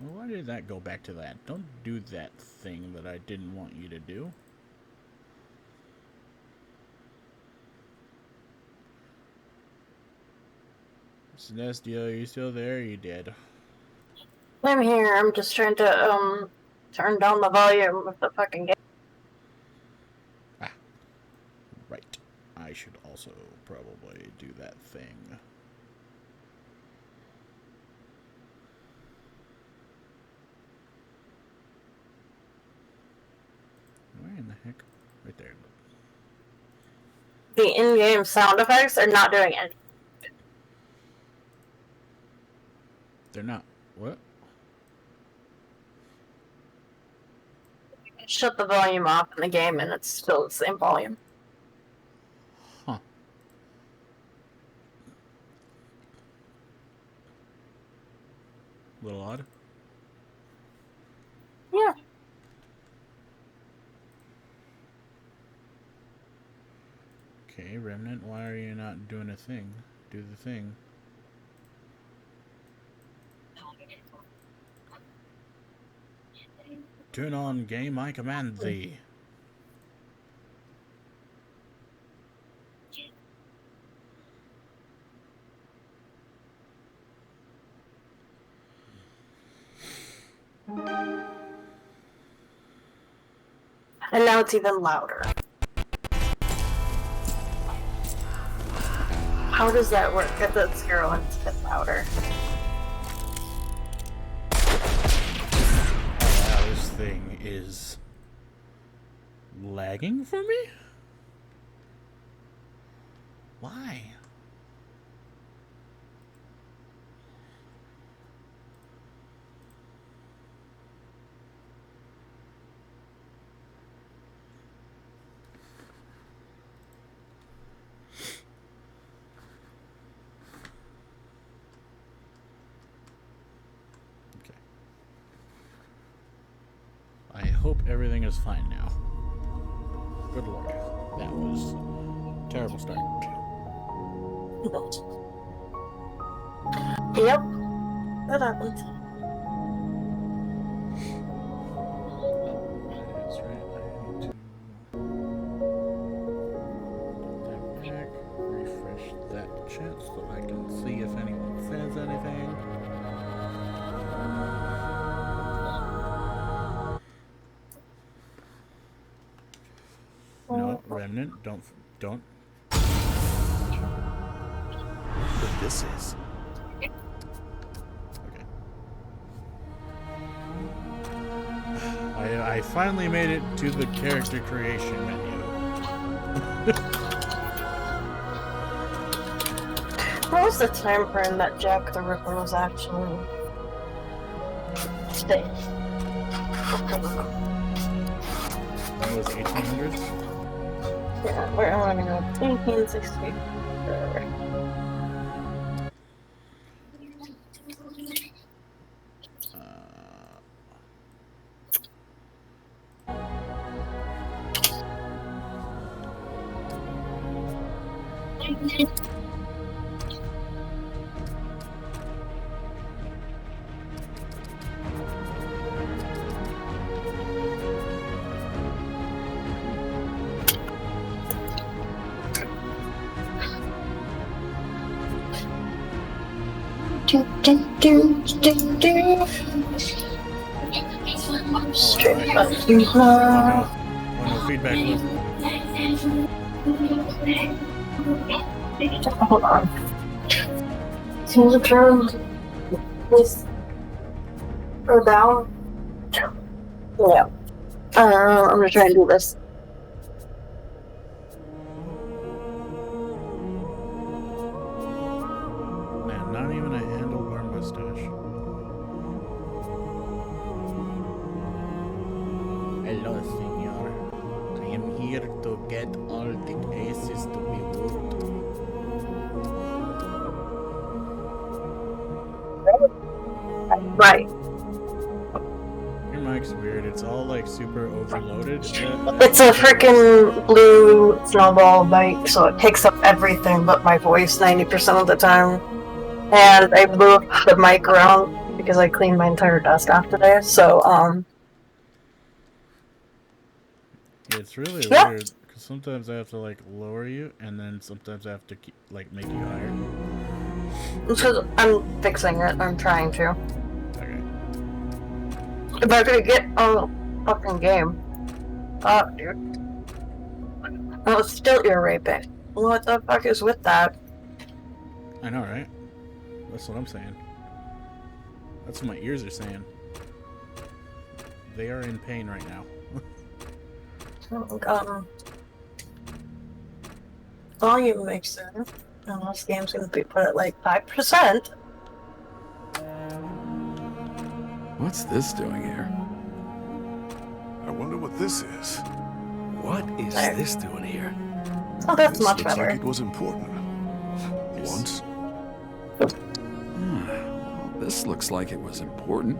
Well, why did that go back to that? Don't do that thing that I didn't want you to do. Sannestia, are you still there? You dead? I'm here. I'm just trying to turn down the volume of the fucking game. Ah, right. I should also probably do that thing. Where in the heck? Right there. The in-game sound effects are not doing anything. They're not. What? Shut the volume off in the game and it's still the same volume. Huh. A little odd. Yeah. Okay, Remnant, why are you not doing a thing? Do the thing. Turn on game, I command thee. And now it's even louder. How does that work? Get that zero and get louder. Oh, wow, this thing is lagging for me? Why? I hope everything is fine now. Good lord. That was a terrible start. Yep. That happened. That's right. I need to get that back, refresh that chat so I can see if anyone says anything. No, Remnant, don't. What this is. Okay. I finally made it to the character creation menu. What was the time frame that Jack the Ripper was actually staying? It was 1800s? Yeah, we're running on 1860. Straight up to her. Oh no, feedback loop. Hold on. Can you turn this or down? Yeah. I'm gonna try and do this. Man, not even a handlebar mustache. Hello, senor. I am here to get all the aces to be moved. Right. Your mic's weird. It's all like super overloaded. It's a freaking blue snowball mic, so it picks up everything but my voice 90% of the time. And I move the mic around because I cleaned my entire desk off today. So Yeah, it's really yeah. weird because sometimes I have to like lower you, and then sometimes I have to keep, like make you higher. It's because I'm fixing it. I'm trying to. Okay. If I could get a fucking game. Dude. Oh, it's still ear raping. What the fuck is with that? I know, right? That's what I'm saying. That's what my ears are saying. They are in pain right now. Volume mixer. And this game's gonna be put at like 5%. What's this doing here? I wonder what this is. What is There. this doing here? Oh, that's This much looks better. like it was important. Once. This looks like it was important.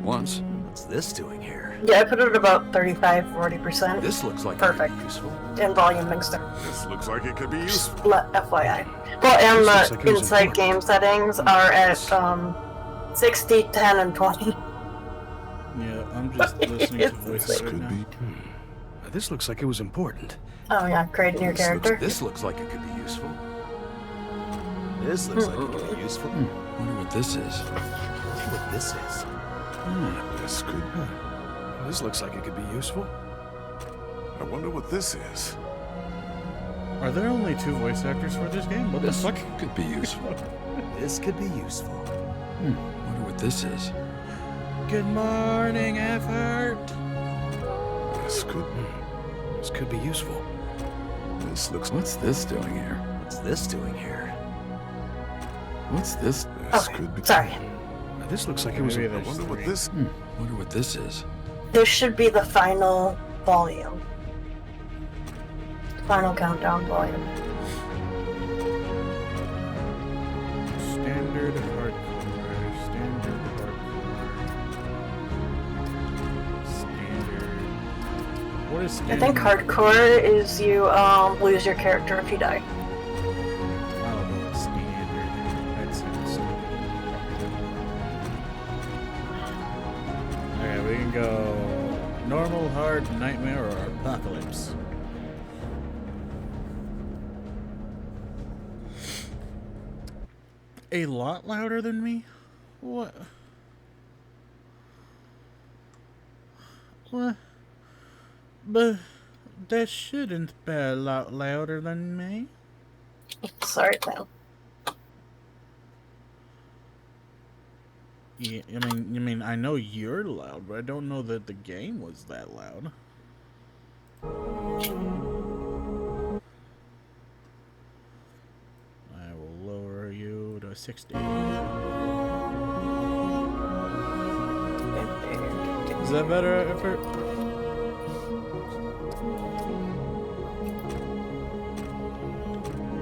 Once. What's this doing here? Yeah, I put it at about 35-40%. This looks like Perfect. It could be useful. In volume mixer. This looks like it could be useful. FYI. Well, and This the looks like it was inside important. game settings are at 60, 10, and 20. Yeah, I'm just listening to voices This right could now. be. This looks like it was important. Oh yeah, creating your character. This looks like it could be useful. This looks like it could be useful. Wonder what this is. What this is. This could. This looks like it could be useful. I wonder what this is. Are there only 2 voice actors for this game? What the This fuck? could be useful. This could be useful. Wonder what this is. Good morning, effort. This could. This could be useful. This looks. What's this doing here? What's this doing here? What's this? This Okay, could be. sorry. This looks like it was. Maybe I there's wonder what 3. this. Wonder what this is. This should be the final volume. Final countdown volume. Standard hardcore. Standard hardcore. Standard. What is I standard? think hardcore is you lose your character if you die. I'll go with standard. That sounds good. Okay, we can go normal, hard, nightmare, or apocalypse. A lot louder than me? What? What? But that shouldn't be a lot louder than me. Sorry, man. Yeah, I mean, I know you're loud, but I don't know that the game was that loud. I will lower you to 60. Is that better, effort?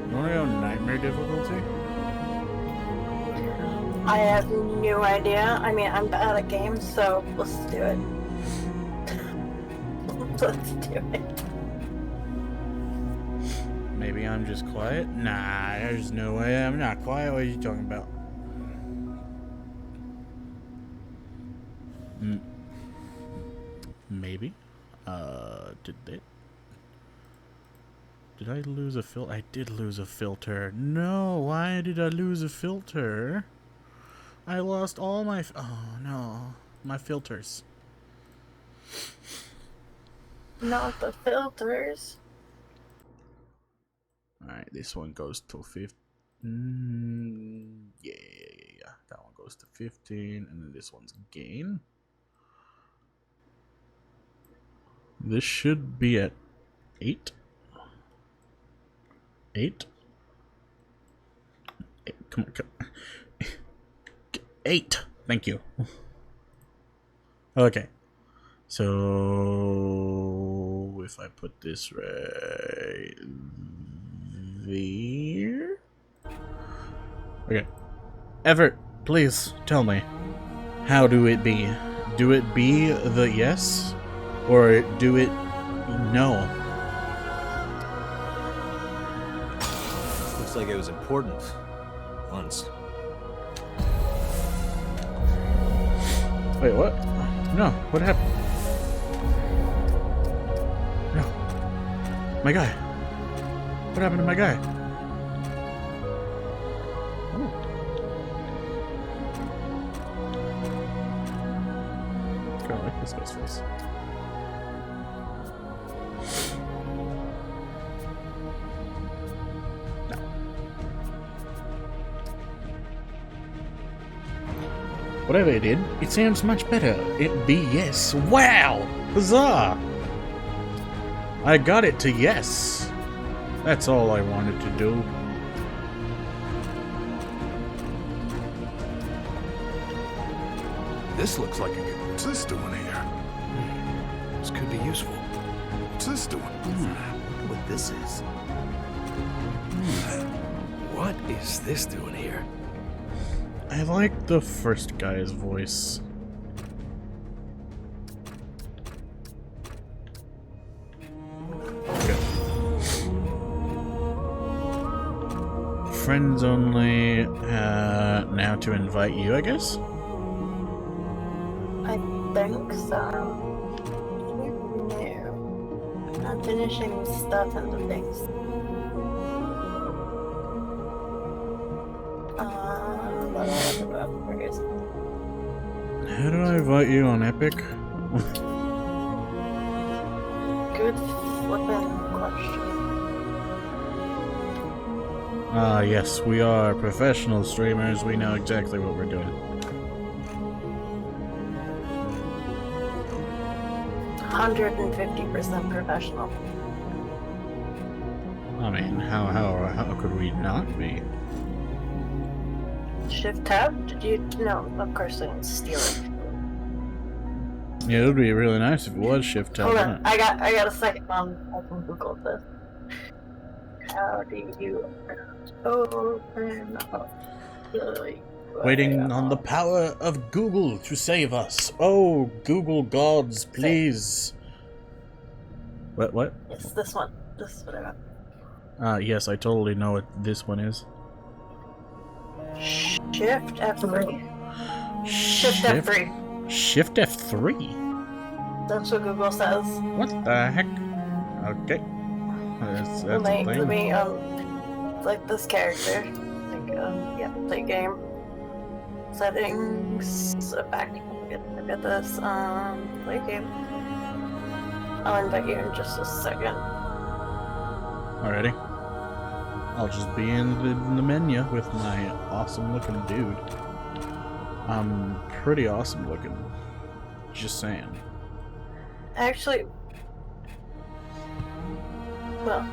You wanna go nightmare difficulty? I have no idea. I mean, I'm bad at games, so let's do it. Let's do it. Maybe I'm just quiet? Nah, there's no way I'm not quiet. What are you talking about? Maybe. Did I lose a filter? I did lose a filter. No, why did I lose a filter? I lost all my... oh, no. My filters. Not the filters. Alright, this one goes to 15. Yeah. That one goes to 15. And then this one's gain. This should be at 8. 8? Come on. 8. Thank you. Okay. So if I put this right there. Okay. Effort, please tell me. How do it be? Do it be the yes? Or do it no? Looks like it was important. Once. Wait, what? No, what happened? No. My guy. What happened to my guy? Oh. Kinda like this guy's face. No. Whatever it did, it sounds much better. It be yes. Wow! Huzzah! I got it to yes. That's all I wanted to do. This looks like a good... What's this doing here? This could be useful. What's this doing? Wonder what this is. What is this doing here? I like the first guy's voice. Okay. Friends only. Now to invite you, I guess? I think so. No. I'm finishing stuff and the things. Where is it? How do I invite you on Epic? Good flippin' question. Yes, we are professional streamers. We know exactly what we're doing. 150% professional. I mean, how could we not be? Shift tab? Did you? No, of course I didn't steal it. Yeah, it would be really nice if it was shift tab. Hold wouldn't on, it? I got a second. I can Google this. How do you open up the Waiting on the power of Google to save us. Oh, Google gods, please. What? Yes, this one. This is what I got. Yes, I totally know what this one is. Shift F3. Shift F3. Shift F3? That's what Google says. What the heck? Okay. That's a Let thing. me like this character. Like yeah, play game. Settings. Back. Look at this. Play game. I'll invite you in just a second. Alrighty. I'll just be in the menu with my awesome looking dude. I'm pretty awesome looking. Just saying. Actually, well,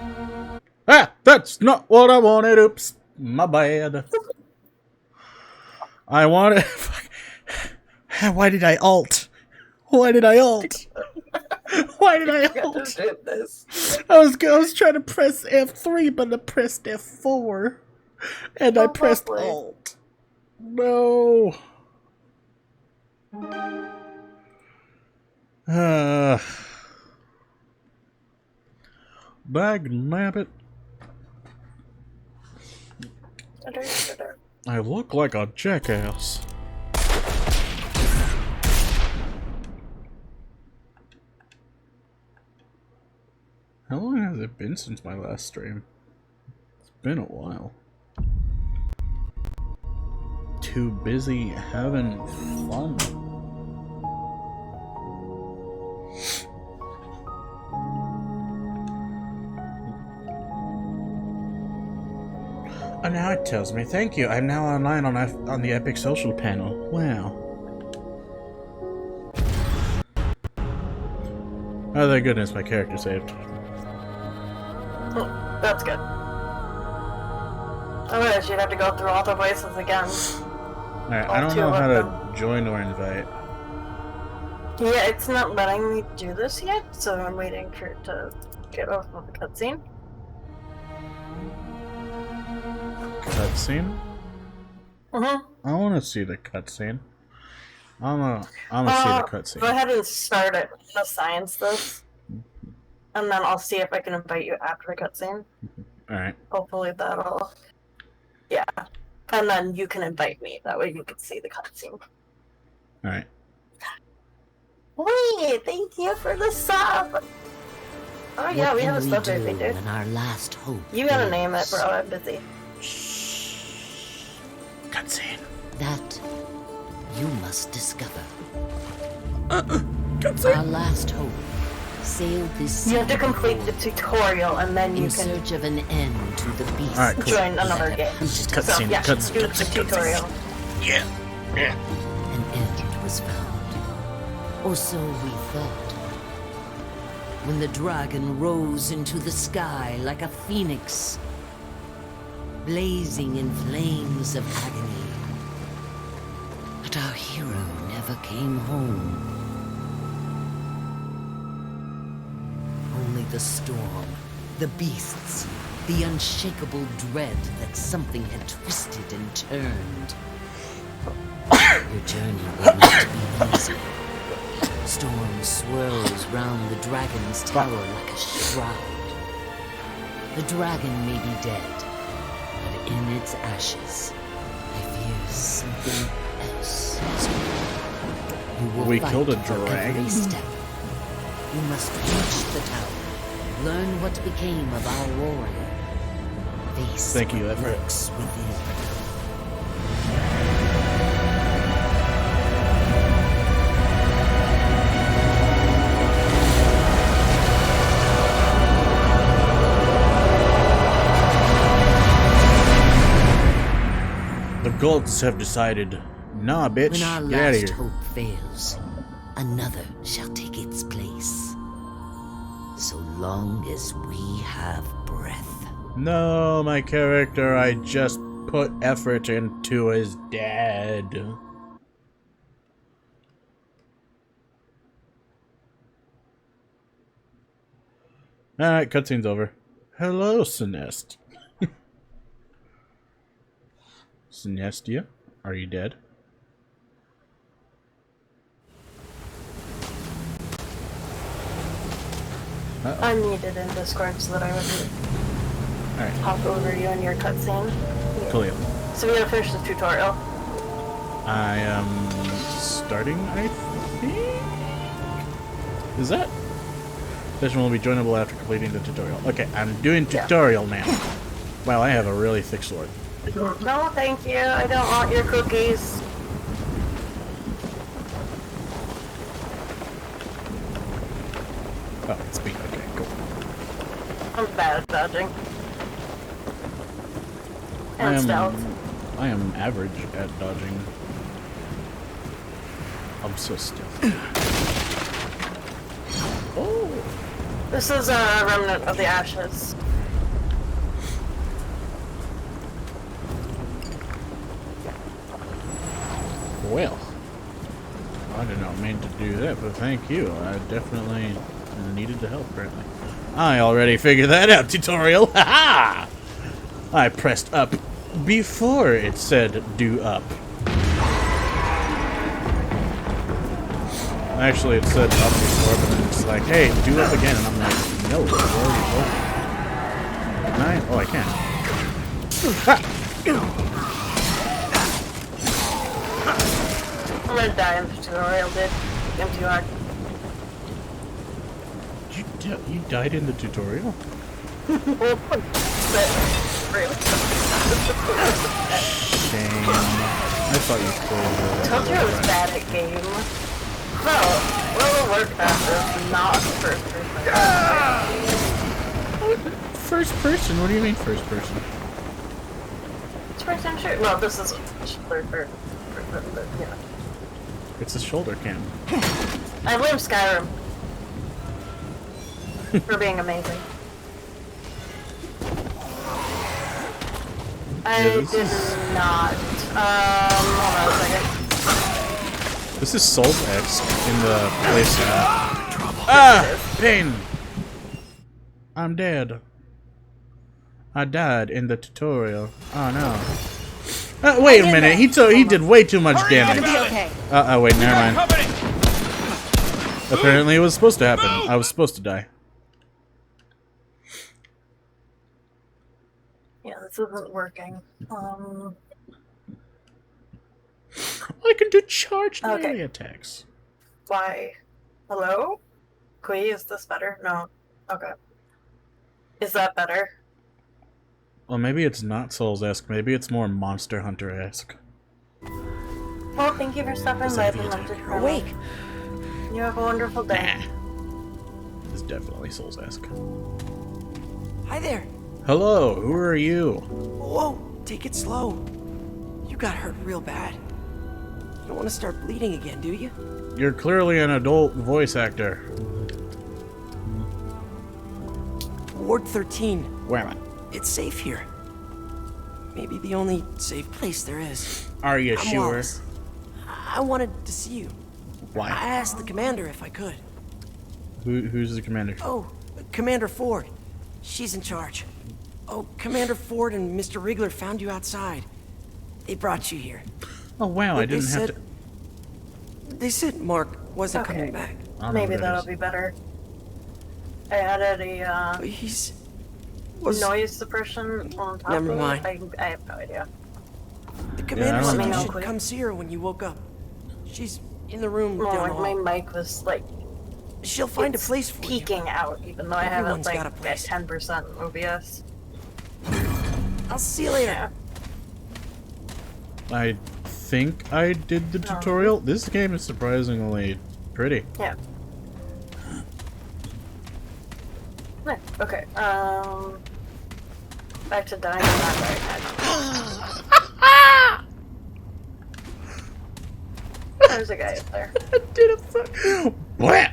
Ah! That's not what I wanted. Oops. My bad. I wanted... Why did I alt? Why did I alt? Why did I alt? this. I was trying to press F3, but I pressed F4. And I Oh, pressed lovely. alt. No. Bag nabbit. I look like a jackass. How long has it been since my last stream? It's been a while. Too busy having fun. Oh, now it tells me. Thank you. I'm now online on the Epic Social panel. Wow. Oh, thank goodness, my character saved. Oh, that's good. Otherwise, you'd have to go through all the voices again. Alright, I All don't two know of how them. to join or invite. Yeah, it's not letting me do this yet, so I'm waiting for it to get off of the cutscene. Cutscene? Mm-hmm. I want to see the cutscene. I'm gonna see the cutscene. Go ahead and start it. The science this. And then I'll see if I can invite you after the cutscene. Alright. Hopefully that'll... Yeah. And then you can invite me. That way you can see the cutscene. Alright. Wait, thank you for the sub. Oh yeah, we have a sub baby, dude. When our last hope You gotta fails? name it, bro. I'm busy. Cutscene. That you must discover. Cutscene. Our last hope sailed this You have to sea complete the before, tutorial and then you in can search of an end to the beast. Alright, cool. join another game. Just So cutscene, yeah, cutscene, do the cutscene, tutorial. Yeah. Yeah. An end was found, or so we thought. When the dragon rose into the sky like a phoenix, blazing in flames of agony. But our hero never came home. Only the storm, the beasts, the unshakable dread that something had twisted and turned. Your journey will not be easy. Storm swirls round the dragon's tower like a shroud. The dragon may be dead, but in its ashes, I fear something else is growing. You will We fight killed a for dragon? every step. You must reach the tower, learn what became of our warrior. Face Thank you, what Everett. lurks within. The gods have decided. Nah, bitch. When our Get out of last here. hope fails, another shall take its place. So long as we have breath. No, my character I just put effort into is dead. Alright, cutscene's over. Hello, Sannestia. Sannestia, are you dead? I'm muted in Discord so that I wouldn't Alright, hop over you in your cutscene. coolio. So we gotta finish the tutorial. I am starting, I think? Is that? Session will be joinable after completing the tutorial. Okay, I'm doing Yeah. tutorial now. Wow, I have a really thick sword. No, thank you. I don't want your cookies. Oh, it's speed. Okay, cool. I'm bad at dodging. And stealth. I am average at dodging. I'm so stealthy. Oh! This is a remnant of the ashes. Well, I did not mean to do that, but thank you. I definitely needed the help, apparently. I already figured that out, tutorial. Ha ha! I pressed up before it said do up. Actually, it said up before, but then it's like, hey, do up again. And I'm like, no, it's already over. Can I? Oh, I can. Ha! I'm gonna die in the tutorial, dude. I'm too hard. You died in the tutorial? But, really. Shame. I thought you played Told you I was bad at game. No, World of Warcraft is not first person. First person? What do you mean first person? It's first time shooter. Well, this is third person, but yeah. It's a shoulder cam. I blame Skyrim for being amazing. I this did is- not. Hold on a second. This is Souls-esque in the place. Ah! Pain! I'm dead. I died in the tutorial. Oh no. Wait a minute. He did way too much damage. Wait, never mind. Apparently it was supposed to happen. I was supposed to die. Yeah, this isn't working. I can do charged Okay. melee attacks. Why? Hello? Kui, is this better? No. Okay. Is that better? Well, maybe it's not Souls-esque. Maybe it's more Monster Hunter-esque. Well, thank you for stopping by the London. You're awake. You have a wonderful day. Nah. It's definitely Souls-esque. Hi there. Hello, who are you? Whoa, take it slow. You got hurt real bad. You don't want to start bleeding again, do you? You're clearly an adult voice actor. Ward 13. Where am I? It's safe here. Maybe the only safe place there is. Are you I'm sure? Wallace. I wanted to see you. Why? I asked the commander if I could. Who's the commander? Oh, Commander Ford. She's in charge. Oh, Commander Ford and Mr. Wriggler found you outside. They brought you here. Oh wow, I didn't have to. They said Mark wasn't Okay. coming back. I don't know Maybe who that that'll is. be better. I added a But he's... noise suppression on top Never of mind. it. I have no idea. The commander I said don't you know. should come see her when you woke up. She's in the room Well, down like the hall. my mic was like She'll find a it's place for you. peeking out, even though I have it Everyone's like got a at place. 10% OBS. I'll see you later. Yeah. I think I did the tutorial. This game is surprisingly pretty. Yeah. Yeah, okay, back to dying on that right. There's a guy up there. Did it so? Blah!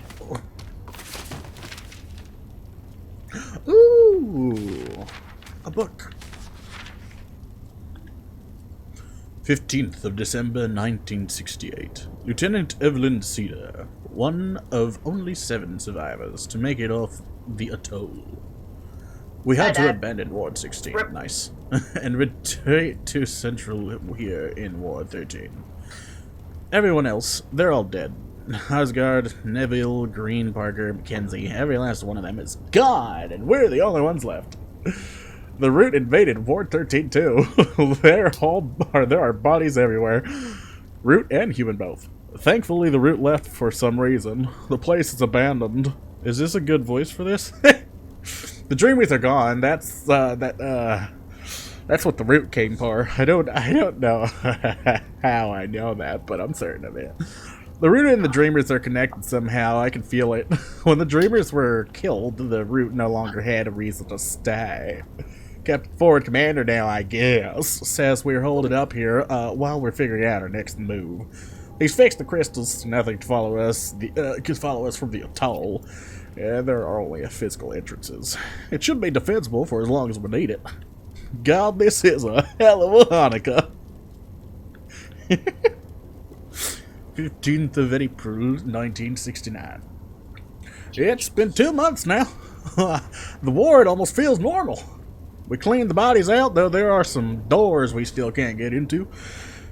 Ooh, a book. 15th of December 1968. Lieutenant Evelyn Cedar, one of only 7 survivors to make it off the atoll. We had to Dad. abandon Ward 16, Rip. nice, and retreat to Central here in Ward 13. Everyone else, they're all dead. Osgard, Neville, Green, Parker, Mackenzie, every last one of them is gone, and we're the only ones left. The Root invaded Ward 13 too. There are bodies everywhere. Root and human both. Thankfully the Root left for some reason. The place is abandoned. Is this a good voice for this? The Dreamers are gone. That's what the Root came for. I don't know how I know that, but I'm certain of it. The Root and the Dreamers are connected somehow. I can feel it. When the Dreamers were killed, the Root no longer had a reason to stay. Captain Forward Commander now, I guess, says we're holding up here while we're figuring out our next move. He's fixed the crystals, nothing to follow us. Could follow us from the atoll. Yeah, there are only physical entrances. It should be defensible for as long as we need it. God, this is a hell of a Hanukkah. 15th of April, 1969. It's been 2 months now. The ward almost feels normal. We cleaned the bodies out, though there are some doors we still can't get into.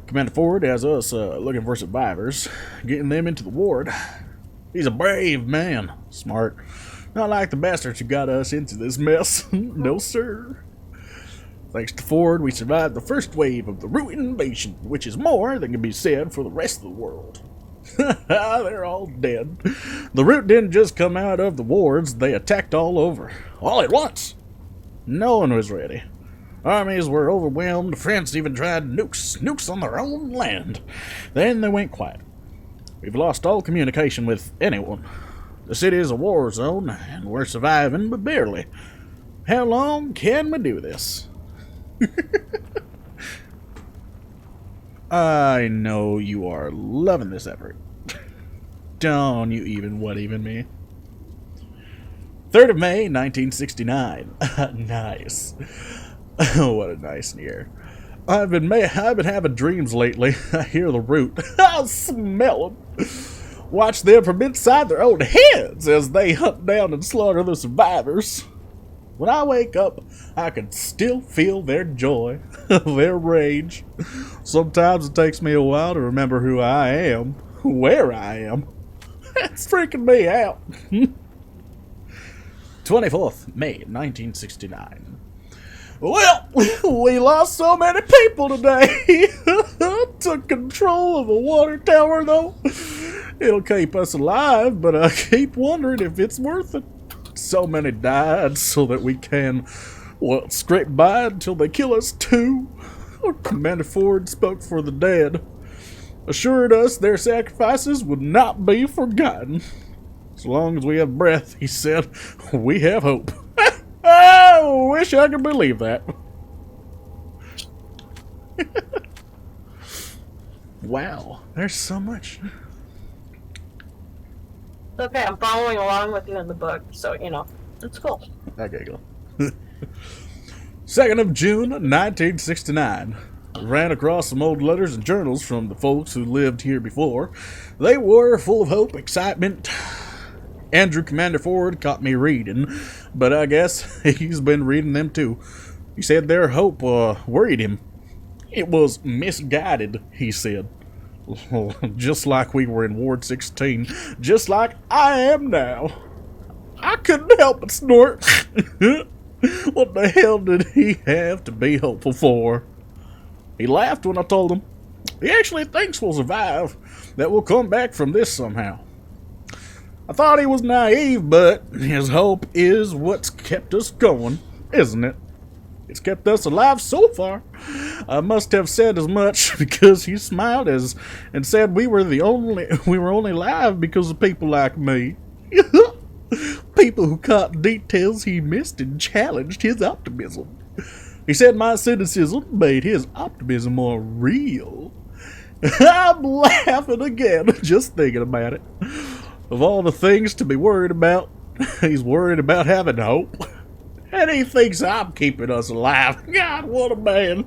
Commander Ford has us looking for survivors, getting them into the ward. He's a brave man. Smart. Not like the bastards who got us into this mess. No, sir. Thanks to Ford, we survived the first wave of the Root invasion, which is more than can be said for the rest of the world. They're all dead. The Root didn't just come out of the wards, they attacked all over. All at once. No one was ready. Armies were overwhelmed, France even tried nukes on their own land. Then they went quiet. We've lost all communication with anyone. The city is a war zone, and we're surviving, but barely. How long can we do this? I know you are loving this effort. Don't you even me. 3rd of May, 1969. Nice. What a nice year. I've been having dreams lately. I hear the Root. I smell them. Watch them from inside their own heads as they hunt down and slaughter the survivors. When I wake up, I can still feel their joy, their rage. Sometimes it takes me a while to remember who I am, where I am. It's freaking me out. 24th May 1969. Well, we lost so many people today. Took control of a water tower, though. It'll keep us alive, but I keep wondering if it's worth it. So many died so that we can, well, scrape by until they kill us too. Commander Ford spoke for the dead, assured us their sacrifices would not be forgotten. As long as we have breath, he said, we have hope. I wish I could believe that. Wow, there's so much. Okay, I'm following along with you in the book, so, you know, it's cool. Okay, go. 2nd of June, 1969. Ran across some old letters and journals from the folks who lived here before. They were full of hope, excitement. Andrew Commander Ford caught me reading, but I guess he's been reading them too. He said their hope worried him. It was misguided, he said. Just like we were in Ward 16. Just like I am now. I couldn't help but snort. What the hell did he have to be hopeful for? He laughed when I told him. He actually thinks we'll survive, that we'll come back from this somehow. I thought he was naive, but his hope is what's kept us going, isn't it? It's kept us alive so far. I must have said as much because he smiled and said we were only alive because of people like me. People who caught details he missed and challenged his optimism. He said my cynicism made his optimism more real. I'm laughing again just thinking about it. Of all the things to be worried about, he's worried about having hope. And he thinks I'm keeping us alive. God, what a man.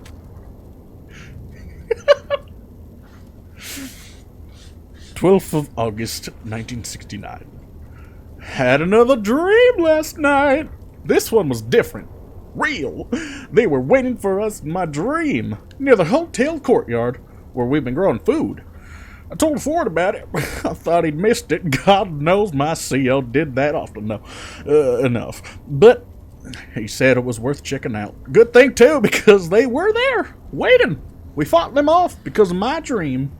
12th of August, 1969. Had another dream last night. This one was different. Real. They were waiting for us in my dream, near the hotel courtyard, where we've been growing food. I told Ford about it. I thought he'd missed it. God knows my CO did that often enough. But he said it was worth checking out. Good thing, too, because they were there, waiting. We fought them off because of my dream.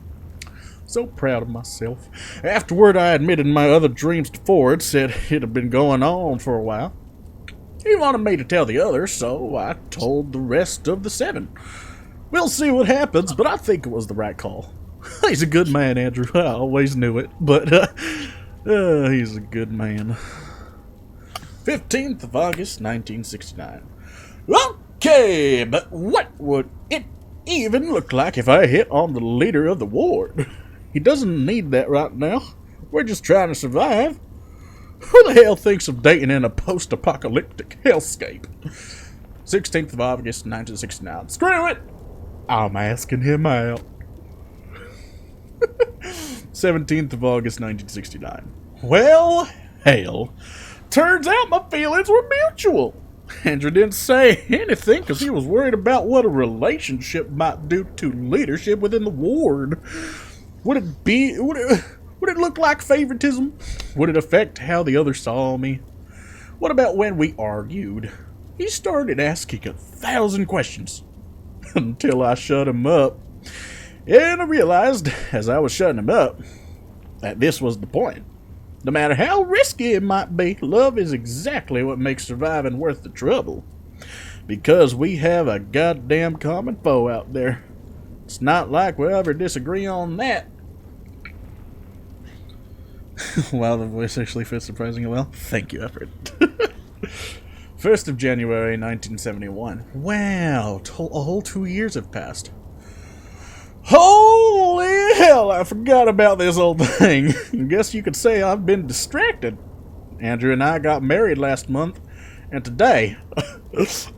So proud of myself. Afterward, I admitted my other dreams to Ford, said it had been going on for a while. He wanted me to tell the others, so I told the rest of the 7. We'll see what happens, but I think it was the right call. He's a good man, Andrew. I always knew it, but he's a good man. 15th of August, 1969. Okay, but what would it even look like if I hit on the leader of the ward? He doesn't need that right now. We're just trying to survive. Who the hell thinks of dating in a post-apocalyptic hellscape? 16th of August, 1969. Screw it! I'm asking him out. 17th of August, 1969. Well, hell. Turns out my feelings were mutual. Andrew didn't say anything because he was worried about what a relationship might do to leadership within the ward. Would it look like favoritism? Would it affect how the others saw me? What about when we argued? He started asking 1,000 questions until I shut him up. And I realized, as I was shutting him up, that this was the point. No matter how risky it might be, love is exactly what makes surviving worth the trouble. Because we have a goddamn common foe out there. It's not like we'll ever disagree on that. Wow, the voice actually fits surprisingly well. Thank you, Effort. 1st of January, 1971. Wow, a whole 2 years have passed. Holy hell, I forgot about this old thing. Guess you could say I've been distracted. Andrew and I got married last month, and today,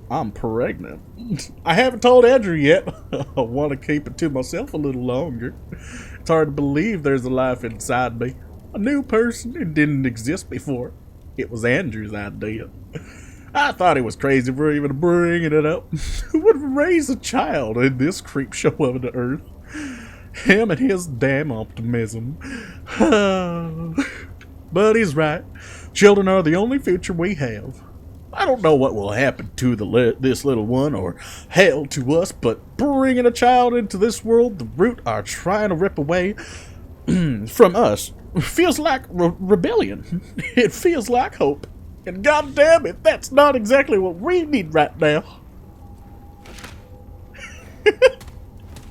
I'm pregnant. I haven't told Andrew yet. I want to keep it to myself a little longer. It's hard to believe there's a life inside me. A new person who didn't exist before. It was Andrew's idea. I thought he was crazy for even bringing it up. Who would raise a child in this creep show of the earth? Him and his damn optimism. But he's right. Children are the only future we have. I don't know what will happen to this little one, or hell to us, but bringing a child into this world, the root are trying to rip away from us, feels like rebellion. It feels like hope. And god damn it, that's not exactly what we need right now.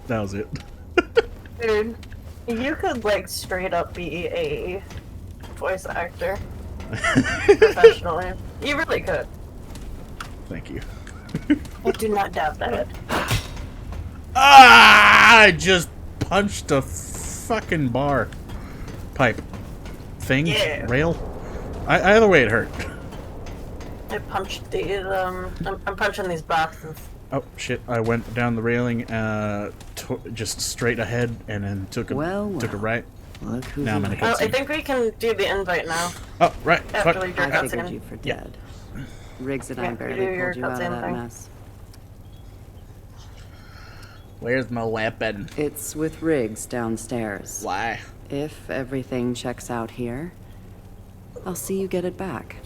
That was it. Dude, you could like straight up be a voice actor professionally. You really could. Thank you. I do not doubt that. Ah! I just punched a fucking bar. Pipe. Thing? Yeah. Rail? Either way, it hurt. I punched these, I'm punching these boxes. Oh, shit. I went down the railing, just straight ahead, and then took a right. Look who's Now I'm in a Oh, I cutscene. think we can do the invite now. Oh, right. After Fuck. we do I cutscene. figured you for Yeah. dead. Riggs and Yeah, I you barely do your pulled you out of cutscene that thing. mess. Where's my weapon? It's with Riggs downstairs. Why? If everything checks out here, I'll see you get it back.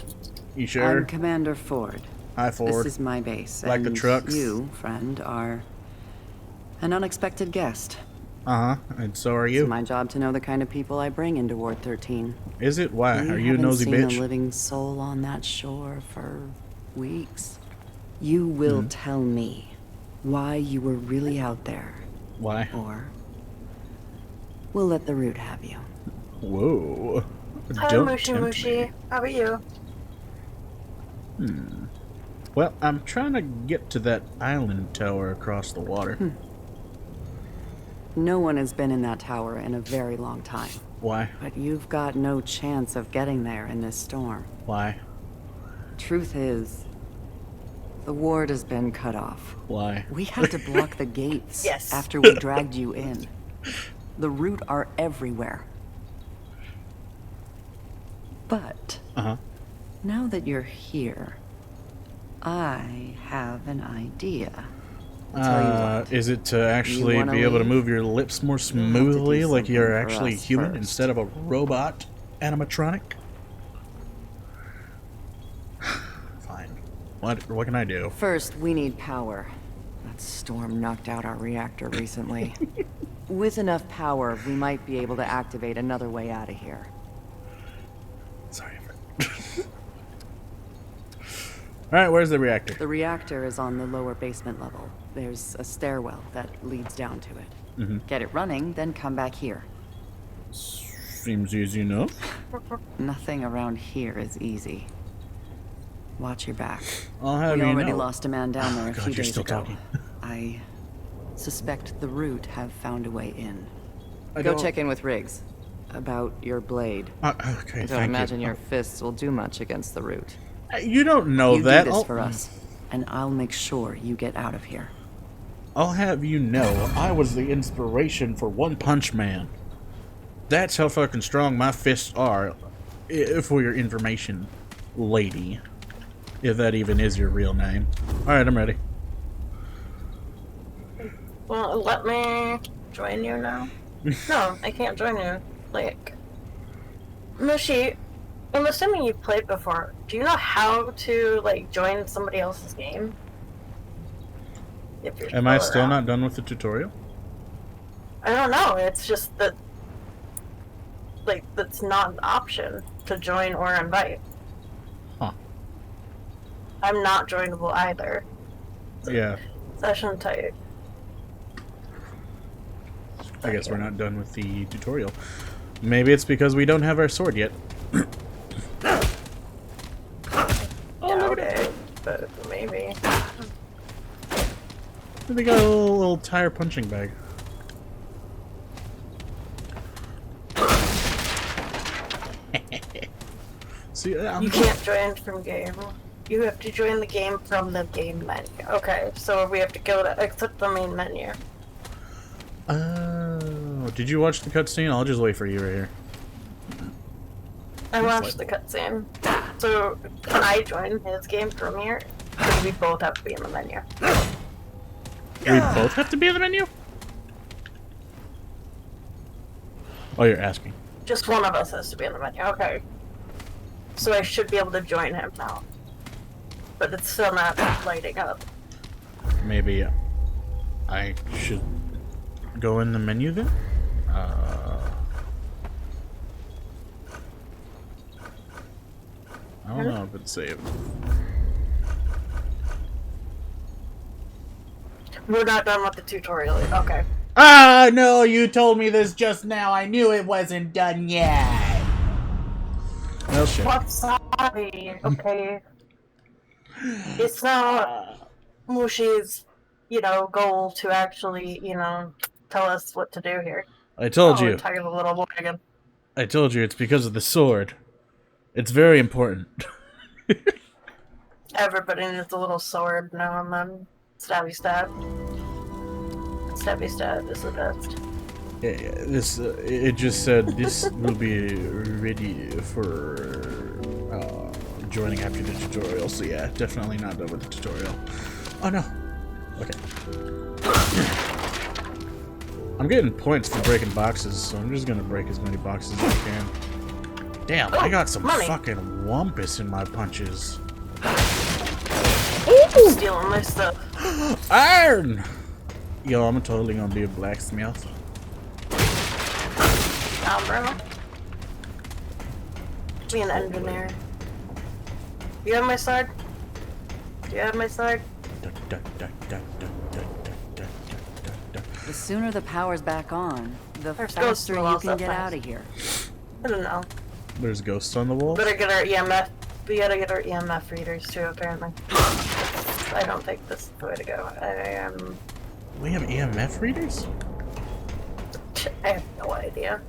You sure? I'm Commander Ford. Hi, Ford. This is my base. Like the and trucks? You, friend, are an unexpected guest. Uh-huh. And so are It's you. my job to know the kind of people I bring into Ward 13. Is it? Why? Are you a haven't nosy seen bitch? a living soul on that shore for weeks. You will tell me why you were really out there, Why? or we'll let the root have you. Whoa. Hi, Don't Mushy tempt Mushy. me. How are you? Well, I'm trying to get to that island tower across the water. No one has been in that tower in a very long time. Why? But you've got no chance of getting there in this storm. Why? Truth is, the ward has been cut off. Why? We had to block the gates Yes. after we dragged you in. The root are everywhere. But Uh-huh. now that you're here, I have an idea. I'll tell you what. Is it to actually wanna be able to leave? move your lips more have to do smoothly like you're something for actually us human first. instead of a robot animatronic? Fine. What can I do? First, we need power. That storm knocked out our reactor recently. With enough power, we might be able to activate another way out of here. Sorry. Alright, where's the reactor? The reactor is on the lower basement level. There's a stairwell that leads down to it. Get it running, then come back here. Seems easy enough. Nothing around here is easy. Watch your back. I'll have We you already know. lost a man down there a God, few you're days still ago. talking. I suspect the root have found a way in. I Go don't- check in with Riggs about your blade. Okay, I thank don't imagine you. your fists will do much against the root. You don't know You that. do this I'll, for us, and I'll make sure you get out of here. I'll have you know, I was the inspiration for One Punch Man. That's how fucking strong my fists are, for your information, lady. If that even is your real name. Alright, I'm ready. Well, let me join you now. No, I can't join you. Like, Mushy, I'm assuming you've played before. Do you know how to, like, join somebody else's game? If you're Am I still around. not done with the tutorial? I don't know. It's just that, like, that's not an option to join or invite. Huh. I'm not joinable either. Yeah, Session type. I guess we're not done with the tutorial. Maybe it's because we don't have our sword yet. Doubt it, but maybe. They got a little tire punching bag. See, You can't join from game. You have to join the game from the game menu. Okay, so we have to go to exit the main menu. Oh, did you watch the cutscene? I'll just wait for you right here. I watched the cutscene. So can I join his game from here? Or do we both have to be in the menu? We both have to be in the menu? Oh, you're asking. Just one of us has to be in the menu. Okay. So I should be able to join him now. But it's still not lighting up. Maybe I should go in the menu then? I don't know if it's saved. We're not done with the tutorial. Okay. Ah, no, you told me this just now. I knew it wasn't done yet. Well, shit. Wasabi. Okay. It's not Mushi's, goal to actually, tell us what to do here. I told Oh, you. talking to the little boy again. I told you it's because of the sword. It's very important. Everybody needs a little sword now and then. Stabby stab. Stabby stab is the best. This it just said this will be ready for joining after the tutorial. So yeah, definitely not done with the tutorial. Oh no. Okay. I'm getting points for breaking boxes, so I'm just gonna break as many boxes as I can. Damn, I got some money. fucking wumpus in my punches. Stealing my stuff. Iron! Yo, I'm totally gonna be a blacksmith. Bro. Be an engineer. You have my sword? Do you have my sword? The sooner the power's back on, the There's faster ghosts in the you walls can up get front. out of here. I don't know. There's ghosts on the wall. Better get our EMF. We gotta get our EMF readers too, apparently. I don't think this is the way to go. We have EMF readers? I have no idea.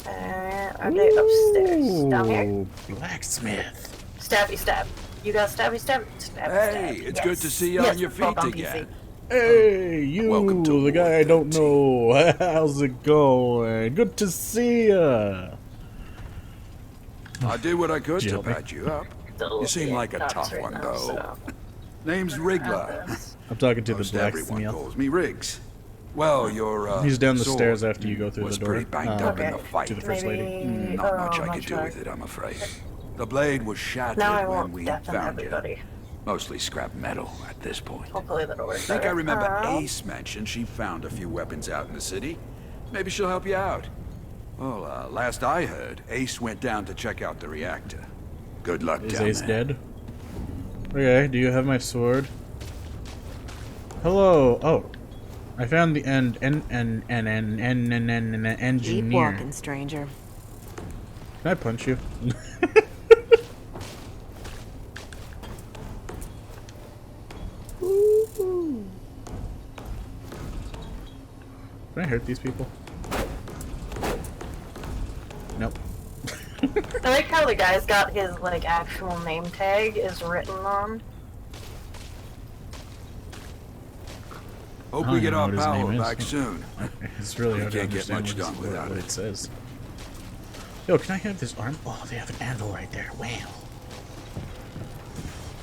Are they upstairs? Down here? Ooh, blacksmith. Stabby stab. You got stabby stab? Stabby Hey, stab. it's good to see you on your feet both on again. Hey, you, Welcome to the guy I don't 13. know. How's it going? Good to see ya. I did what I could to Jilly. patch you up. Still You seem being like a cops tough right one, now, though. so- Name's Wriggler. I'm talking to the Most everyone blacksmith. calls me Riggs. Well, your He's down the sword stairs after you go through was the door. pretty banged up in the Okay. fight. To the first lady. Maybe... Not much I not could do sure. with it, I'm afraid. The blade was shattered Now I when won't we deafen found you. everybody. Mostly scrap metal at this point. Hopefully that'll work I think I better. remember Ace mentioned she found a few weapons out in the city. Maybe she'll help you out. Well, last I heard, Ace went down to check out the reactor. Good luck Is down Ace there. dead? Okay, do you have my sword? Hello. Oh, I found the engineer. Keep walking, stranger. Can I punch you? Can I hurt these people? Nope. I like how the guy's got his, actual name tag is written on. Hope I we don't get know our what his power name is. back soon. It's really We hard to can't get understand much done without what it. it says. Yo, can I have this arm? Oh, they have an anvil right there. Wow.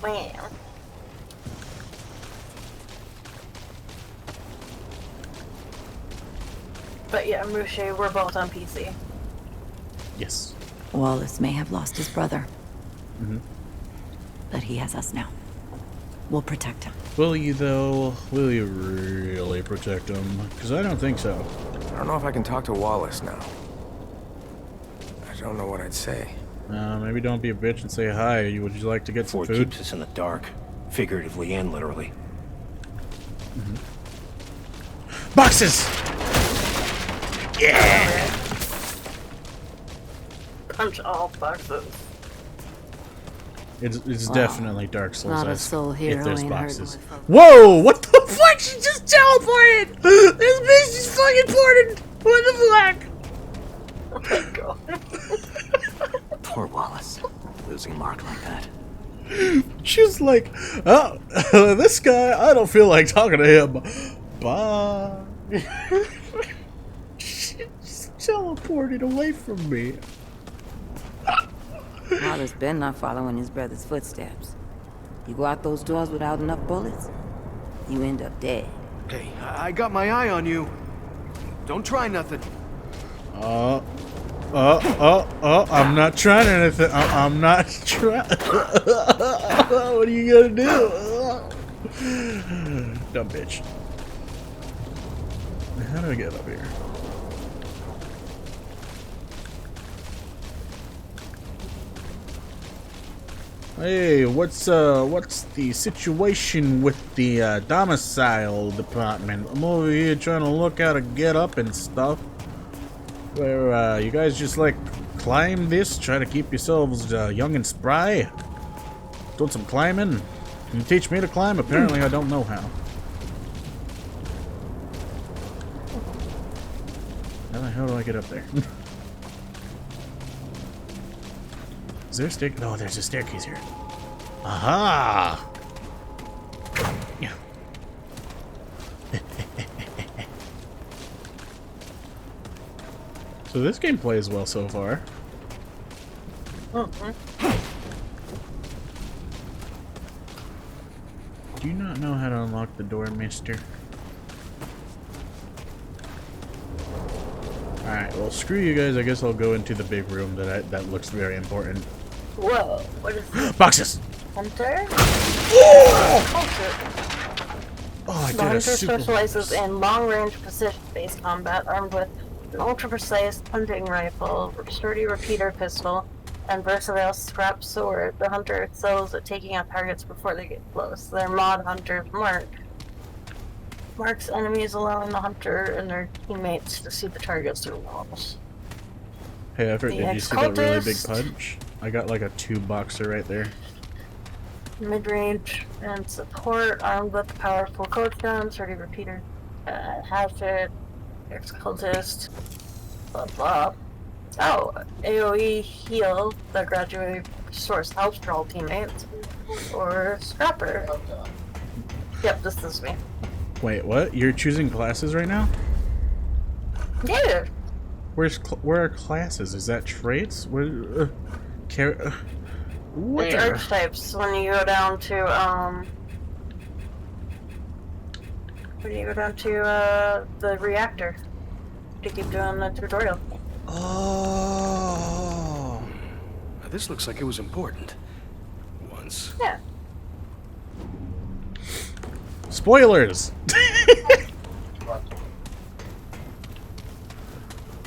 Wow. But yeah, Mushe, we're both on PC. Yes. Wallace may have lost his brother. Mhm. But he has us now. We'll protect him. Will you, though? Will you really protect him? Because I don't think so. I don't know if I can talk to Wallace now. I don't know what I'd say. Maybe don't be a bitch and say hi. Would you like to get some Ford food? keeps us in the dark, figuratively and literally. Boxes! Yeah! Punch all boxes. It's Wow. definitely Dark Souls. Not a as soul if here there's ain't boxes. hurting with folks. Whoa! What the fuck? She just teleported! This bitch just fucking ported! What the fuck? Oh my god. Poor Wallace, losing Mark like that. She's like, oh, this guy, I don't feel like talking to him. Bye. She just teleported away from me. Father's been not following his brother's footsteps. You go out those doors without enough bullets, you end up dead. Hey, I got my eye on you. Don't try nothing. I'm not trying anything. I'm not trying. What are you gonna do? Dumb bitch. How do I get up here? Hey, what's the situation with the domicile department? I'm over here trying to look how to get up and stuff. Where you guys just like climb this, try to keep yourselves young and spry? Doing some climbing? Can you teach me to climb? Apparently I don't know how. How the hell do I get up there? Is there a staircase? No, there's a staircase here. Aha! Yeah. So this game plays well so far. Do you not know how to unlock the door, mister? Alright, well screw you guys. I guess I'll go into the big room that looks very important. Whoa, what is this? Boxes! Hunter? Oh, I The did a hunter super specializes in long-range precision-based combat, armed with an ultra-precise hunting rifle, sturdy repeater pistol, and versatile scrap sword. The hunter excels at taking out targets before they get close. Their mod hunter's mark marks enemies, allowing the hunter and their teammates to see the targets through walls. Hey, Effort, did you see that really big Cultist. punch? I got like a 2-boxer right there. Mid-range and support, armed with powerful coach gun, sturdy repeater, hatchet, ex-cultist, blah blah. Oh, AoE heal that gradually restores health for all teammates, or scrapper. Yep, this is me. Wait, what? You're choosing classes right now? Yeah. Where are classes? Is that traits? Where? It's Where? archetypes when you go down to the reactor to keep doing the tutorial. Oh. Now, this looks like it was important. Once. Yeah. Spoilers.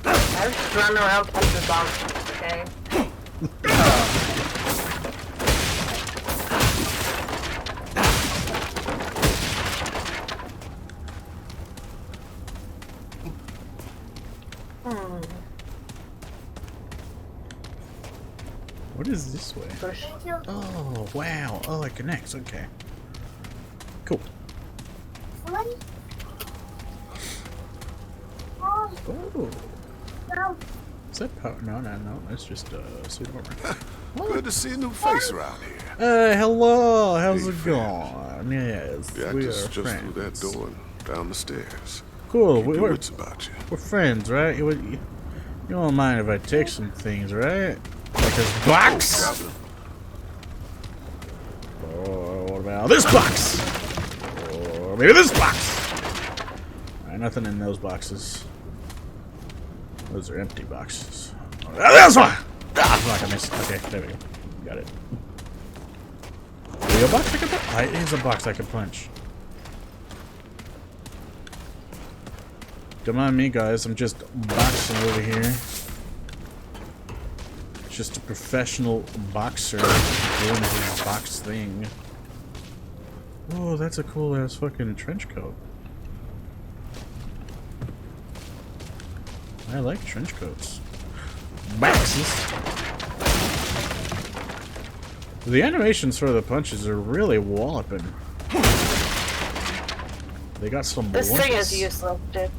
I was just running around punching bombs, okay? What is this way? Oh, wow. Oh, it connects. Okay. Cool. Oh. Is that power? No, that's just suit armor. Good to see a new face around here. Hello. How's Hey, it friend. going? Yes, The we are actor's just friends. through that door and down the stairs. Cool. Keep your We're wits about you. friends, right? You don't mind if I take some things, right? Like this box. Or what about this box? Or maybe this box. Alright, nothing in those boxes. Those are empty boxes. This one! Fuck, I missed. Okay, there we go. Got it. Is it a box I can punch? It is a box I can punch. Don't mind me, guys. I'm just boxing over here. Just a professional boxer doing his box thing. Oh, that's a cool ass fucking trench coat. I like trench coats. Boxes. The animations for the punches are really walloping. They got some. This thing lunges. is useless, dude.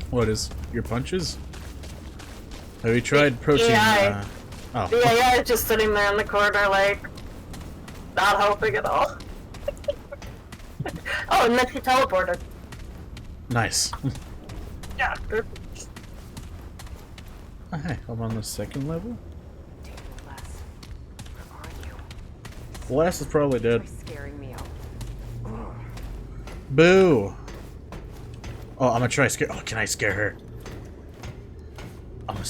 What is your punches? Have you tried protein? AI. Oh. The AI is just sitting there in the corner, like, not helping at all. Oh, and then she teleported. Nice. Yeah. Oh, hey, I'm on the second level. The last is probably dead. Scaring me out. Boo! Oh, I'm gonna try scare. Oh, can I scare her? I'm gonna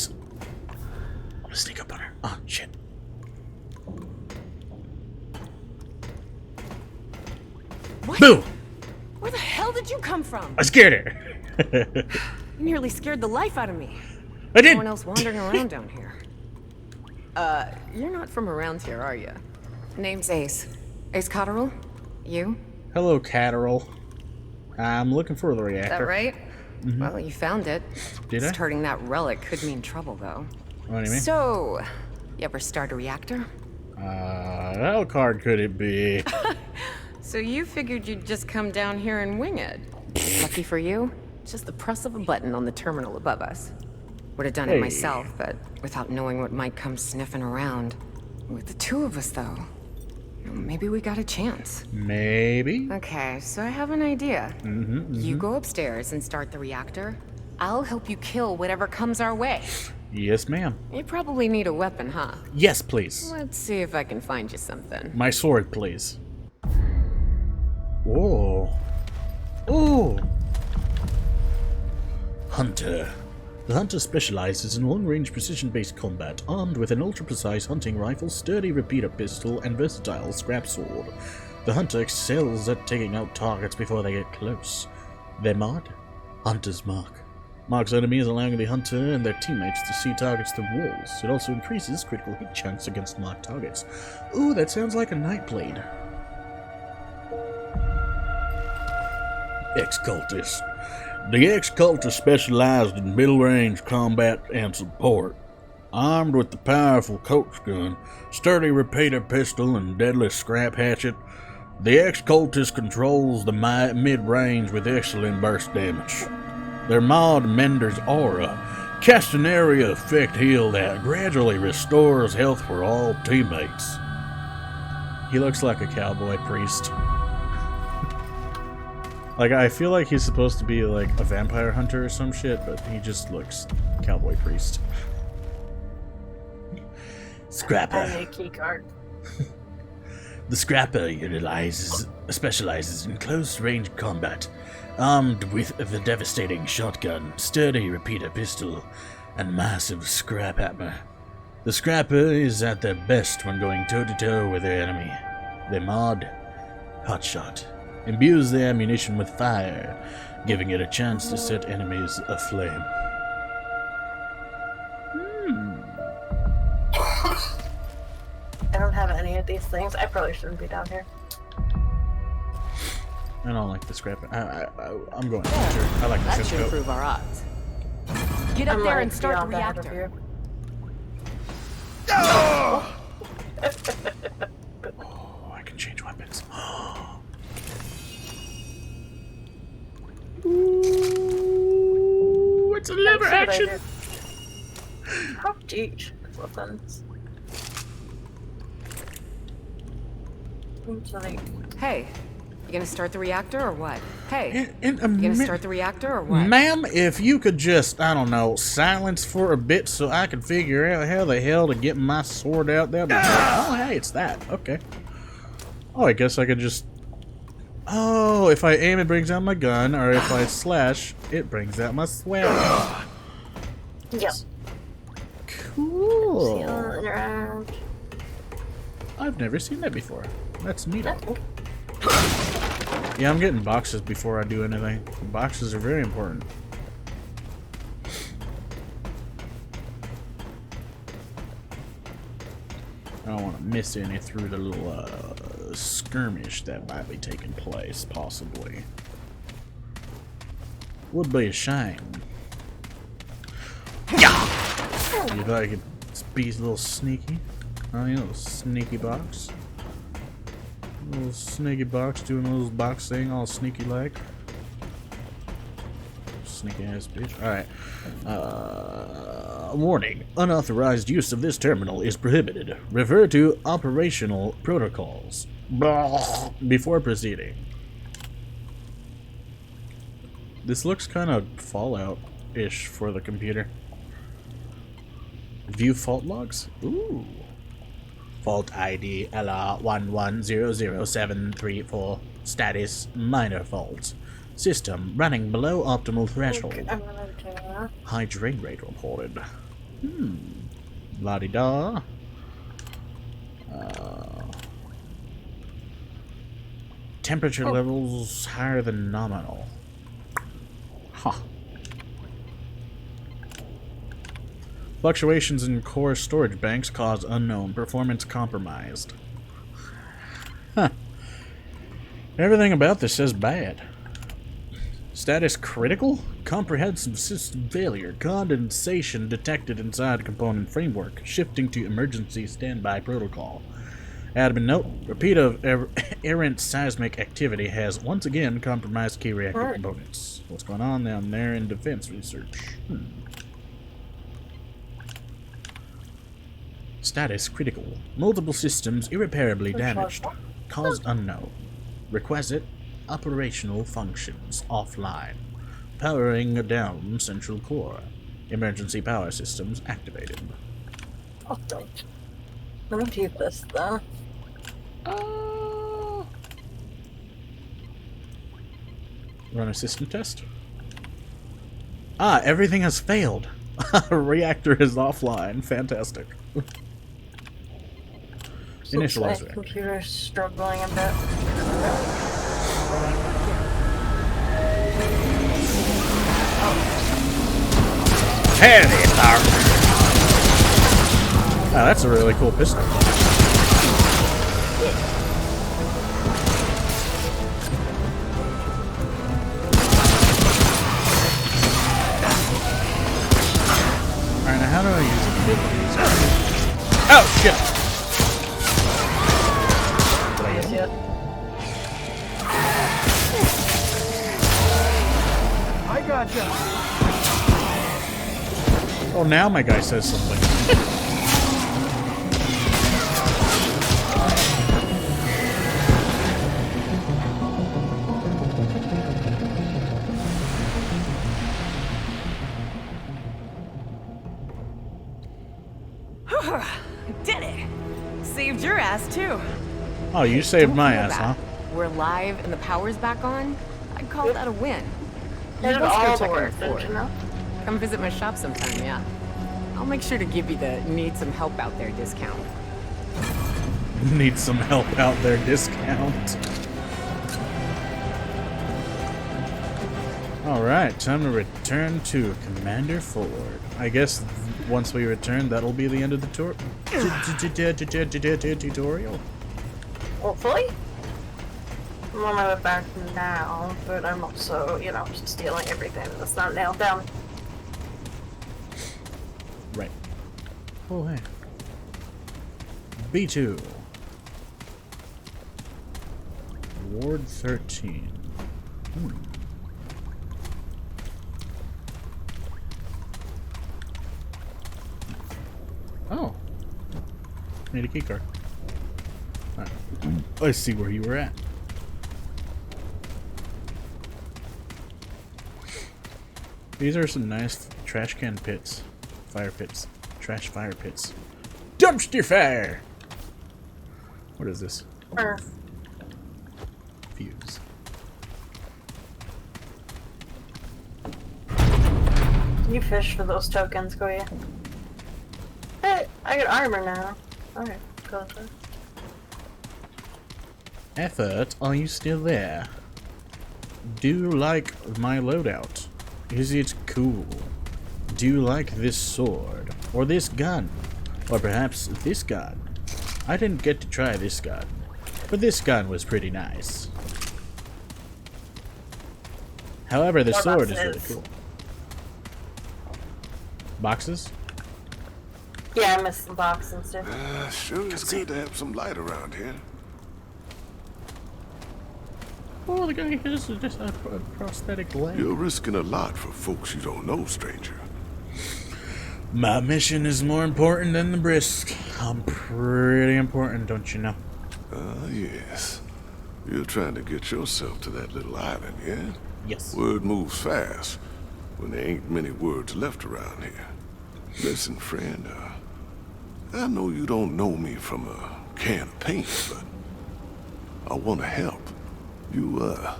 sneak up on her. Oh shit! What? Boo! Where the hell did you come from? I scared her. You nearly scared the life out of me. I did. No one else wandering around down here. You're not from around here, are you? Name's Ace. Ace Cotterill? You? Hello, Catterall. I'm looking for the Is reactor. that right? Well, you found it. Did I? Starting that relic could mean trouble, though. What do you mean? So, you ever start a reactor? How hard could it be? So you figured you'd just come down here and wing it. Lucky for you, just the press of a button on the terminal above us. Would have done it myself, but without knowing what might come sniffing around. With the two of us, though, maybe we got a chance. Maybe. Okay, so I have an idea. You go upstairs and start the reactor. I'll help you kill whatever comes our way. Yes, ma'am. You probably need a weapon, huh? Yes, please. Let's see if I can find you something. My sword, please. Whoa. Ooh. Hunter. The Hunter specializes in long-range precision-based combat, armed with an ultra-precise hunting rifle, sturdy repeater pistol, and versatile scrap sword. The Hunter excels at taking out targets before they get close. Their mod? Hunter's Mark. Marks enemies, allowing the Hunter and their teammates to see targets through walls. It also increases critical hit chunks against marked targets. Ooh, that sounds like a Nightblade. Ex-Cultist. The ex-cultist specialized in middle-range combat and support. Armed with the powerful Coach gun, sturdy repeater pistol, and deadly scrap hatchet, the ex-cultist controls the mid-range with excellent burst damage. Their mod Mender's Aura casts an area effect heal that gradually restores health for all teammates. He looks like a cowboy priest. Like, I feel like he's supposed to be like a vampire hunter or some shit, but he just looks cowboy priest. Scrapper. I need a key card. The Scrapper specializes in close-range combat, armed with the devastating shotgun, sturdy repeater pistol, and massive scrap hammer. The Scrapper is at their best when going toe-to-toe with their enemy. Their mod, Hotshot, imbues the ammunition with fire, giving it a chance to set enemies aflame. I don't have any of these things. I probably shouldn't be down here. I don't like the Scrapper. I'm going Hunter. I like the That should Cisco. improve our odds. Get up there and start the reactor. Oh, I can change weapons. Ooh, it's a lever action. How deep weapons? Hey, you gonna start the reactor or what? Hey, you gonna start the reactor or what? Ma'am, if you could just, I don't know, silence for a bit so I can figure out how the hell to get my sword out there. Oh, hey, it's that. Okay. Oh, I guess I could just... Oh, if I aim, it brings out my gun, or if I slash, it brings out my sword. Yep. Cool. I've never seen that before. That's neat. Yeah, I'm getting boxes before I do anything. Boxes are very important. I don't want to miss any through the little skirmish that might be taking place, possibly. Would be a shame. You thought I could be a little sneaky? Oh, you know, sneaky box. Little sneaky box doing a little box thing, all sneaky like. Sneaky ass bitch. Alright. Warning. Unauthorized use of this terminal is prohibited. Refer to operational protocols before proceeding. This looks kind of Fallout-ish for the computer. View fault logs? Ooh. Fault ID LR1100734. Status minor fault. System running below optimal threshold. High drain rate reported. La-di-da. Temperature levels higher than nominal. Huh. Fluctuations in core storage banks cause unknown. Performance compromised. Huh. Everything about this says bad. Status critical? Comprehensive system failure. Condensation detected inside component framework. Shifting to emergency standby protocol. Admin note, repeat of errant seismic activity has once again compromised key reactor components. What's going on down there in defense research? Status critical. Multiple systems irreparably damaged. Cause unknown. Requisite operational functions offline. Powering down central core. Emergency power systems activated. Oh, don't. Let me do this then. Run a system test. Everything has failed. Reactor is offline. Fantastic. Initialize reactor. Computer's struggling a bit. Hey there. That's a really cool pistol. Alright, now how do I use abilities? Oh, shit! Did I get him? I gotcha. Oh, now my guy says something. Did it! Saved your ass too. Oh, you saved my ass, huh? We're live and the power's back on. I'd call that a win. It Let's all go check worked, out didn't you know? Come visit my shop sometime, yeah. I'll make sure to give you the need some help out there discount. Need some help out there discount. Alright, time to return to Commander Ford. I guess once we return, that'll be the end of the tutorial. Hopefully. I'm on my way back now, but I'm also, you know, just stealing everything that's not nailed down. Right. Oh, hey. B2. Ward 13. Oh. Need a keycard. Alright. I see where you were at. These are some nice trash can pits. Fire pits. Trash fire pits. Dumpster fire! What is this? Fuse. You fish for those tokens, go ya? Hey, I got armor now. Okay, cool. Effort, are you still there? Do you like my loadout? Is it cool? Do you like this sword? Or this gun? Or perhaps this gun? I didn't get to try this gun, but this gun was pretty nice. However, the sword is really cool. Boxes? Yeah, I missed some boxes and stuff. Sure is good to have some light around here. Oh, the guy has just a prosthetic leg. You're risking a lot for folks you don't know, stranger. My mission is more important than the brisk. I'm pretty important, don't you know? Yes. You're trying to get yourself to that little island, yeah? Yes. Word moves fast when there ain't many words left around here. Listen, friend, I know you don't know me from a can of paint, but I want to help. You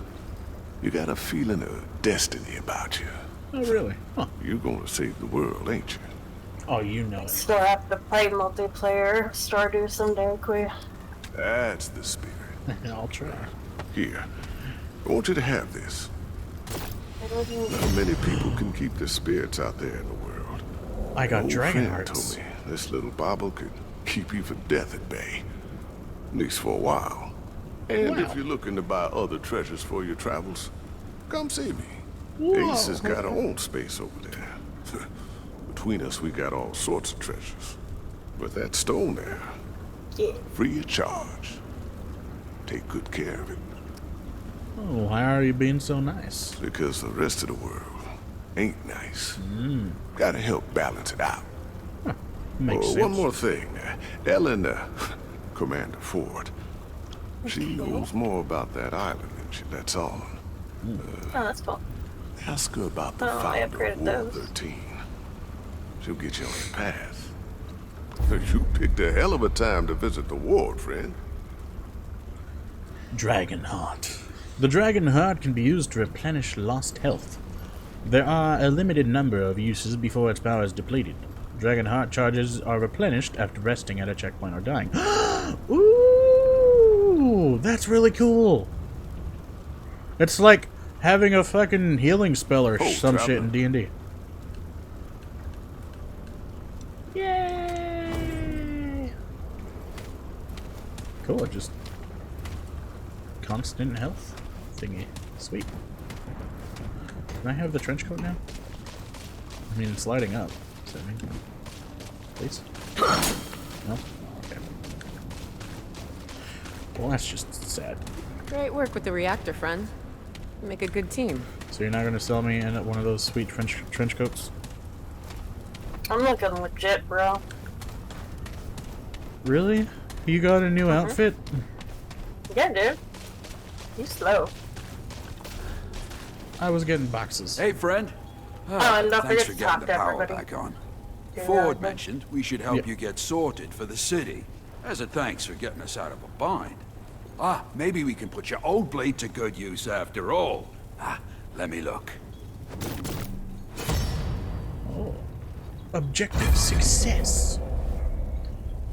got a feeling of destiny about you. Oh, really? Huh. You're gonna save the world, ain't you? Oh, you know it. Still have to play multiplayer Stardew someday, Queer. That's the spirit. I'll try. Here, I want you to have this. Not many people can keep their spirits out there in the world. I got dragon friend hearts. told me this little bauble could keep you from death at bay. At least for a while. And Wow. if you're looking to buy other treasures for your travels, come see me. Whoa. Ace has got her own space over there. Between us, we got all sorts of treasures. But that stone there, Yeah. free of charge. Take good care of it, Oh, why are you being so nice? because the rest of the world ain't nice. Gotta help balance it out. Makes sense. One more thing. Ellen, Commander Ford, she knows more about that island than she lets on. Oh, that's cool. Ask her about the Oh, I founder upgraded of World those. 13. She'll get you on the path. You picked a hell of a time to visit the ward, friend. Dragon Heart. The Dragon Heart can be used to replenish lost health. There are a limited number of uses before its power is depleted. Dragon Heart charges are replenished after resting at a checkpoint or dying. Ooh, that's really cool. It's like having a fucking healing spell or some shit in D&D. Yay! Cool, just constant health thingy. Sweet. Can I have the trench coat now? I mean, it's lighting up. So, please? No? Okay. Well, that's just sad. Great work with the reactor, friend. You make a good team. So you're not going to sell me in one of those sweet trench coats? I'm looking legit, bro. Really? You got a new outfit? Yeah, dude. You slow. I was getting boxes. Hey, friend. And don't Thanks forget for to getting talk the to power everybody. back on. Yeah, Ford okay. mentioned we should help you get sorted for the city, as a thanks for getting us out of a bind. Maybe we can put your old blade to good use after all. Let me look. Oh. Objective success.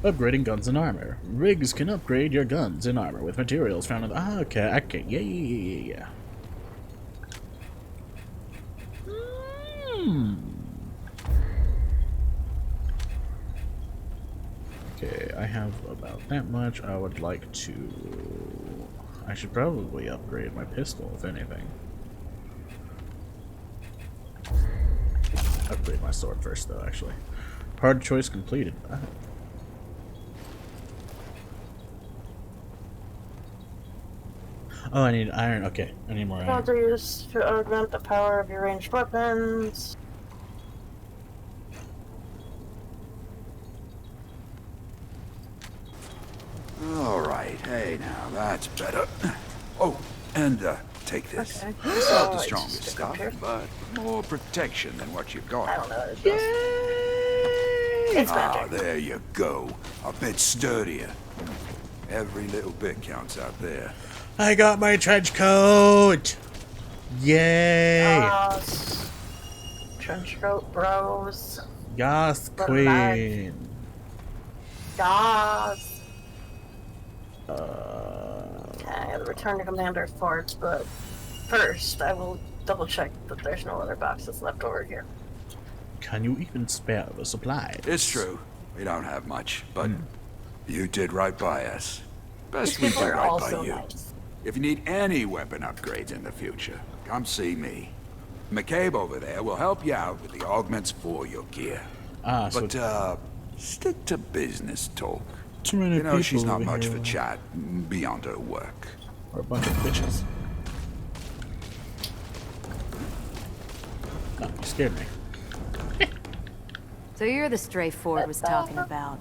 Upgrading guns and armor. Rigs can upgrade your guns and armor with materials found in the... okay. Yeah. Okay, I have about that much. I would like to... I should probably upgrade my pistol, if anything. Upgrade my sword first, though, actually. Hard choice completed. Oh, I need iron. Okay, I need more iron. Guns are used to augment the power of your ranged weapons. All right. Hey, now that's better. Oh, and take this. Okay. It's not the It's strongest just stuff, here. but more protection than what you've got. I don't know what it does. It's magic. There you go. A bit sturdier. Every little bit counts out there. I got my trench coat! Yay! Trench coat bros. Yas, queen. Yas. Okay, I gotta return to Commander Fort, but first I will double check that there's no other boxes left over here. Can you even spare the supplies? It's true. We don't have much, but you did right by us. Best These we people do are right all by so you. nice. If you need any weapon upgrades in the future, come see me. McCabe over there will help you out with the augments for your gear. But, stick to business talk. Too many You know, she's people not over much here. for chat beyond her work. Or a bunch of bitches. No, you scared me. So you're the stray Ford was talking about.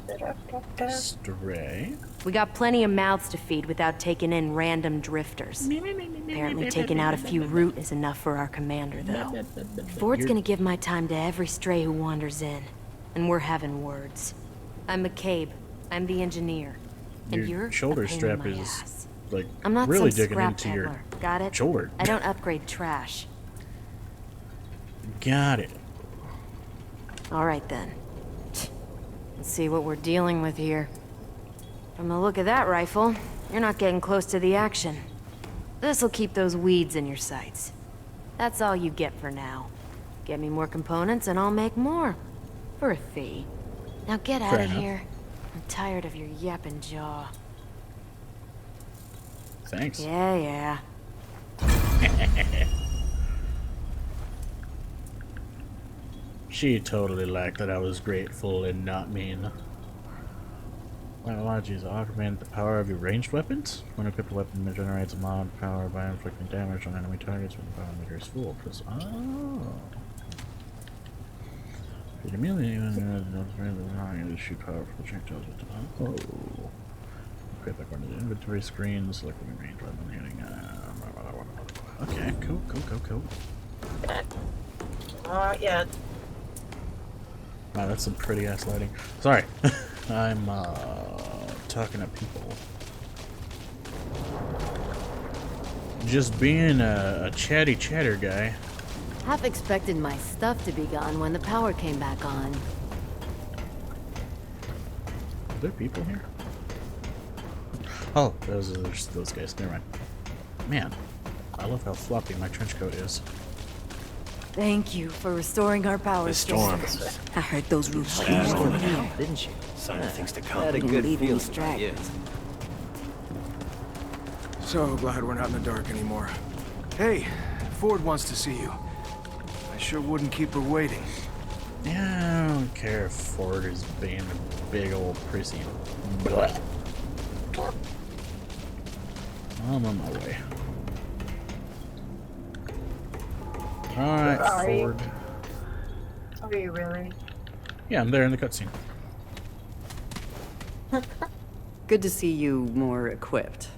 Stray? We got plenty of mouths to feed without taking in random drifters. Apparently taking out a few root is enough for our commander, though. Ford's gonna give my time to every stray who wanders in. And we're having words. I'm McCabe. I'm the engineer. And Your you're shoulder a pain in strap my is ass. like I'm not really some digging scrap into your peddler. Got it? shoulder. I don't upgrade trash. Got it. All right then. Let's see what we're dealing with here. From the look of that rifle, you're not getting close to the action. This'll keep those weeds in your sights. That's all you get for now. Get me more components and I'll make more. For a fee. Now get out Fair of enough. here. I'm tired of your yapping jaw. Thanks. Yeah. She totally liked that I was grateful and not mean. Biologies augment the power of your ranged weapons. When equipped, the weapon generates a mod power by inflicting damage on enemy targets when the power meter is full. It immediately shoot powerful projectiles with equip according to the inventory screen, select the range weapon hitting. Okay, cool. Yeah. Wow, that's some pretty ass lighting. Sorry. I'm talking to people. Just being a chatty chatter guy. Half expected my stuff to be gone when the power came back on. Are there people here? Oh, those guys. Never mind. Man, I love how floppy my trench coat is. Thank you for restoring our power. The storm. I heard those roofs She stormed it out, didn't she? Sign of things to come. Had a good feeling about you. So glad we're not in the dark anymore. Hey, Ford wants to see you. I sure wouldn't keep her waiting. Yeah, I don't care if Ford is being a big old prissy. Blah. I'm on my way. Alright, Ford. Are you really? Yeah, I'm there in the cutscene. Good to see you more equipped.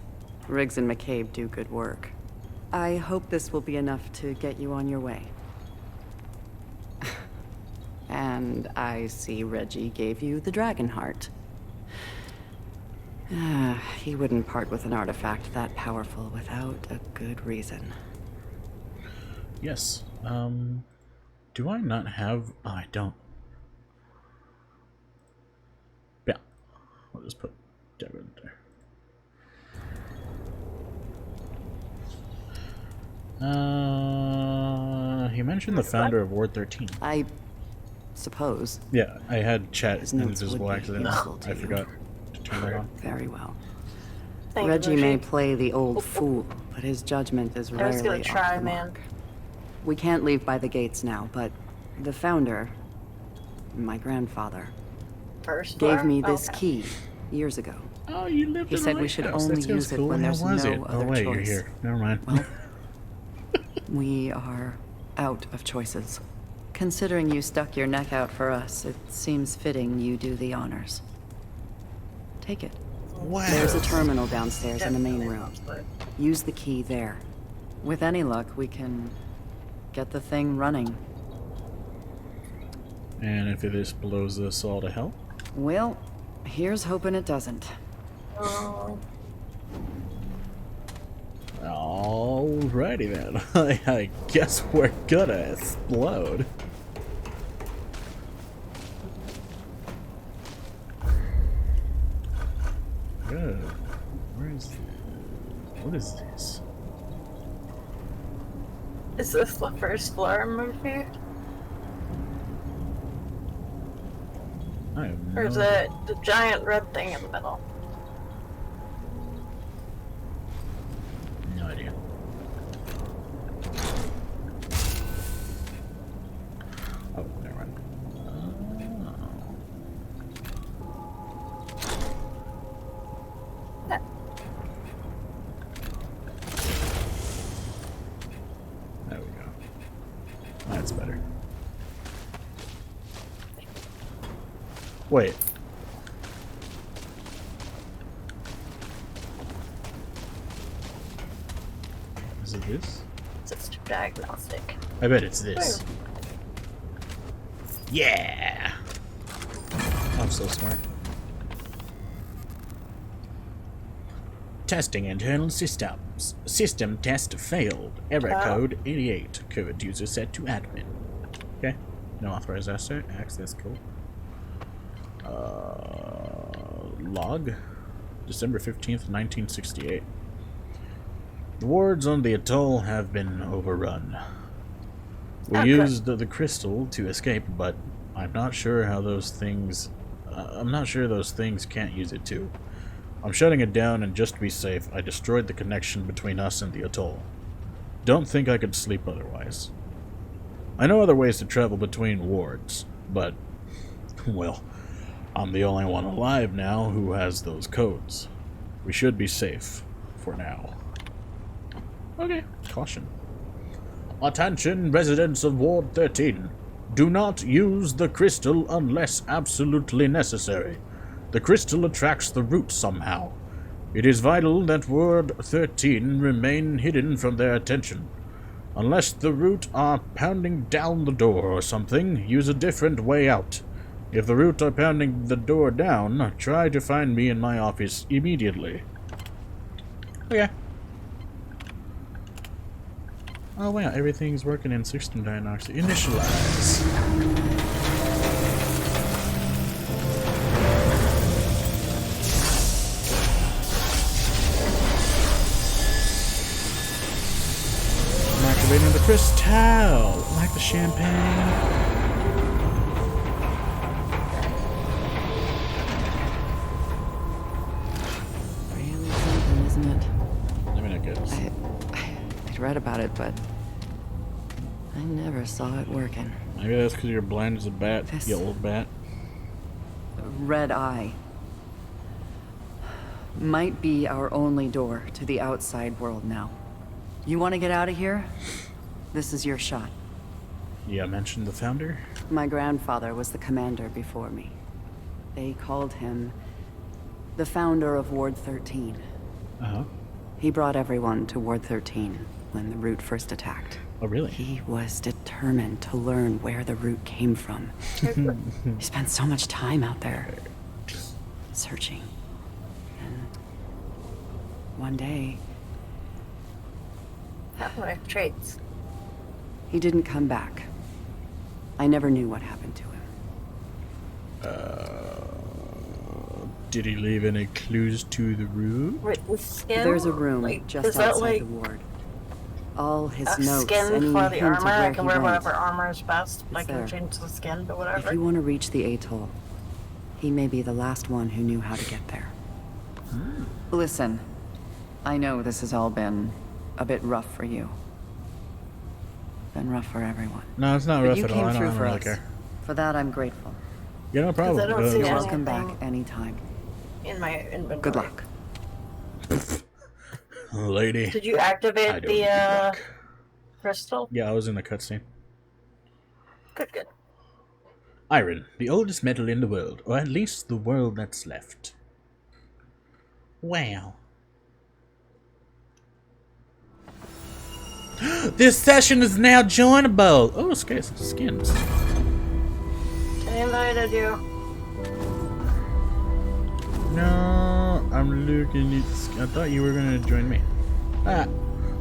Riggs and McCabe do good work. I hope this will be enough to get you on your way. And I see Reggie gave you the dragon heart. He wouldn't part with an artifact that powerful without a good reason. Yes. Do I not have... Oh, I don't. Yeah. I'll just put Devin there. He mentioned the founder of Ward 13. I suppose. Yeah, I had chat His in notes invisible would be accident. useful to I you. forgot to turn that on. Very well. Thank you, Reggie may Reggie. play the old fool, but his judgment is I rarely was gonna off try, the man. mark. We can't leave by the gates now, but the founder, my grandfather, First gave floor? me this Okay. key years ago. Oh, you lived He in said a we should lighthouse. only That sounds use it cool. when How there's was no it? other Oh wait, choice. you're here. Never mind. Well, we are out of choices. Considering you stuck your neck out for us, it seems fitting you do the honors. Take it. Wow. There's a terminal downstairs in the main room. Use the key there. With any luck, we can get the thing running. And if it just blows us all to hell? Well, here's hoping it doesn't. Alrighty then. I guess we're gonna explode. Good. Where is what is this? Is this the first floor movie? I have Or is no- it the giant red thing in the middle? No idea. Oh, never mind. There we go. That's better. Wait. Is it this? It's just diagnostic. I bet it's this. Yeah! I'm so smart. Testing internal systems. System test failed. Error code 88. Current user set to admin. Okay. No authorized access. Cool. Log. December 15th, 1968. The wards on the atoll have been overrun. We used the crystal to escape, but I'm not sure how those things... I'm not sure those things can't use it too. I'm shutting it down, and just to be safe, I destroyed the connection between us and the atoll. Don't think I could sleep otherwise. I know other ways to travel between wards, but, well, I'm the only one alive now who has those codes. We should be safe, for now. Okay, caution. Attention, residents of Ward 13. Do not use the crystal unless absolutely necessary. The crystal attracts the root somehow. It is vital that Ward 13 remain hidden from their attention. Unless the root are pounding down the door or something, use a different way out. If the root are pounding the door down, try to find me in my office immediately. Okay. Oh wow, everything's working in system diagnostics. Initialize. I'm activating the crystal, like the champagne. I read about it, but I never saw it working. Maybe that's because you're blind as a bat, you old bat. Red eye might be our only door to the outside world now. You want to get out of here? This is your shot. Yeah, I mentioned the founder. My grandfather was the commander before me. They called him the founder of Ward 13. Uh-huh. He brought everyone to Ward 13 when the root first attacked. Oh, really? He was determined to learn where the root came from. He spent so much time out there, searching. And one day... What traits? He didn't come back. I never knew what happened to him. Did he leave any clues to the root? Written skin? There's a room like, just outside the ward. All his notes, skin any for the hint of armor. I where can he wear went. whatever armor is best. I can there. change the skin to whatever. If you want to reach the atoll, he may be the last one who knew how to get there. Listen, I know this has all been a bit rough for you. Been rough for everyone. No, it's not But rough you at came all. I through don't for really us. care. For that, I'm grateful. Yeah, no problem. I don't see You're anything welcome back anytime. in my inventory. Good luck. Lady. Did you activate the crystal? Yeah, I was in the cutscene. Good, good. Iron, the oldest metal in the world, or at least the world that's left. Wow. This session is now joinable! Oh, skins. I invited you. No, I'm looking at... I thought you were gonna join me. Ah.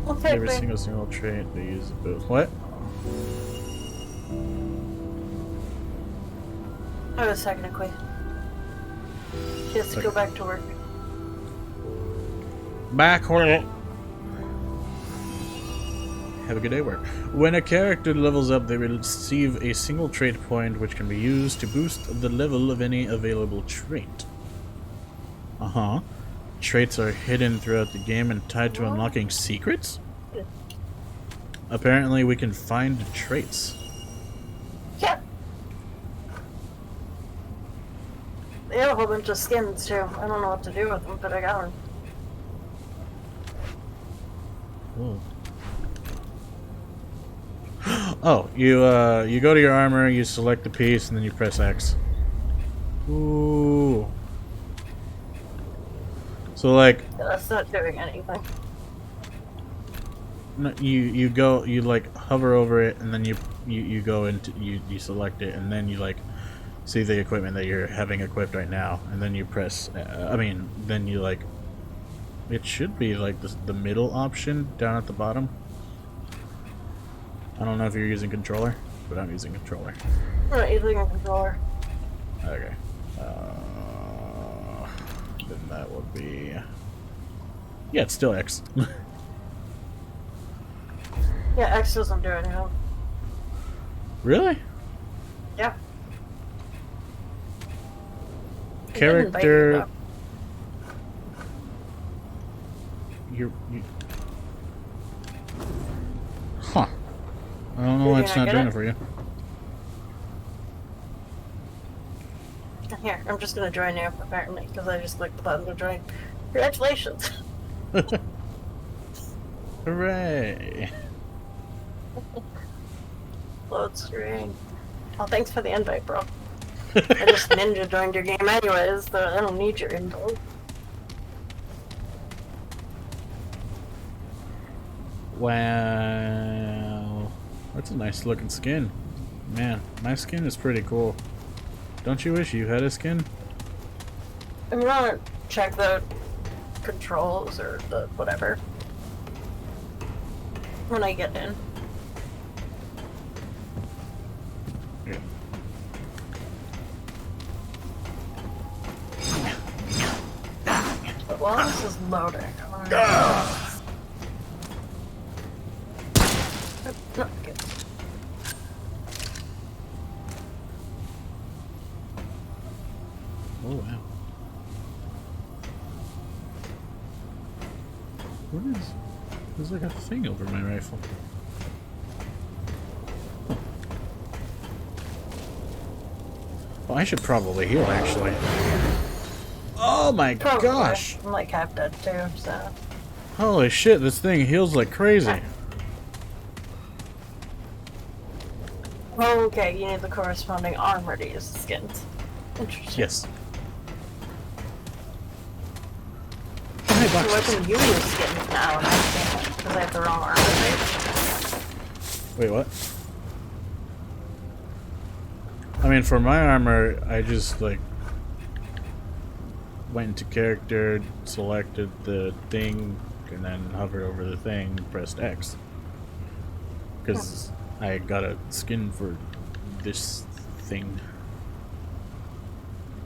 Okay, Every single trait they use both. What? I was technically. She has to go back to work. Backward. Have a good day, work. When a character levels up, they will receive a single trait point which can be used to boost the level of any available trait. Uh-huh. Traits are hidden throughout the game and tied to unlocking secrets? Apparently we can find traits. Yeah. They have a whole bunch of skins too. I don't know what to do with them, but I got them. Cool. Oh, you go to your armor, you select the piece, and then you press X. Ooh. So like, Yeah, that's not doing anything. no, you go, you like hover over it, and then you go into you select it, and then you like see the equipment that you're having equipped right now, and then you press. Then you like. It should be like the middle option down at the bottom. I don't know if you're using controller, but I'm using controller. I'm not using a controller. Okay. Then that would be... Yeah, it's still X. Yeah, X doesn't do anything. Really? Yeah. Character... you. Huh. I don't know why it's not doing it for you. Here, I'm just gonna join you, apparently, because I just clicked the button to join. Congratulations! Hooray! Load screen. Oh, thanks for the invite, bro. I just ninja joined your game anyways, so I don't need your info. Wow. That's a nice looking skin. Man, my skin is pretty cool. Don't you wish you had a skin? I'm gonna check the controls or the whatever when I get in. Yeah. But while this is loading, I wanna okay. Oh wow. What is... There's like a thing over my rifle. Huh. Well, I should probably heal, actually. Oh my gosh! I'm like half dead too, so... Holy shit, this thing heals like crazy. Oh, okay, you need the corresponding armor to use the skins. Interesting. Yes. So why can you use skins now and I can't? Because I have the wrong armor type. Wait, what? I mean, for my armor, I just, like, went into character, selected the thing, and then hovered over the thing, pressed X. Because I got a skin for this thing.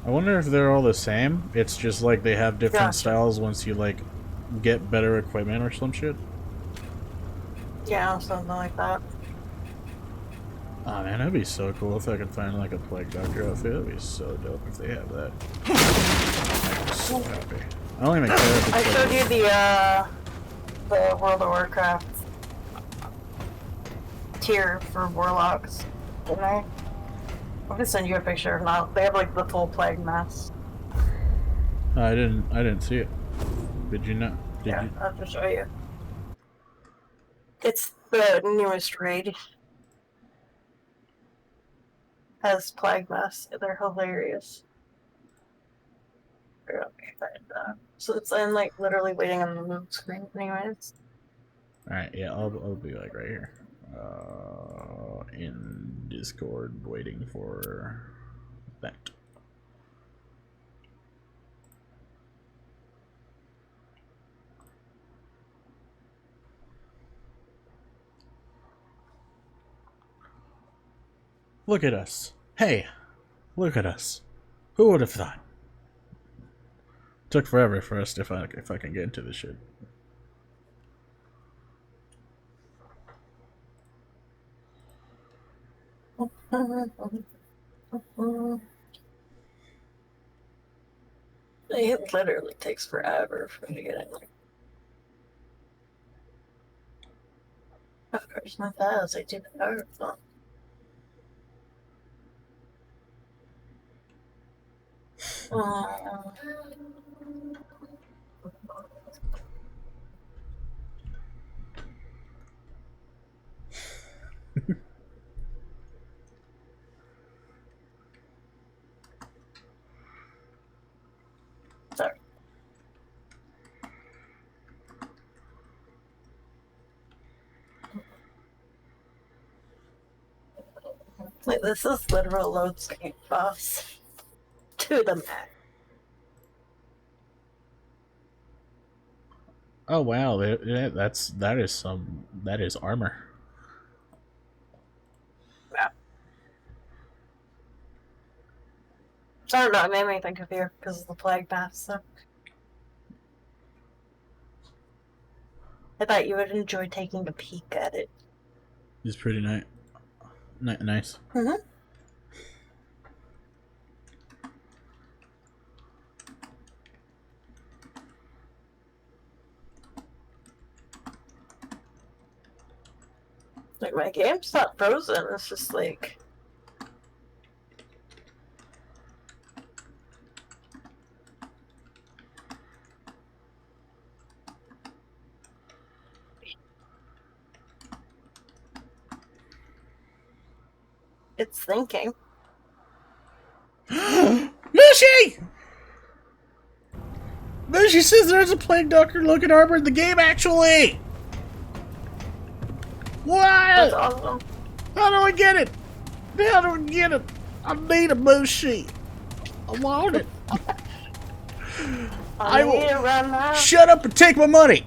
I wonder if they're all the same. It's just like they have different styles once you, like, get better equipment or some shit. Yeah, something like that. Oh man, that'd be so cool if I could find like a Plague Doctor outfit. That'd be so dope if they have that. I'm so happy. I don't even care if it's I showed you the World of Warcraft tier for warlocks, didn't I? I'm gonna send you a picture. Now they have like the full plague mask. I didn't see it. Did you not? Did you? I'll just show you. It's the newest raid. Has plague masks. They're hilarious. So it's I'm like literally waiting on the load screen anyways. Alright, yeah, I'll be like right here. In Discord waiting for that. Look at us. Hey, look at us. Who would have thought? Took forever for us if I can get into this shit. It literally takes forever for me to get in. Of course, not fast. I do the hard one. Sorry. Wait, this is literal load screen boss. To the max. Oh wow, that is armor. Yeah. Sorry about it, made me think of you because of the plague mask. So. I thought you would enjoy taking a peek at it. It's pretty nice. Nice. Mm-hmm. Like, my game's not frozen, it's just like... It's thinking. Mushy! Mushy says there's a Plague Doctor looking armor in the game, actually! What? That's awesome. How do I get it? How do I get it? I need a Mushy. I want it. I need to run now. Shut up and take my money!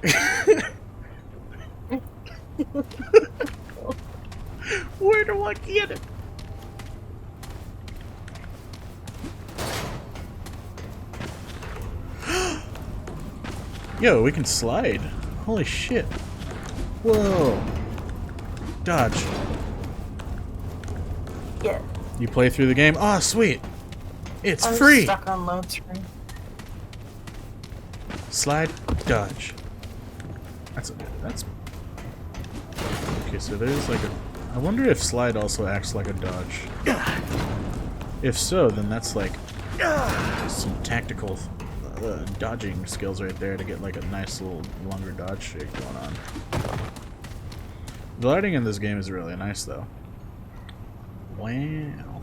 Where do I get it? Yo, we can slide. Holy shit. Whoa. Dodge. Yeah. You play through the game? Oh, sweet. It's I'm free. Stuck on load screen. Slide, dodge. That's okay. So there's like a. I wonder if slide also acts like a dodge. If so, then that's like some tactical dodging skills right there to get like a nice little longer dodge shake going on. The lighting in this game is really nice though. Wow.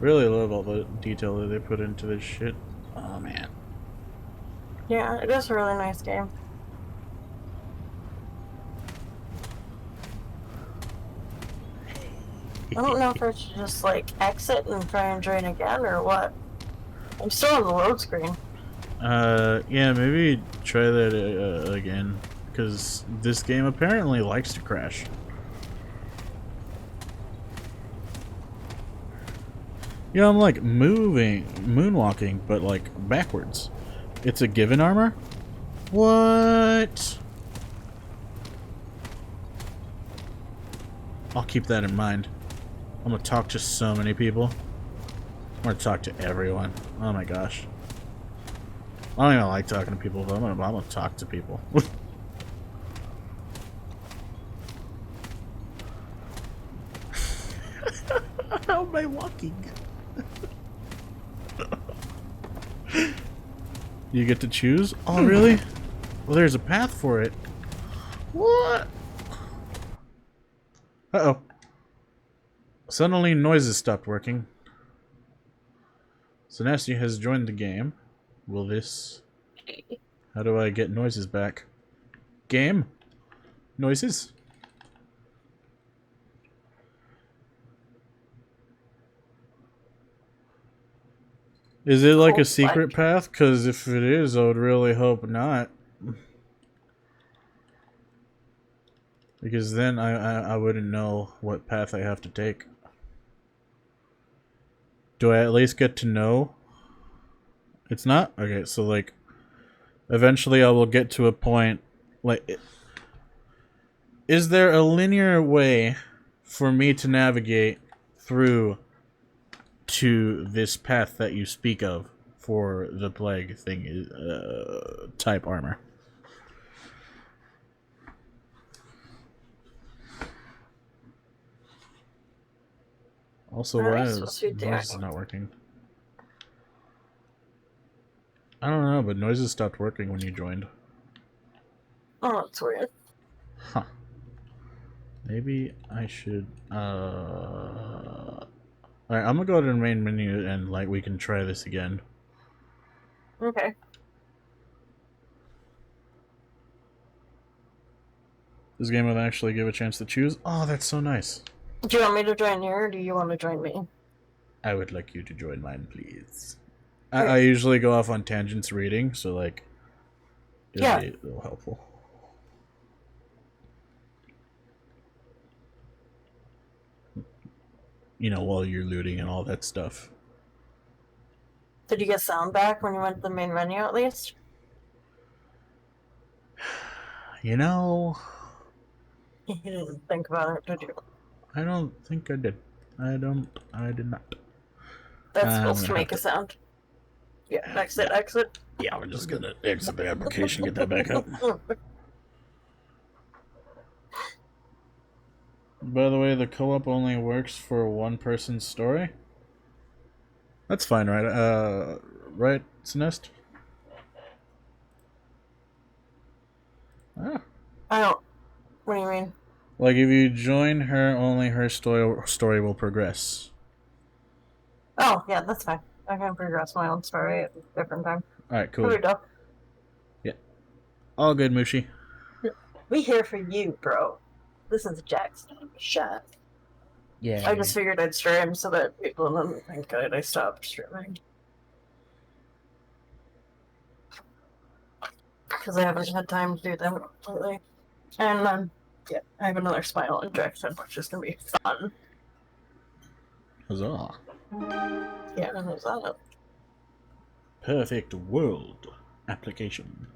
Really love all the detail that they put into this shit. Oh man. Yeah, it is a really nice game. I don't know if I should just like exit and try and join again or what. I'm still on the load screen. Yeah, maybe try that again, because this game apparently likes to crash. You know, I'm like moonwalking, but like backwards. It's a given armor? What? I'll keep that in mind. I'm gonna talk to so many people. I'm gonna talk to everyone. Oh my gosh. I don't even like talking to people, but I'm gonna talk to people. How am I walking? You get to choose? Oh, really? Well, there's a path for it. What? Uh-oh. Suddenly, noises stopped working. Sannestia has joined the game. Will this... How do I get noises back? Game? Noises? Is it like a secret path? Because if it is, I would really hope not. Because then I wouldn't know what path I have to take. Do I at least get to know? It's not? Okay, so like, eventually I will get to a point, like, is there a linear way for me to navigate through to this path that you speak of for the plague thing, type armor? Also, why is noises not working? I don't know, but noises stopped working when you joined. Oh, that's weird. Huh. Maybe I should, Alright, I'm gonna go to the main menu and, like, we can try this again. Okay. This game will actually give a chance to choose. Oh, that's so nice. Do you want me to join you, or do you want to join me? I would like you to join mine, please. I usually go off on tangents reading, so, like, it'll be a little helpful. You know, while you're looting and all that stuff. Did you get sound back when you went to the main menu, at least? You know... You didn't think about it, did you? I don't think I did. I did not. That's supposed to make a sound. Yeah, exit, exit. Yeah, we're just gonna exit the application, get that back up. By the way, the co-op only works for one person's story. That's fine, right? Right, Sannestia? Ah. I don't. What do you mean? Like, if you join her, only her story will progress. Oh, yeah, that's fine. I can progress my own story at a different time. Alright, cool. Here we go. Yeah. All good, Mushi. We here for you, bro. This is Jackson. Shut. Yeah. I just figured I'd stream so that people didn't think I stopped streaming. Because I haven't had time to do them lately. And yeah, I have another spinal injection, which is going to be fun. Huzzah. Yeah, huzzah. Perfect world application.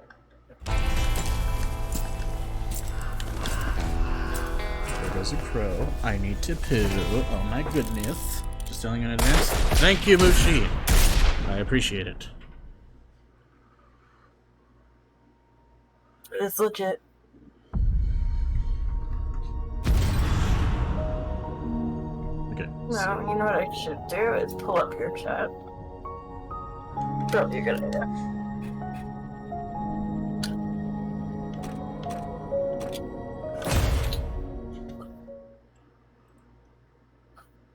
There goes a crow. I need to poo. Oh my goodness. Just telling you in advance. Thank you, Mushi. I appreciate it. It's legit. Okay. No, you know what I should do is pull up your chat. Probably a good idea.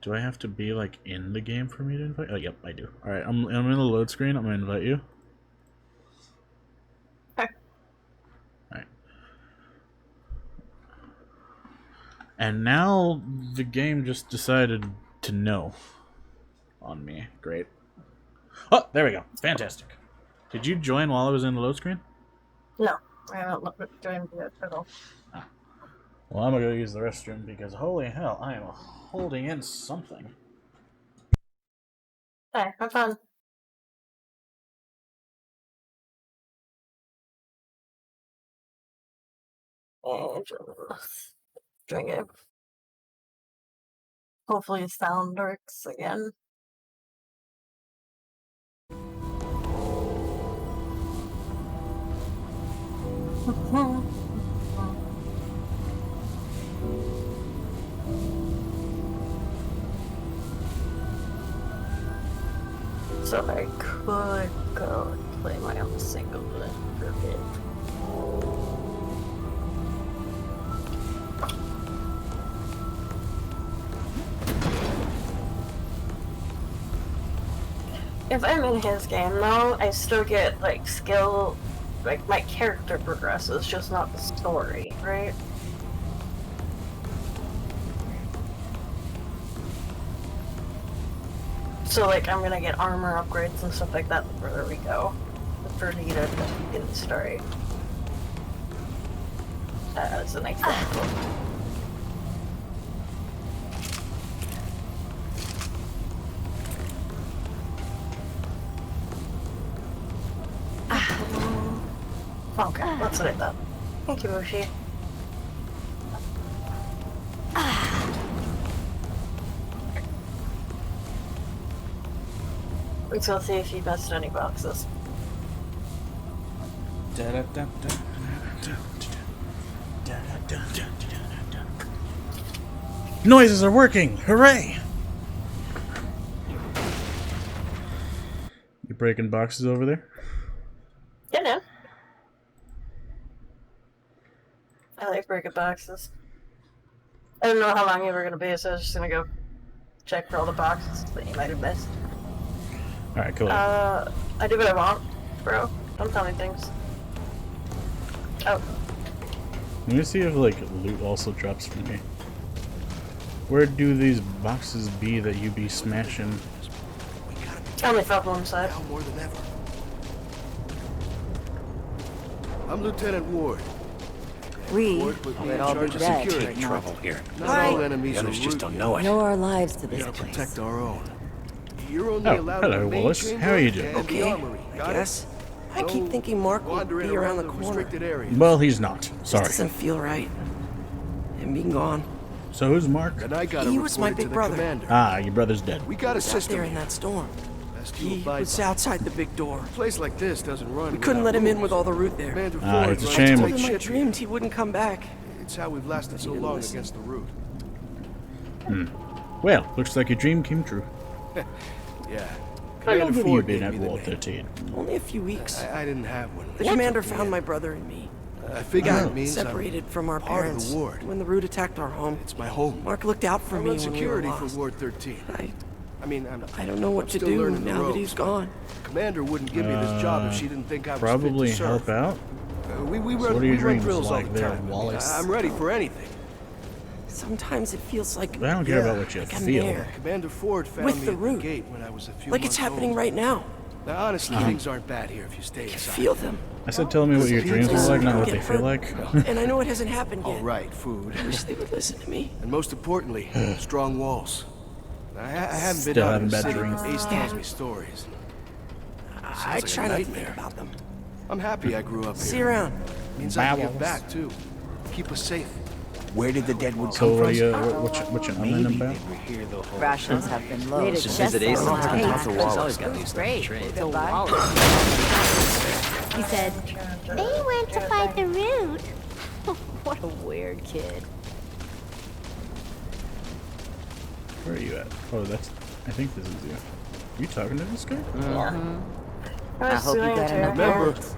Do I have to be like in the game for me to invite? Oh, yep, I do. All right, I'm in the load screen. I'm gonna invite you. Okay. All right. And now the game just decided to no on me. Great. Oh, there we go. Fantastic. Did you join while I was in the load screen? No, I haven't looked at joining yet at all. Ah. Well, I'm gonna go use the restroom because holy hell, I am holding in something. Hey, have fun. And drink it. Hopefully sound works again. So I could go and play my own single for a bit. If I'm in his game though, I still get like skill, like my character progresses, just not the story, right? So like I'm gonna get armor upgrades and stuff like that the further we go. The further you get the story. As an example. Okay, that's what I thought. Thank you, Mushi. Let's go see if you missed any boxes. Noises are working! Hooray! You breaking boxes over there? Yeah, no. I like breaking boxes. I don't know how long you were gonna be, so I was just gonna go check for all the boxes that you might have missed. Alright, cool. I do what I want, bro. Don't tell me things. Oh. Let me see if, like, loot also drops for me. Where do these boxes be that you be smashing? I only felt one side. Now more than ever. I'm Lieutenant Ward. Would all be dead. Take trouble here. Not all enemies The others are just root don't yet. know it. Know our lives to We this gotta place. protect our own. You're only Oh, allowed hello, in the main Wallace. chamber How are you doing? and the Okay, armory. I Got it? guess. I keep thinking Mark would Wandering be around the the corner. restricted areas. Well, he's not. This Sorry. doesn't feel right. Him being gone. So who's Mark? And I gotta He was my report it to big the brother. commander. Ah, your brother's dead. We got a Out system there in here. that storm. Best to He abide was by. outside the big door. A place like this doesn't run. We couldn't let him in with all the root there. Commander Ah, Ford it's a runs shame. I tight told him I ship here. dreamed he wouldn't come back. It's how we've lasted so didn't long listen. against the root. Well, looks like your dream came true. Yeah. How long have you Ford been gave at me the Ward name. 13? Only a few weeks. I didn't have one. The commander found my brother and me. I figure Got it means separated from our part parents of the ward. when the root attacked our home. It's my home. Mark looked out for I me run when security we were for lost. Ward 13. I mean, I don't know what I'm to still do learning the now that ropes. he's gone. Commander wouldn't give me this job if she didn't think I was Probably fit to serve. help out. We So run, what are your we run dreams drills like all the there, time. I mean, Wallace? I'm ready for anything. Sometimes it feels like I don't care about what you like I'm feel. there, Commander Ford found with me the at root, the gate when I was a few like months it's happening old. right now. Now, honestly, things aren't bad here if you stay I can inside. feel them. I said tell me what your dreams are like, not what they feel like. And I know it hasn't happened yet. All right, food. I wish they would listen to me. And most importantly, strong walls. I haven't been Still out having in the bad city. dreams. Ace tells me stories. I like a try not to think nightmare. about them. I'm happy I grew up here. See you around. Means I can Bowels. give back too. Keep us safe. Where did the deadwood So come what from? are you, what you umming Maybe about? they were here the whole Rations have been low. Made a Should chest visit Ace full of sometime. hate. Talk to Wallace. Got new stuff to Great. trade. Till bye. He said, they went to fight the root. What a weird kid. Where are you at? Oh, that's. I think this is you. You talking to this guy? I hope you got enough Remember, words.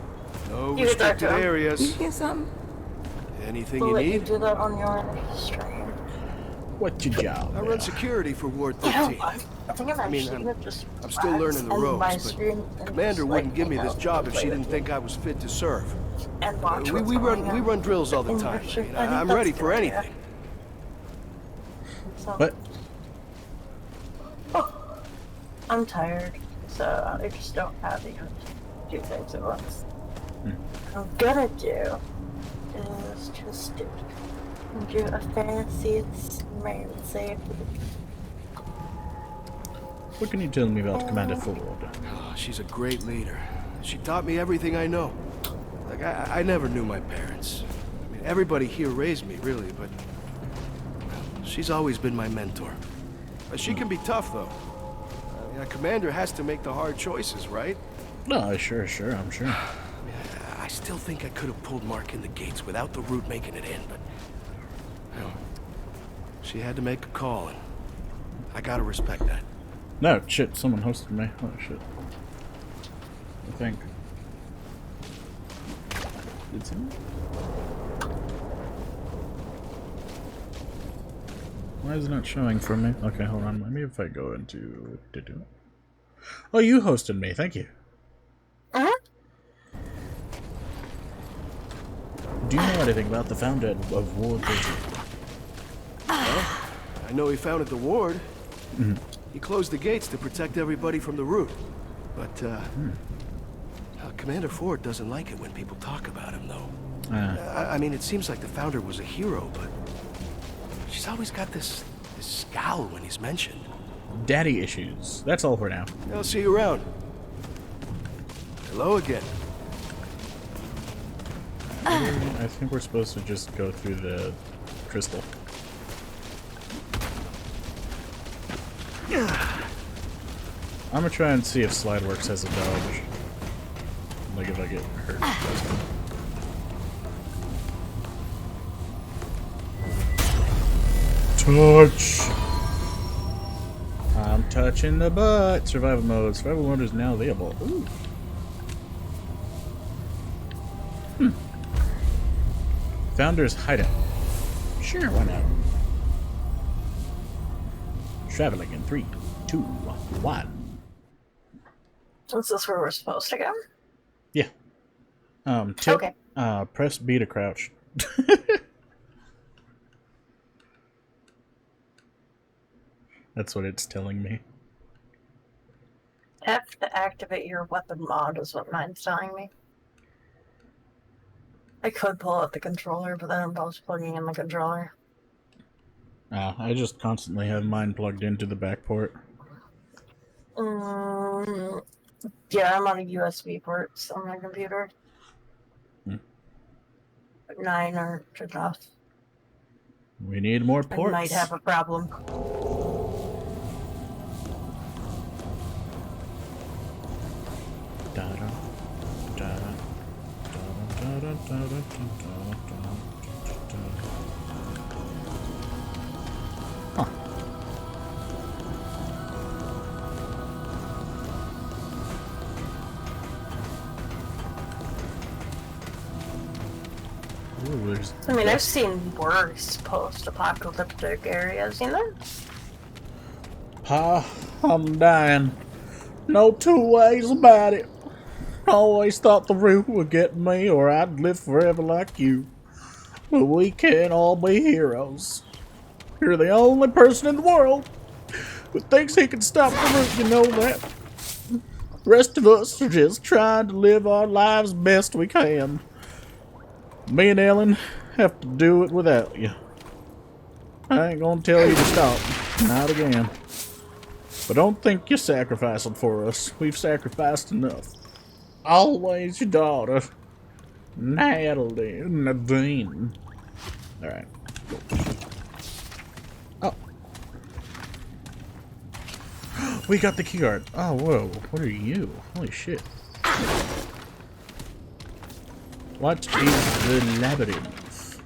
no You can talk to restricted him. You areas. get something? Anything We'll you let you need. do that on your stream. What's your job? I run security for Ward You know, 13. I think I'm actually gonna just I'm still learning the end my ropes, stream but and Commander just, wouldn't like, give me you this know, job if play she with didn't you think I was fit to serve. and watch We what's going run on drills all the in your time. I stream. mean, I think I'm that's ready a for good idea. anything. So, What? oh, I'm tired, so I just don't have the energy to do things at once. What I'm gonna do is just do a fancy save. What can you tell me about Commander Ford? Oh, she's a great leader. She taught me everything I know. Like, I never knew my parents. I mean, everybody here raised me, really, but she's always been my mentor. She can be tough, though. I mean, a commander has to make the hard choices, right? No, sure, I'm sure. I mean, I still think I could have pulled Mark in the gates without the root making it in, but... You know, she had to make a call, and I gotta respect that. No, shit, someone hosted me. Oh, shit. I think. Did someone? Why is it not showing for me? Okay, hold on. Maybe if I go into... Oh, you hosted me. Thank you. Do you know anything about the founder of Ward 13? I know he founded the ward. He closed the gates to protect everybody from the root. But, Commander Ford doesn't like it when people talk about him, though. I mean, it seems like the founder was a hero, but she's always got this scowl when he's mentioned. Daddy issues. That's all for now. I'll see you around. Hello again. I think we're supposed to just go through the crystal. I'm gonna try and see if slide works as a dodge. Like if I get hurt. Touch! I'm touching the butt! Survival mode. Survival mode is now available. Ooh. Founder's Hideout. Sure, why not? Traveling in 3, 2, 1. Is this where we're supposed to go? Yeah. Tip, Okay. Press B to crouch. That's what it's telling me. F to activate your weapon mod is what mine's telling me. I could pull out the controller, but then I'm just plugging in the controller. I just constantly have mine plugged into the back port. Yeah, I'm on a USB port on my computer. But 9 aren't enough. We need more I ports. might have a problem. Huh. I mean, I've seen worse post-apocalyptic areas, you know? Pa, I'm dying. No two ways about it. Always thought the root would get me or I'd live forever like you. But we can't all be heroes. You're the only person in the world who thinks he can stop the root, you know that. The rest of us are just trying to live our lives best we can. Me and Ellen have to do it without you. I ain't gonna tell you to stop. Not again. But don't think you're sacrificing for us. We've sacrificed enough. Always your daughter, Nadine. Alright. Oh. We got the key card. Oh, whoa. What are you? Holy shit. What is the labyrinth?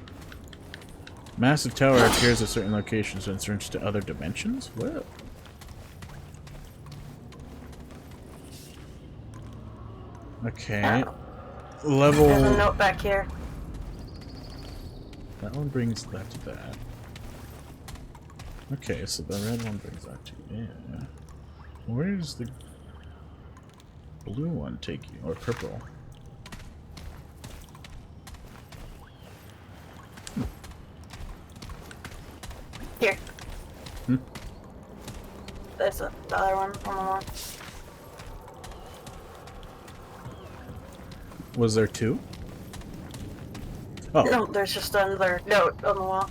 Massive tower appears at certain locations and turns to other dimensions? Whoa. Okay. Level... There's a note back here. That one brings that to that. Okay, so the red one brings that to... Yeah. Where does the blue one take you? Or purple? Here. Hmm? There's another one on the wall. Was there two? Oh. No, there's just another note on the wall.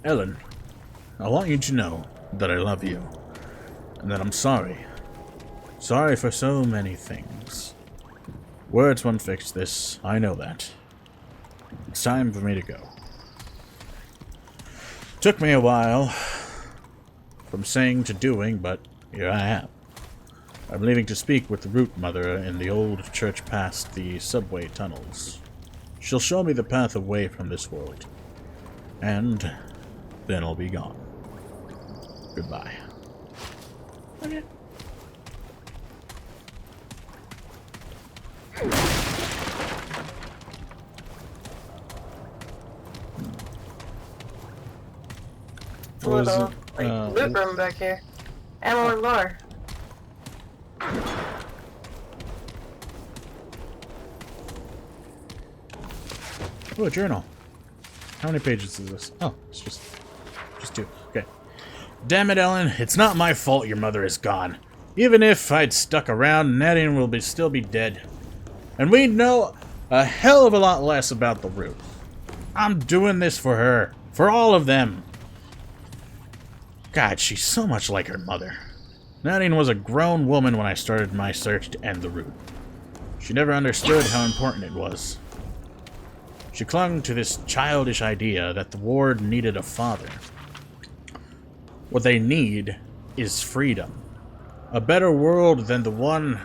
Ellen, I want you to know that I love you. And that I'm sorry. Sorry for so many things. Words won't fix this, I know that. It's time for me to go. Took me a while from saying to doing, but here I am. I'm leaving to speak with the Root Mother in the old church past the subway tunnels. She'll show me the path away from this world. And then I'll be gone. Goodbye. Okay. It's a little, loot room back here. And more lore. Oh, a journal. How many pages is this? Oh, it's just two. Okay. Damn it, Ellen. It's not my fault your mother is gone. Even if I'd stuck around, Nadine will still be dead. And we know a hell of a lot less about the Root. I'm doing this for her. For all of them. God, she's so much like her mother. Nadine was a grown woman when I started my search to end the Root. She never understood how important it was. She clung to this childish idea that the Ward needed a father. What they need is freedom. A better world than the one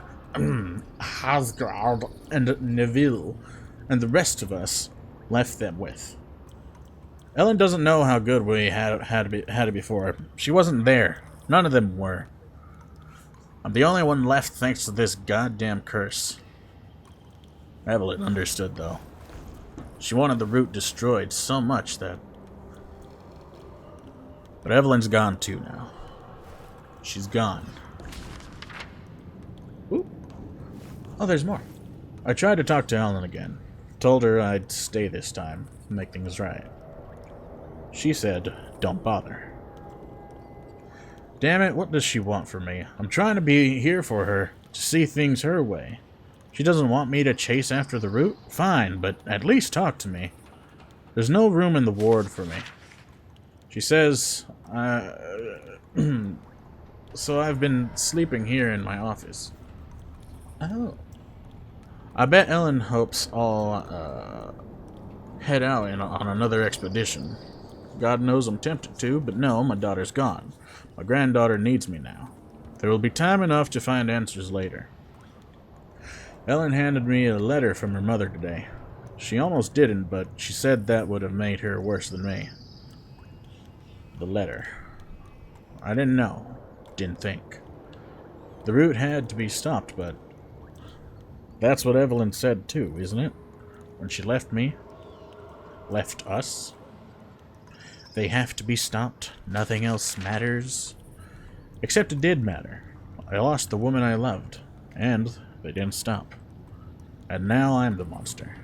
Hasgard and Neville and the rest of us left them with. Ellen doesn't know how good we had it before. She wasn't there. None of them were. I'm the only one left thanks to this goddamn curse. Evelyn understood, though. She wanted the Root destroyed so much that... But Evelyn's gone too now. She's gone. Ooh. Oh, there's more. I tried to talk to Ellen again. Told her I'd stay this time, make things right. She said, don't bother. Damn it, what does she want from me? I'm trying to be here for her, to see things her way. She doesn't want me to chase after the Root? Fine, but at least talk to me. There's no room in the ward for me. She says, so I've been sleeping here in my office. Oh. I bet Ellen hopes I'll head out on another expedition. God knows I'm tempted to, but no, my daughter's gone. My granddaughter needs me now. There will be time enough to find answers later. Ellen handed me a letter from her mother today. She almost didn't, but she said that would have made her worse than me. The letter. I didn't know. Didn't think. The Root had to be stopped, but... That's what Evelyn said too, isn't it? When she left me? left us. They have to be stopped. Nothing else matters. Except it did matter. I lost the woman I loved, and they didn't stop. And now I'm the monster.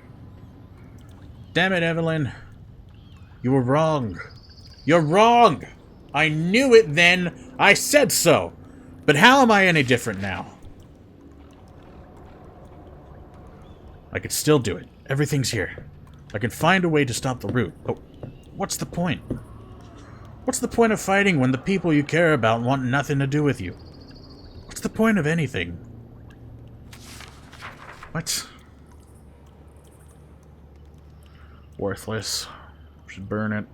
Damn it, Evelyn. You were wrong. You're wrong! I knew it then. I said so. But how am I any different now? I could still do it. Everything's here. I can find a way to stop the root. But what's the point? What's the point of fighting when the people you care about want nothing to do with you? What's the point of anything? What? Worthless. Should burn it.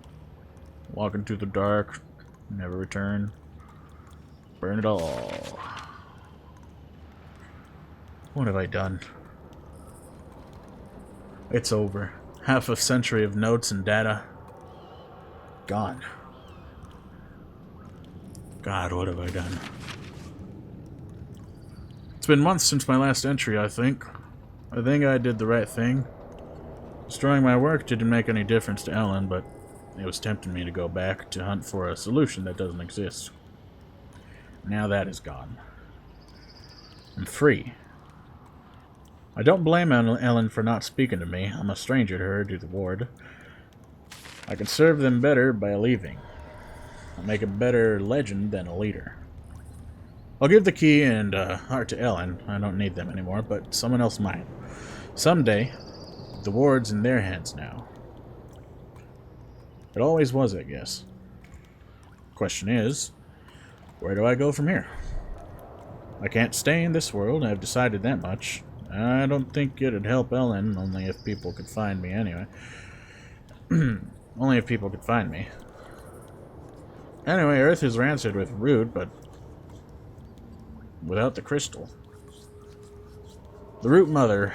Walk into the dark. Never return. Burn it all. What have I done? It's over. Half a century of notes and data. Gone. God, what have I done? It's been months since my last entry, I think. I think I did the right thing. Destroying my work didn't make any difference to Ellen, but it was tempting me to go back to hunt for a solution that doesn't exist. Now that is gone. I'm free. I don't blame Ellen for not speaking to me. I'm a stranger to her due to the ward. I can serve them better by leaving. I'll make a better legend than a leader. I'll give the key and heart to Ellen. I don't need them anymore, but someone else might. Someday, the ward's in their hands now. It always was, I guess. Question is, where do I go from here? I can't stay in this world, I've decided that much. I don't think it'd help Ellen, only if people could find me anyway. Only if people could find me. Anyway, Earth is rancid with root, but without the crystal. The root mother,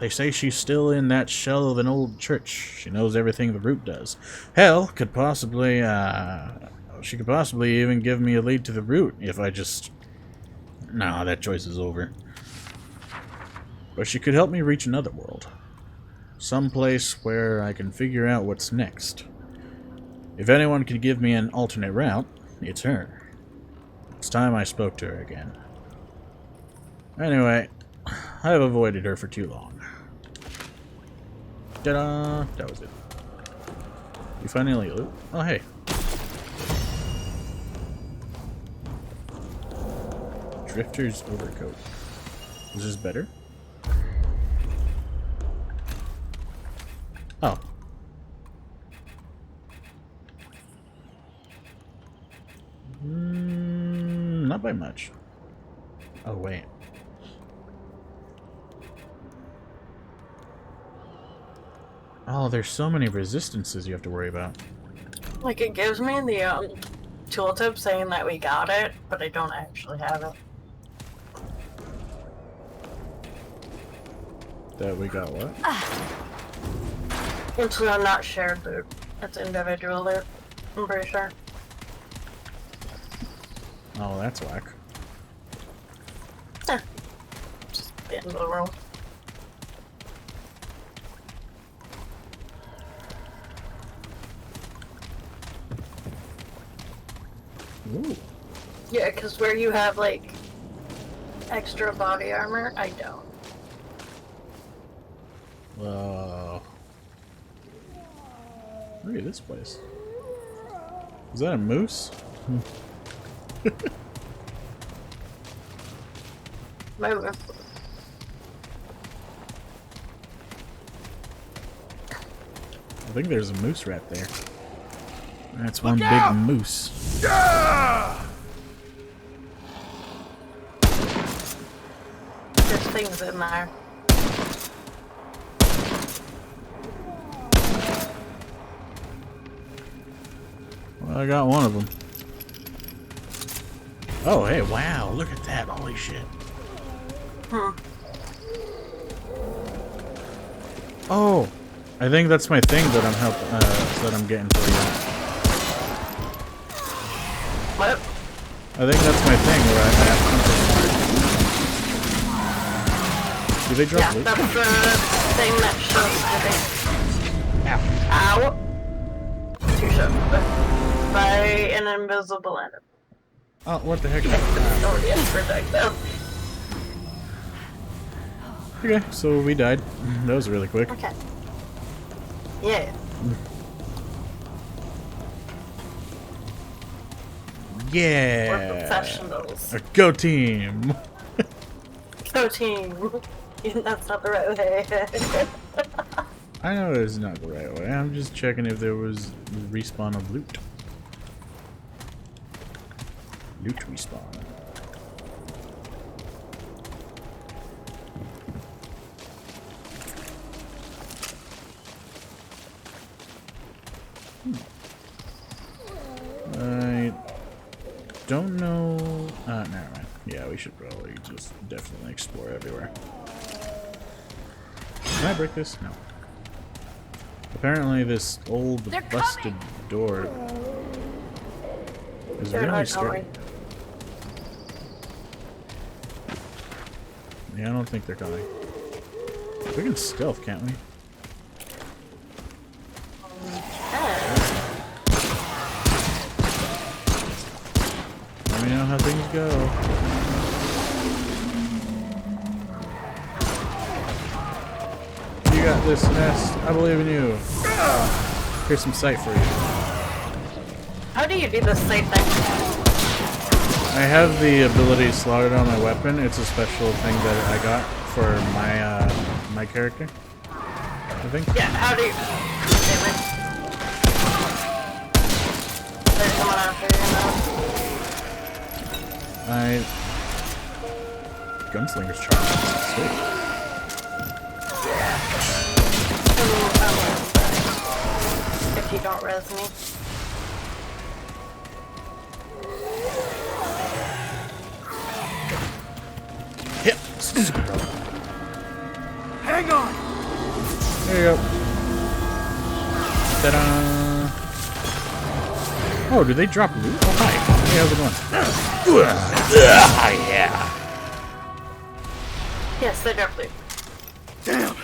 they say she's still in that shell of an old church. She knows everything the root does. Hell, could possibly, she could possibly even give me a lead to the root if I just... Nah, that choice is over. But she could help me reach another world. Someplace where I can figure out what's next. If anyone could give me an alternate route, it's her. It's time I spoke to her again. Anyway, I've avoided her for too long. Ta-da! That was it. You find any loot? Oh, hey. Drifter's overcoat. Is this better? Oh. Not by much. Oh, wait. Oh, there's so many resistances you have to worry about. Like, it gives me the tooltip saying that we got it, but I don't actually have it. That we got what? It's not shared loot. It's individual loot, I'm pretty sure. Oh, that's whack. Just the end of the room. Ooh. Yeah, because where you have, like, extra body armor, I don't. Look at this place. Is that a moose? Maybe. I think there's a moose right there. That's one big moose. There's things in there. Well, I got one of them. Oh, hey, wow, look at that. Holy shit. Oh, I think that's my thing that I'm that I'm getting for you. What? I think that's my thing where I have something. Do they drop loot? That's the thing that shows the thing. Ow! Too sharp. By an invisible enemy. Oh, what the heck? Oh, yes, protect them. Okay, so we died. That was really quick. Okay. Yeah. Yeah. We're professionals. Go team. Go team. That's not the right way. I know it's not the right way. I'm just checking if there was respawn of loot. Loot respawn. I don't know. Never mind. Yeah, we should probably just definitely explore everywhere. Can I break this? No. Apparently, this old busted door is really scary. Yeah, I don't think they're coming. We can stealth, can't we? Let me know how things go. You got this, Nest. I believe in you. Here's some sight for you. How do you do this safe thing? I have the ability slotted on my weapon. It's a special thing that I got for my my character, I think. Yeah, how do you... Damn it. There's someone after you now. Gunslinger's charged. Sweet. If you don't res me. Hit! Hang on! There you go. Ta-da! Oh, do they drop loot? Oh, hi. Hey, how's it going? Yeah. Yes, they drop loot. Damn!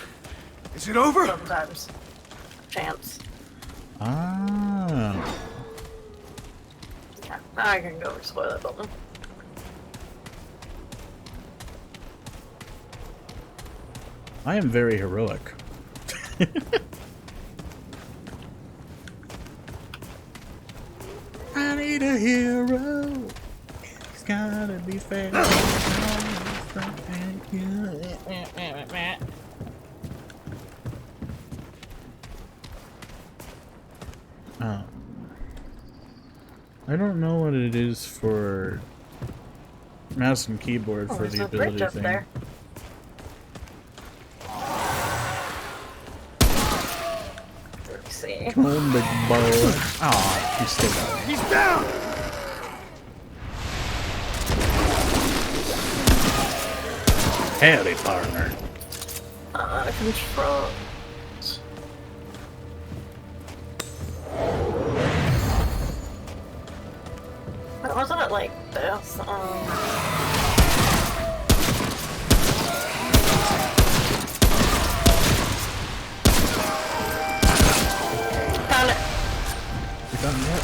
Is it over? Sometimes. Chance. Ah. Yeah, I can go explore that building. I am very heroic. I need a hero. He's gotta be fair. I don't know what it is for mouse and keyboard for the ability thing. There. Let's see. Come on, big boy. Aw, he's still down. He's down! Howdy, partner. Control. Wasn't it like this? Found it. You done yet?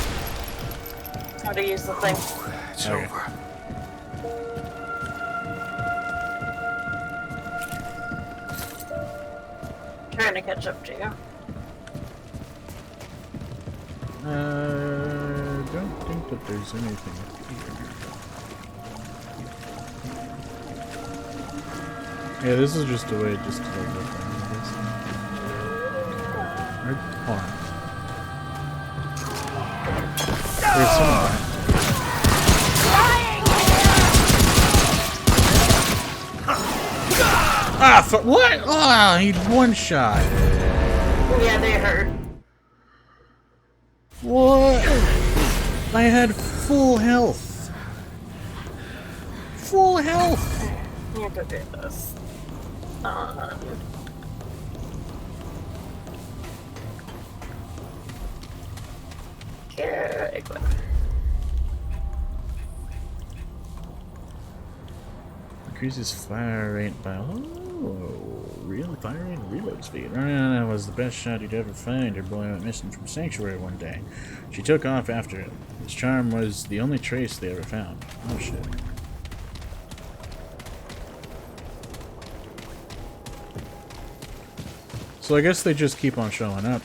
How to use the thing. It's over. Trying to catch up to you. Don't think that there's anything here. Yeah, this is just a way just to look around this. Hold on. There's someone. Ah, what? Oh, he one shot. Yeah, they hurt. What? I had full health. Full health. You have to do this. Okay, equip. Increases fire rate by. Oh. Oh, real firing reload speed. Ariana was the best shot you'd ever find. Her boy went missing from Sanctuary one day. She took off after him. His charm was the only trace they ever found. Oh shit. So I guess they just keep on showing up.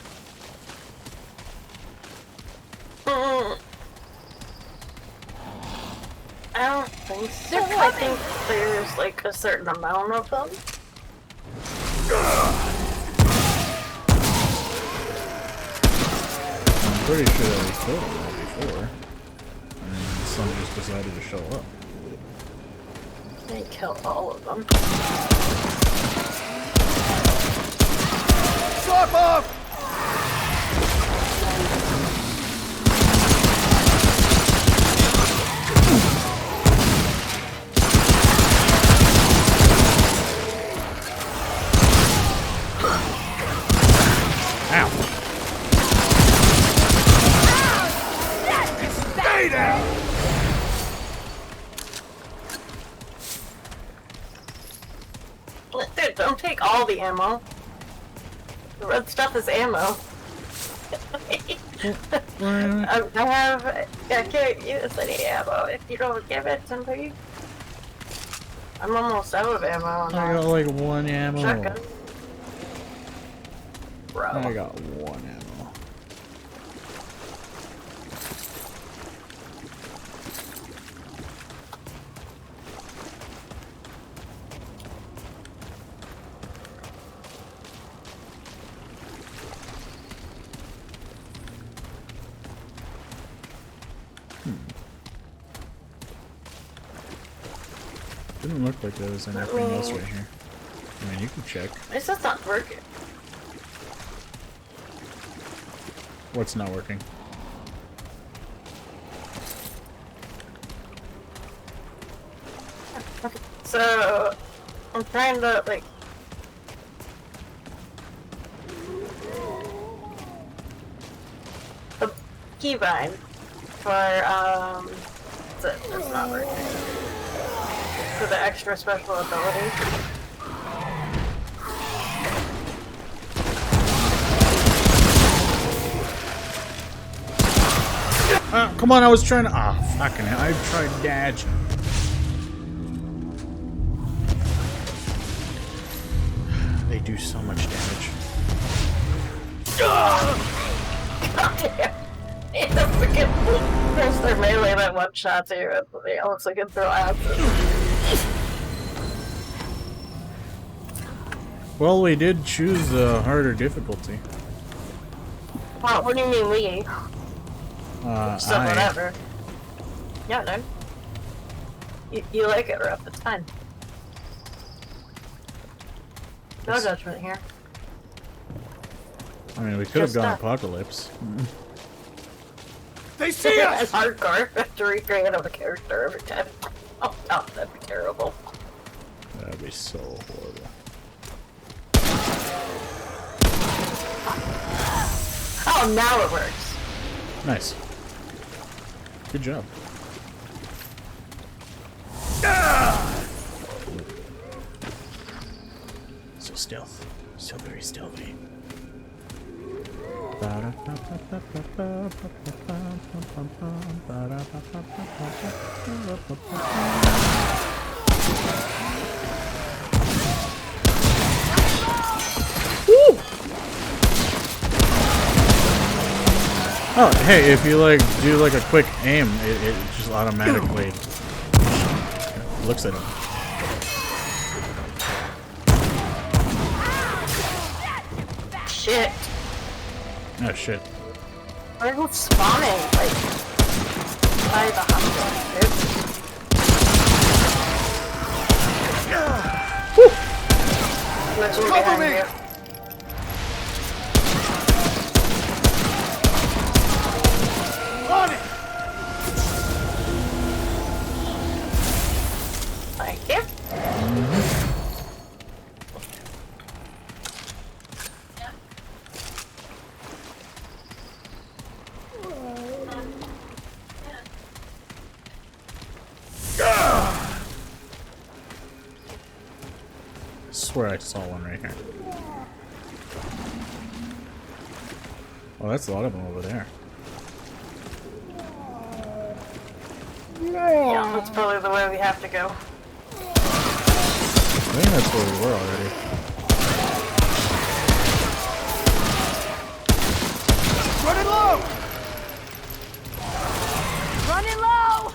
I don't think so. I think there's like a certain amount of them. I'm pretty sure that we killed them all before. And then some just decided to show up. They kill all of them. Stop off! Ow. Stay down! Dude, don't take all the ammo. The red stuff is ammo. I can't use any ammo if you don't give it to me. I'm almost out of ammo. I got like one ammo. Shotgun. Bro. I got one ammo. Didn't look like there was anything else right here. I mean, you can check. It's just not working. What's not working? Okay, so I'm trying to like. The keybind for it's not working. For the extra special ability. Come on, I was trying to. Ah, fucking hell. I tried dodge. They do so much damage. God damn. It freaking press their melee that one shot to you. It looks like it throw acid. Well, we did choose the harder difficulty. Wow, what do you mean we? So whatever. Yeah, no. You like it rough, it's fine. No judgment here. I mean, we could have gone Apocalypse. They see us! It's hardcore. I have to recreate a character every time. Oh, no, that'd be terrible. That'd be so horrible. Oh, now it works. Nice. Good job. So stealth. So very stealthy. Woo! Oh, hey, if you like do like a quick aim, it just automatically looks at him. Shit. Oh shit. Where who's spawning? Like, by the hospital. Cover me! On it! Thank you. swear I saw one right here. Oh, that's a lot of them over there. Yeah, that's probably the way we have to go. I think that's where we were already. Running low! Running low!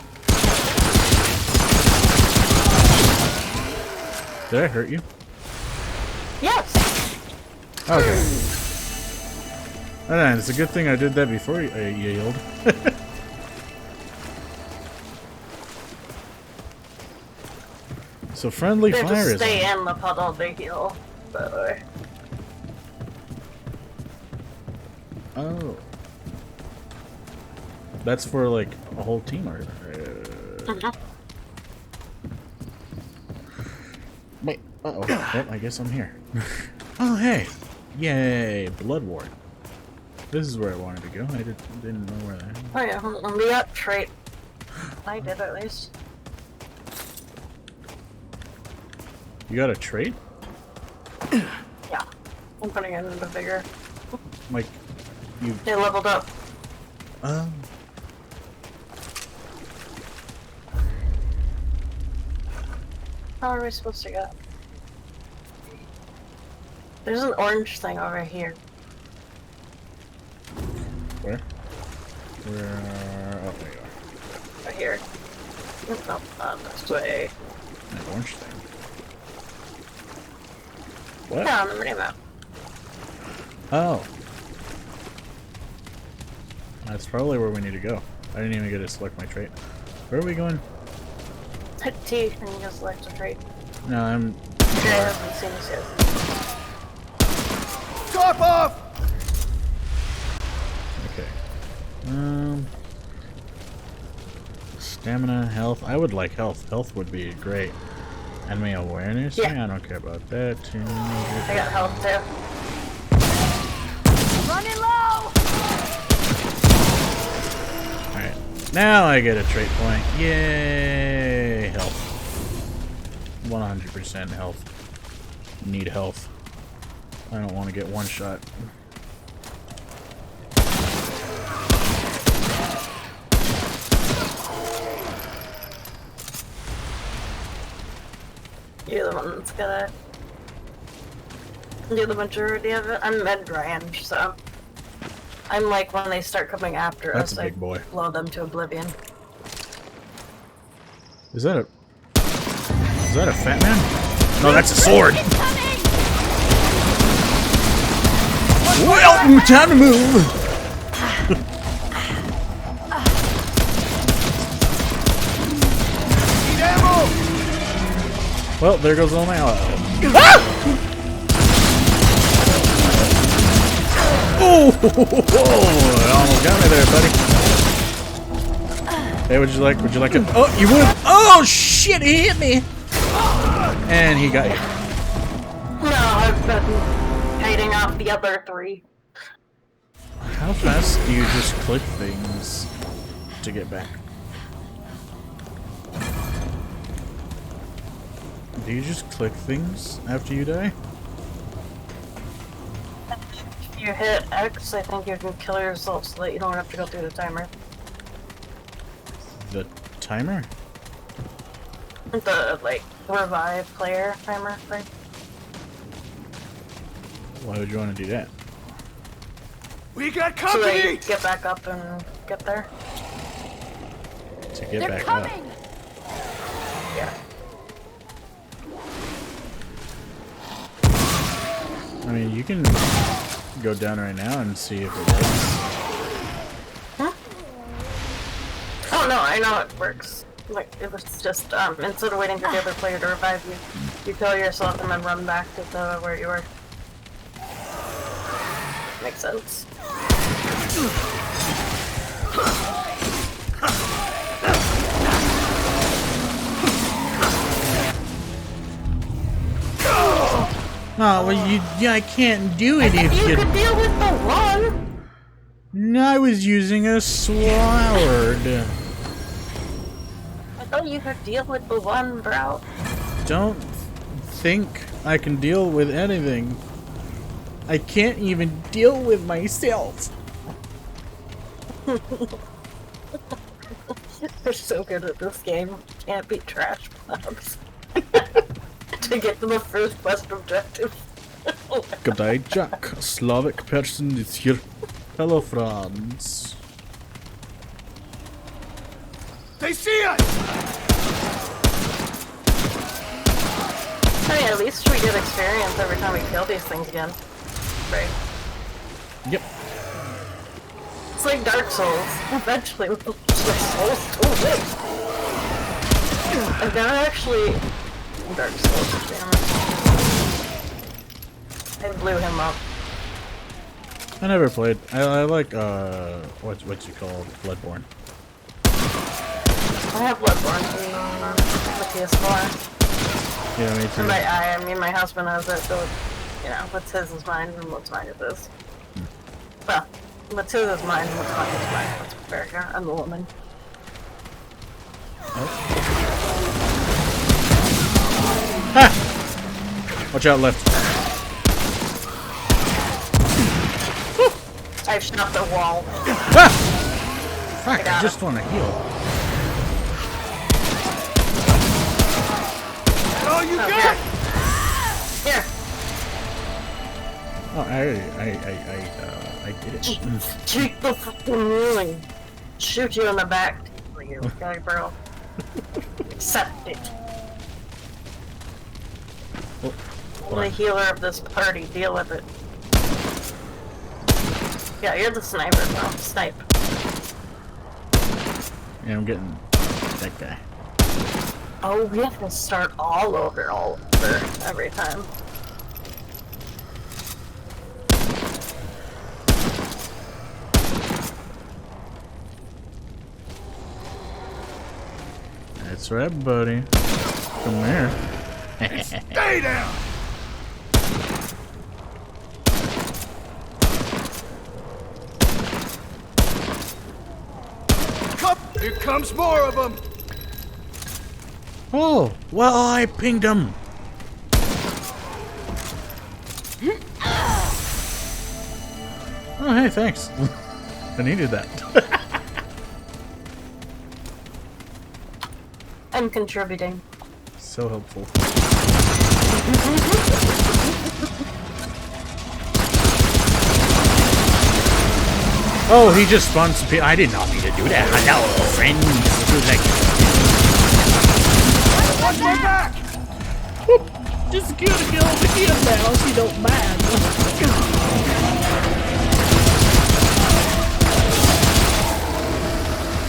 Did I hurt you? Yes! Okay. It's a good thing I did that before I yelled. So friendly They have fire to is stay on. in the puddle to heal, by the way. Oh. That's for like a whole team or Wait, uh-oh. Well, I guess I'm here. Oh, hey. Yay, Blood Ward. This is where I wanted to go. I didn't know where that. Oh yeah, we got trait. I did at least. You got a trait? Yeah. I'm putting it into bigger. Like, you... They leveled up. How are we supposed to get? There's an orange thing over here. Where? Oh, there you are. Right here. No, not this way. An orange thing. What? Yeah, on the minimap. Oh. That's probably where we need to go. I didn't even get to select my trait. Where are we going? Hit T and you just select a trait. No, I'm... Okay, I haven't seen this yet. Top off! Okay. Stamina, health. I would like health. Health would be great. Enemy awareness? Yeah. I don't care about that. I got health too. Running low! Alright. Now I get a trait point. Yay! Health. 100% health. Need health. I don't want to get one shot. You're the one that's gonna do the majority of it. I'm mid-range, so I'm like when they start coming after That's us, a big I boy. blow them to oblivion. Is that a fat man? No, that's a sword! Well, time to move! Well, there goes all my ammo. Ah! Oh! Almost got me there, buddy. Hey, would you like it? Oh, you would? Oh, shit, he hit me! And he got you. No, I've been hiding off the other three. How fast do you just click things to get back? Do you just click things after you die? If you hit X, I think you can kill yourself so that you don't have to go through the timer. The timer? The, like, revive player timer thing. Why would you want to do that? We got So company! that you get back up and get there. To get back up. Yeah. I mean, you can go down right now and see if it works. Huh? Oh no, I know it works. Like, it was just, instead of waiting for the other player to revive you, you kill yourself and then run back to where you were. Makes sense. Oh, well, I can't do it if you could deal with the one! No, I was using a sword. I thought you could deal with the one, bro. Don't think I can deal with anything. I can't even deal with myself. They're so good at this game. Can't beat trash mobs. To get to the first quest objective. Good day, Jack. A Slavic person is here. Hello, Franz. They see us! I mean, at least we get experience every time we kill these things again. Right. Yep. It's like Dark Souls. Eventually we'll just like Souls to win. And now actually... Dark Souls, damn it. I blew him up. I never played. I like, what's it called? Bloodborne. I have Bloodborne on the PS4. Yeah, me too. And I mean, my husband has it, so, you know, what's his is mine, and what's mine is his. Well, what's his is mine, and what's mine is mine. That's fair here. I'm the woman. Ha! Watch out, left. I've shot the wall. Ah! Fuck, I just want to heal. Oh, you got Here. Oh, I did it. Take the fucking ruling. Shoot you in the back. For you, okay, bro? Accept it. I'm the healer of this party. Deal with it. Yeah, you're the sniper, bro. Snipe. Yeah, I'm getting that guy. Oh, we have to start all over every time. That's right, buddy. Come here. Stay down! Here comes more of them! Oh, well, I pinged him. Oh, hey, thanks. I needed that. I'm contributing. So helpful. Oh, he just spun some people. I did not mean to do that. Hello, friends. Watch my back! Just kill the girl with the now if you don't mind.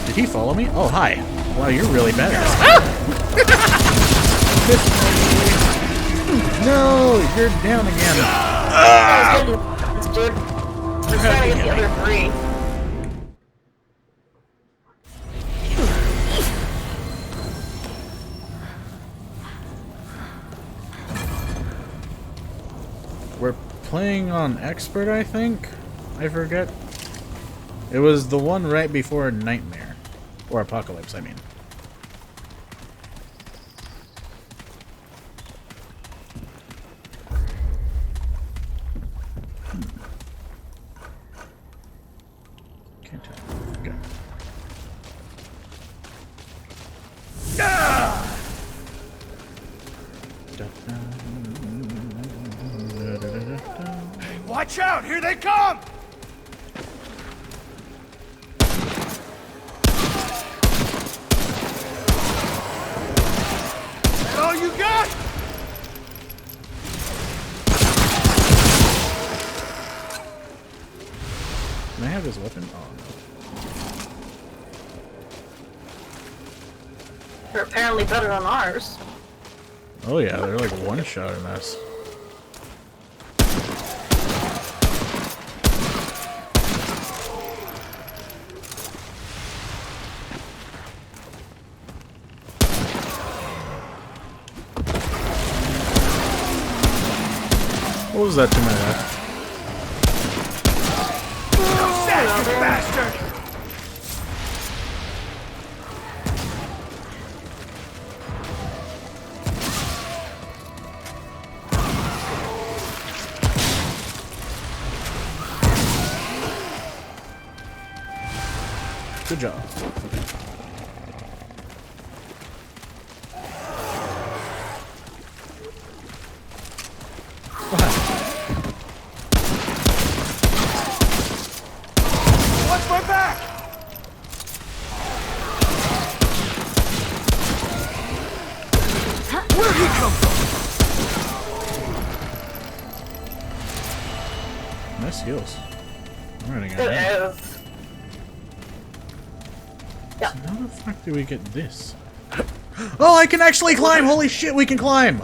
Did he follow me? Oh, hi. Wow, you're really bad at this. No, you're down again. Dude, we're trying to get the other three. We're playing on expert, I think? I forget. It was the one right before Nightmare. Or Apocalypse, I mean. Can't tell. Okay. Watch out! Here they come! That all you got? Can I have his weapon? Oh, no. They're apparently better than ours. Oh yeah, they're like one-shotting us. What was that to my left? You bastard! Good job. Watch my back! Where'd he come from? Nice skills. I'm running out. It is. So how the fuck do we get this? Oh, I can actually climb! Holy shit, we can climb!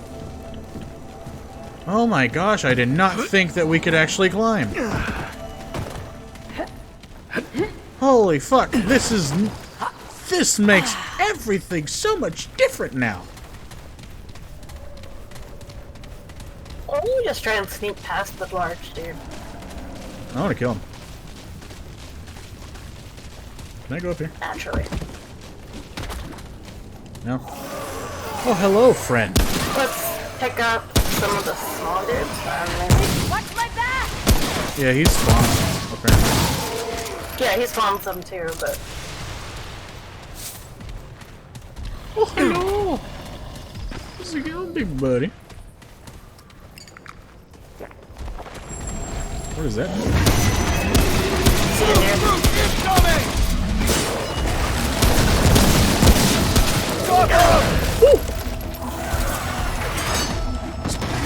Oh my gosh, I did not think that we could actually climb. Holy fuck, this makes everything so much different now. Why don't you just try and sneak past the large dude? I want to kill him. Can I go up here? Naturally. No. Oh, hello, friend. Let's pick up some of the small dudes. Maybe. Watch my back! Yeah, he's spawned, apparently. Yeah, he spawns them too, but... Oh, hello! How's it going, big buddy? What is that?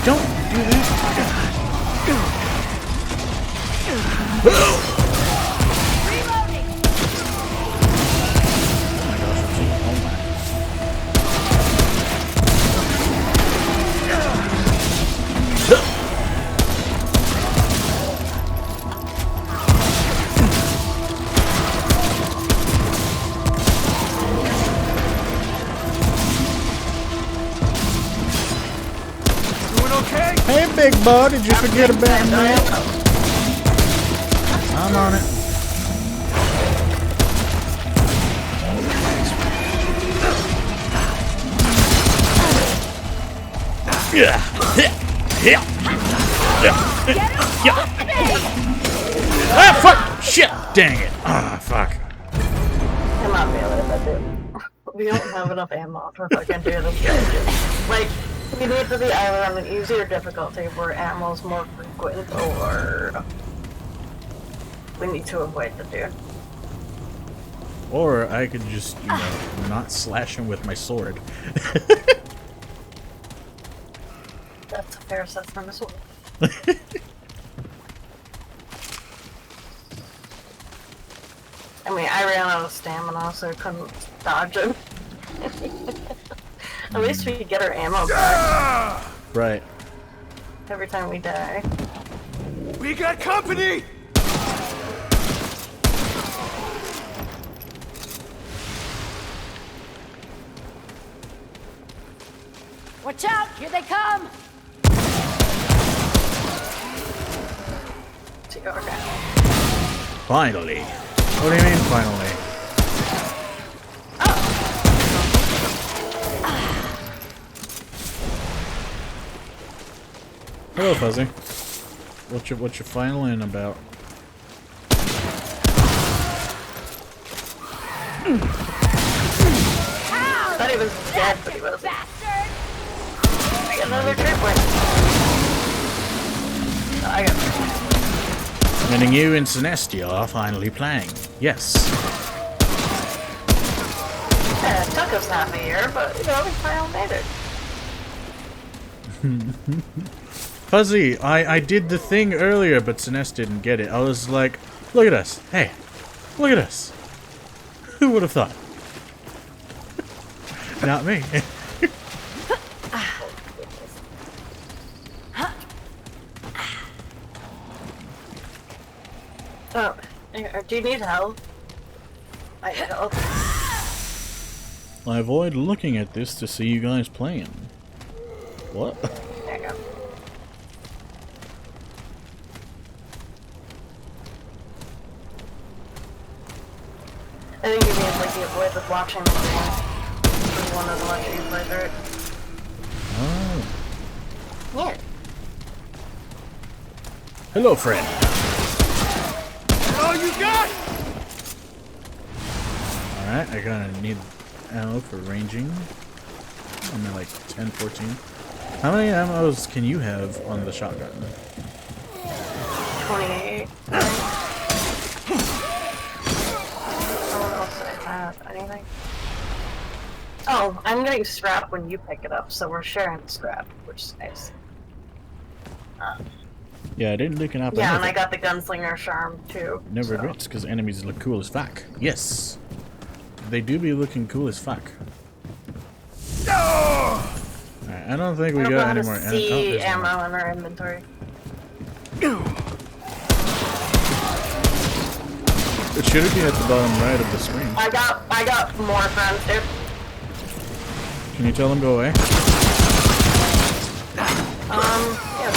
Don't do that. Hey, big boy, did you forget about me? I'm on it. Yeah. Ah, fuck! Shit! Dang it! Ah, fuck. I'm not feeling it, dude. We don't have enough ammo to fucking do this game. Like, we need to be either on an easier difficulty where ammo's more frequent, or we need to avoid the dude. Or I could just, you know, not slash him with my sword. That's a fair assessment as well. I mean, I ran out of stamina, so I couldn't dodge him. At least we get our ammo back. Right. Every time we die. We got company! Watch out! Here they come! Okay. Finally. What do you mean, finally? Hello, Fuzzy. What's your final in about? I thought he was dead, but he wasn't. I got another trip point. I got Meaning you and Sannestia are finally playing. Yes. Yeah, it took us half a year, but you know, we finally made it. Fuzzy, I did the thing earlier, but Saness didn't get it. I was like, look at us. Hey, look at us. Who would have thought? Not me. Oh, do you need help? I need help. I avoid looking at this to see you guys playing. What? There you go. I think you mean like you avoid with watching the game. You wanted to watch you play through it. Oh. Yeah. Hello, friend. All you got? Alright, I kinda need ammo for ranging. I'm at like 10, 14. How many ammos can you have on the shotgun? 28. Someone else have anything? Oh, I'm getting scrap when you pick it up, so we're sharing the scrap, which is nice. Yeah, I didn't look it up. Yeah, and I got the gunslinger charm too. No regrets, because enemies look cool as fuck. Yes! They do be looking cool as fuck. Alright, I don't think we got any more ammo in our inventory. It should be at the bottom right of the screen. I got more friends, dude. Can you tell them go away? Yeah,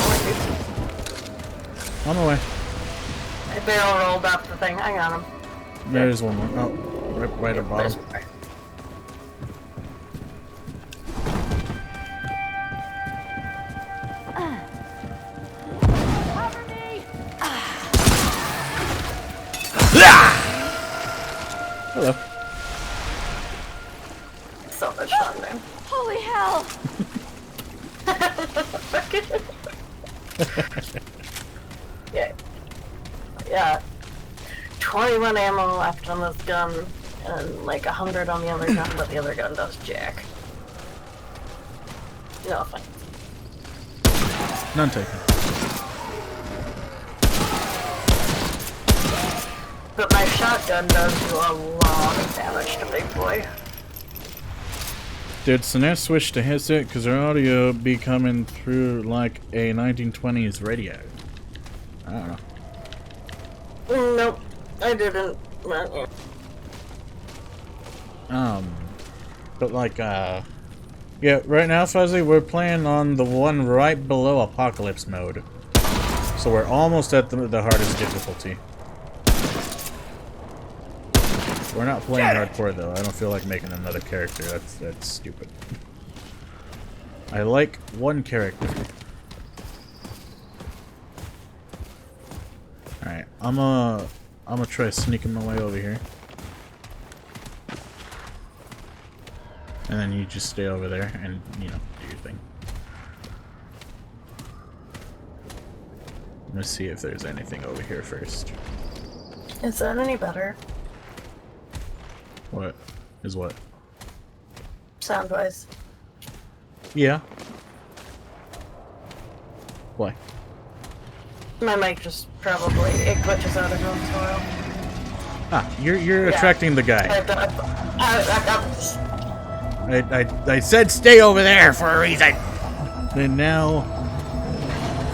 more dude. On the way. I barrel rolled up the thing. I got him. There's one more. Oh, right at the bottom. Hello. So much fun, man. Holy hell! Yeah. 21 ammo left on this gun, and like 100 on the other gun, but the other gun does jack. No offense. None taken. But my shotgun does do a lot of damage to Big Boy. Did Sannestia switch to headset because her audio be coming through like a 1920s radio? I don't know. Nope, I didn't. But like, yeah, right now, Fuzzy, we're playing on the one right below Apocalypse mode. So we're almost at the hardest difficulty. We're not playing hardcore though. I don't feel like making another character. That's stupid. I like one character. Alright, I'm gonna try sneaking my way over here. And then you just stay over there and, you know, do your thing. I'm gonna see if there's anything over here first. Is that any better? What? Is what? Sound-wise. Yeah. Why? My mic just probably, it glitches out every once in a while. Ah, you're attracting the guy. I said stay over there for a reason. And now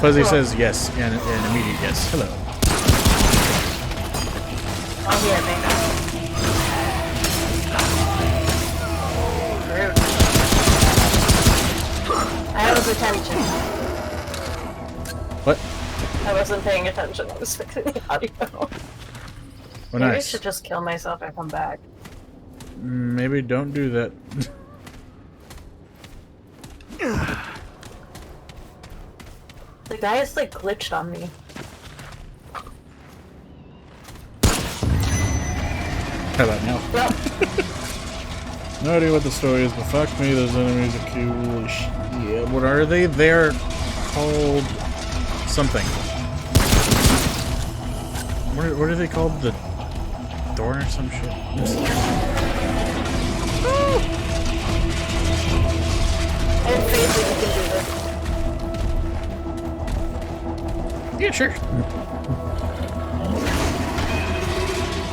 Fuzzy says yes, and an immediate yes. Hello. Oh yeah, thank I was attention. What? I wasn't paying attention. I was fixing the audio. Well, Maybe I nice. should just kill myself and come back. Maybe don't do that. The guy is like glitched on me. How about now? Well, No idea what the story is, but fuck me, those enemies are cool as shit. What are they? They're called something. What are they called? The Thorn or some shit? I have faith that you can do this. Yeah, sure.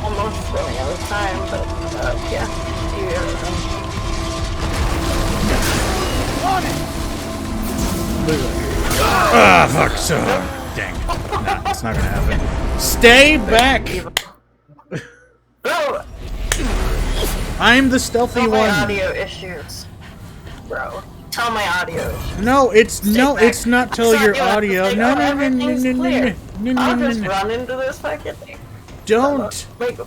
Almost running out of time, but yeah. Ah, fuck, so. Dang. Nah, it's not gonna happen. Stay back! Bro! I'm the stealthy Tell one. my audio issues. Bro. Tell my audio issues. No, it's it's not tell your audio. No. I'll just run into this fucking thing. Don't. Wait.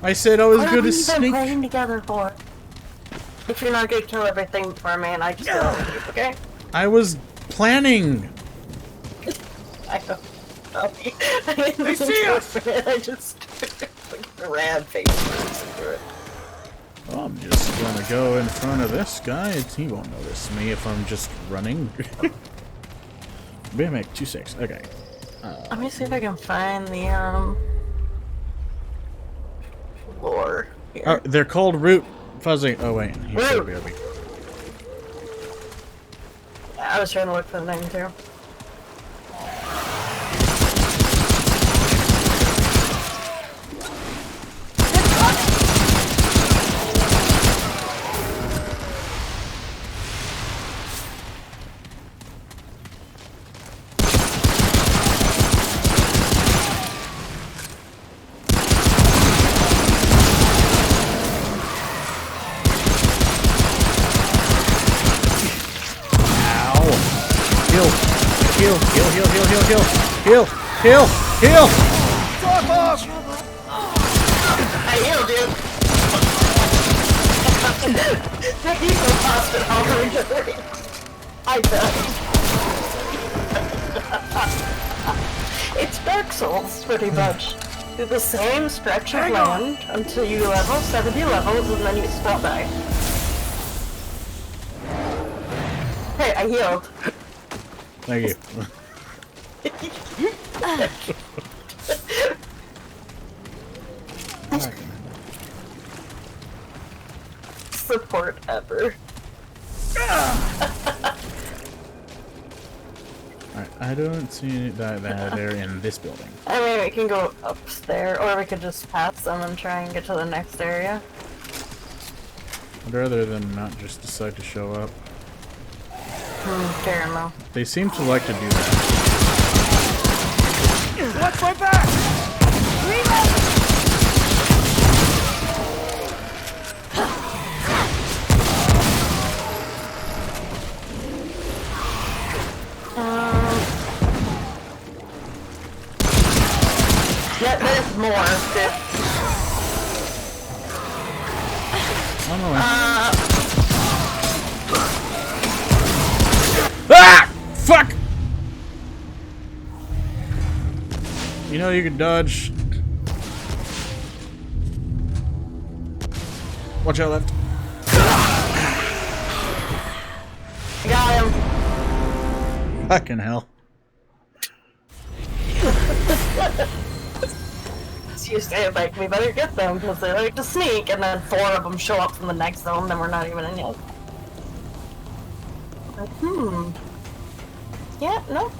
I said I was What good have at we been sneak. playing together for? If you're not gonna kill everything for me and I just go leave, okay? I was planning. I know. I see us! I just ran face first into it. Well, I'm just gonna go in front of this guy. He won't notice me if I'm just running. BMX 26. Okay. Let me see if I can find the lore here. Oh, they're called root fuzzy. Oh wait, he said BRB. I was trying to look for the name too. Heal! Fuck off! I healed you! That you so fast and I'll regenerate. I died. It's Dark Souls, pretty much. Do the same stretch of land until you level 70 levels and then you still die. Hey, I healed. Thank you. Support ever. Alright, I don't see that they're in this building. I mean, we can go upstairs, or we could just pass them and try and get to the next area. I'd rather them not just decide to show up. Fair enough. They seem to like to do that. Watch my back! Yeah, there's more. Ah! Fuck! You know you can dodge. Watch out left. Got him. Fucking hell. So you say, like, we better get them because they like to sneak, and then 4 of them show up from the next zone, then we're not even in yet. Like, yeah, no,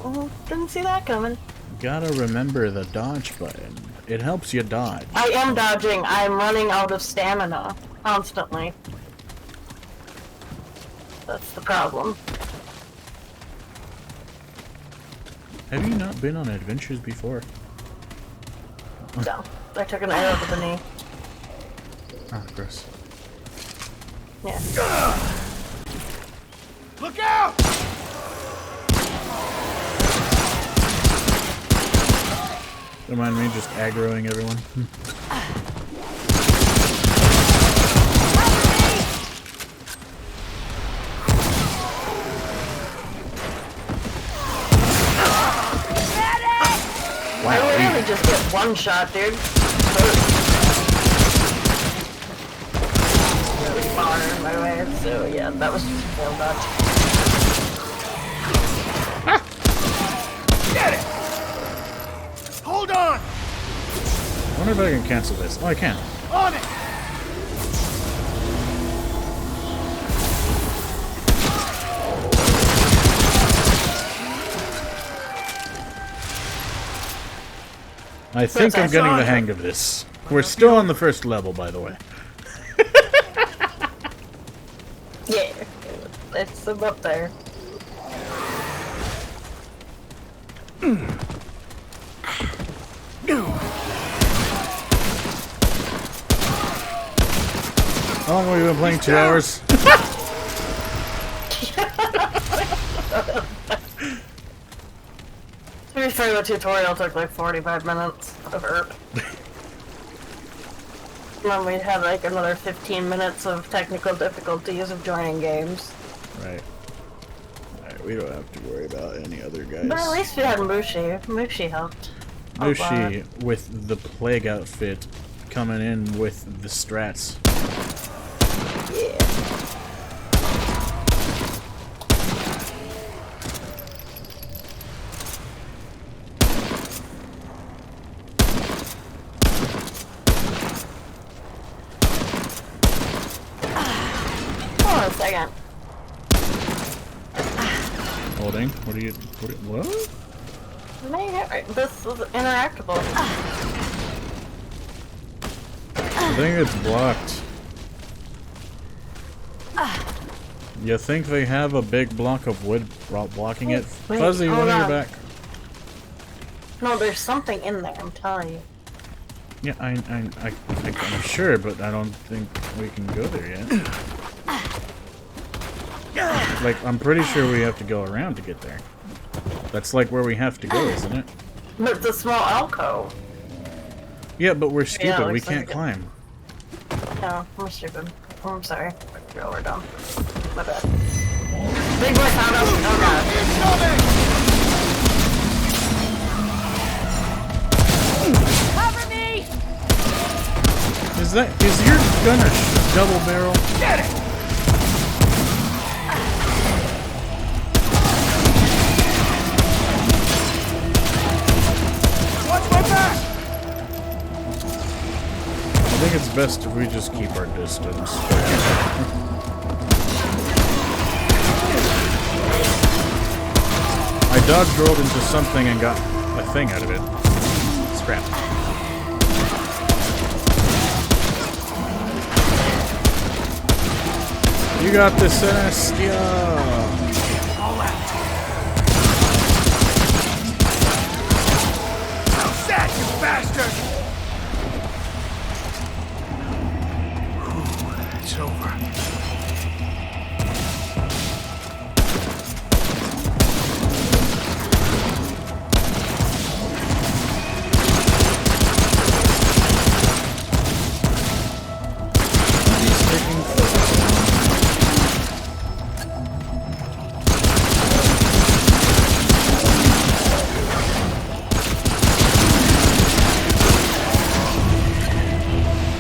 didn't see that coming. Gotta remember the dodge button. It helps you dodge. I am dodging. I'm running out of stamina constantly. That's the problem. Have you not been on adventures before? No, I took an arrow to the knee. Ah, gross. Yeah. Look out! Don't mind me just aggroing everyone. Wow, I really just get one shot, dude. Really far in my way, so yeah, that was just a failed dodge. Get it! Hold on! I wonder if I can cancel this. Oh, I can. On it! I think I'm getting the hang of this. We're still on the first level, by the way. Yeah, it's up there. How long have we been playing? 2 hours? To be fair, the tutorial took like 45 minutes of ERP. And then we had like another 15 minutes of technical difficulties of joining games. Right. Alright, we don't have to worry about any other guys. But at least we had Mushi. Mushi helped. Mushi with the plague outfit coming in with the strats. on a second. Holding. What? This is interactable. I think it's blocked. You think they have a big block of wood blocking it? Wait, Fuzzy, one hold on your on. back. No, there's something in there, I'm telling you. Yeah, I'm sure, but I don't think we can go there yet. Like, I'm pretty sure we have to go around to get there. That's like where we have to go, isn't it? But it's a small alcove. Yeah, but we're stupid. Yeah, We looks like can't it. climb. No, I'm stupid. Oh, I'm sorry. We're dumb. My bad. Big boy found us. Oh god. Cover me! Is your gun a double barrel? Get it! Watch my back! I think it's best if we just keep our distance. I dodge rolled into something and got a thing out of it. Scrap. You got this, sannestia. That, you bastard! It's over.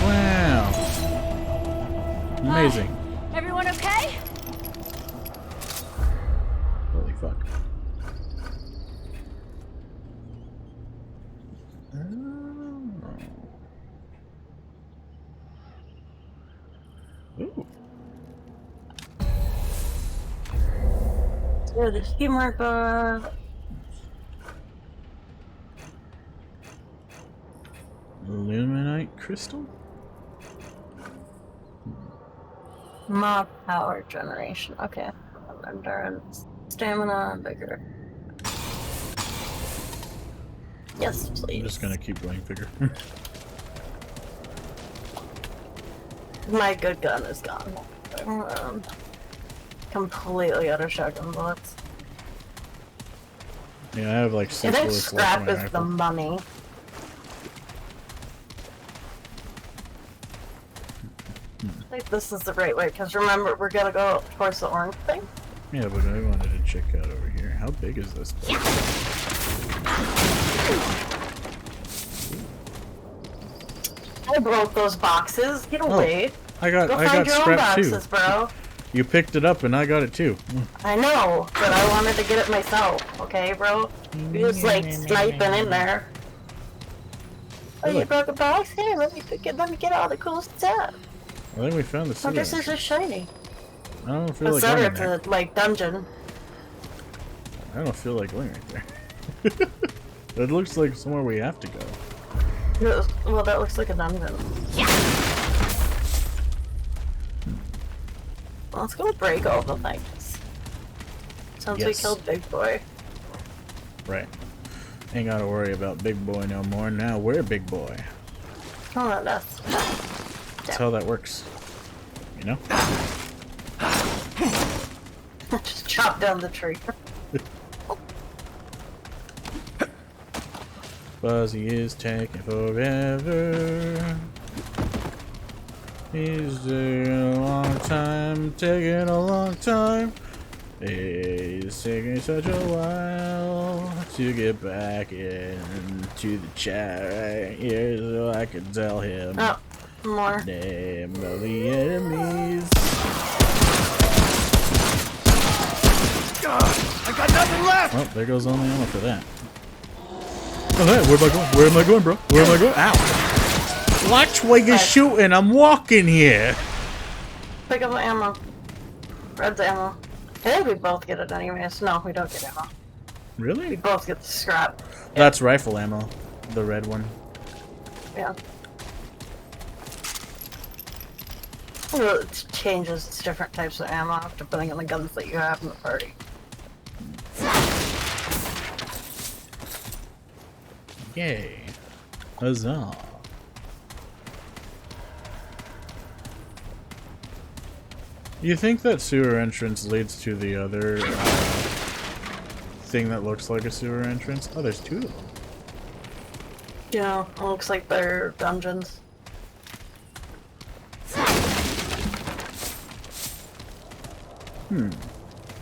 Wow. Amazing. Everyone okay? Holy fuck. Ooh. Yeah, the humor Luminite crystal? mob power generation. Okay. Endurance. Stamina, vigor. Yes, please. I'm just gonna keep going figure. My good gun is gone. Completely out of shotgun bullets. Yeah, I have like I 6 think bullets left scrap in my is the rifle. money. I think this is the right way, because remember, we're gonna go towards the orange thing. Yeah, but I wanted to check out over here. How big is this place? I broke those boxes. Get away. I got Go find your own scrap too. boxes, bro. You picked it up and I got it too. I know, but I wanted to get it myself. Okay, bro? You just like sniping in there. Oh, you Look. broke a box? Here, let me get all the cool stuff. I think we found the Oh, city. this is just shiny. I don't feel like Consider going it's there. a like dungeon. I don't feel like going right there. It looks like somewhere we have to go. Well, that looks like a dungeon. Let's go break all the things. Since we Yes. killed Big Boy. Right. Ain't gotta worry about Big Boy no more. Now we're Big Boy. Oh, that's That's how that works. You know? just chop down the tree. Fuzzy is taking forever. He's taking a long time, taking a long time. It's taking such a while to get back into the chat right here so I can tell him Oh, more. the name of the enemies. I got nothing left! Well, there goes all the ammo for that. Oh, hey, where am I going? Where am I going, bro? Where am I going? Ow! Watch where you're shooting. I'm walking here. Pick up the ammo. Red's ammo. I think we both get it anyways. No, we don't get ammo. Really? We both get the scrap. That's rifle ammo. The red one. Yeah. Well, it changes. It's different types of ammo depending on the guns that you have in the party. Yay. Huzzah. You think that sewer entrance leads to the other thing that looks like a sewer entrance? Oh, there's two of them. Yeah, it looks like they're dungeons.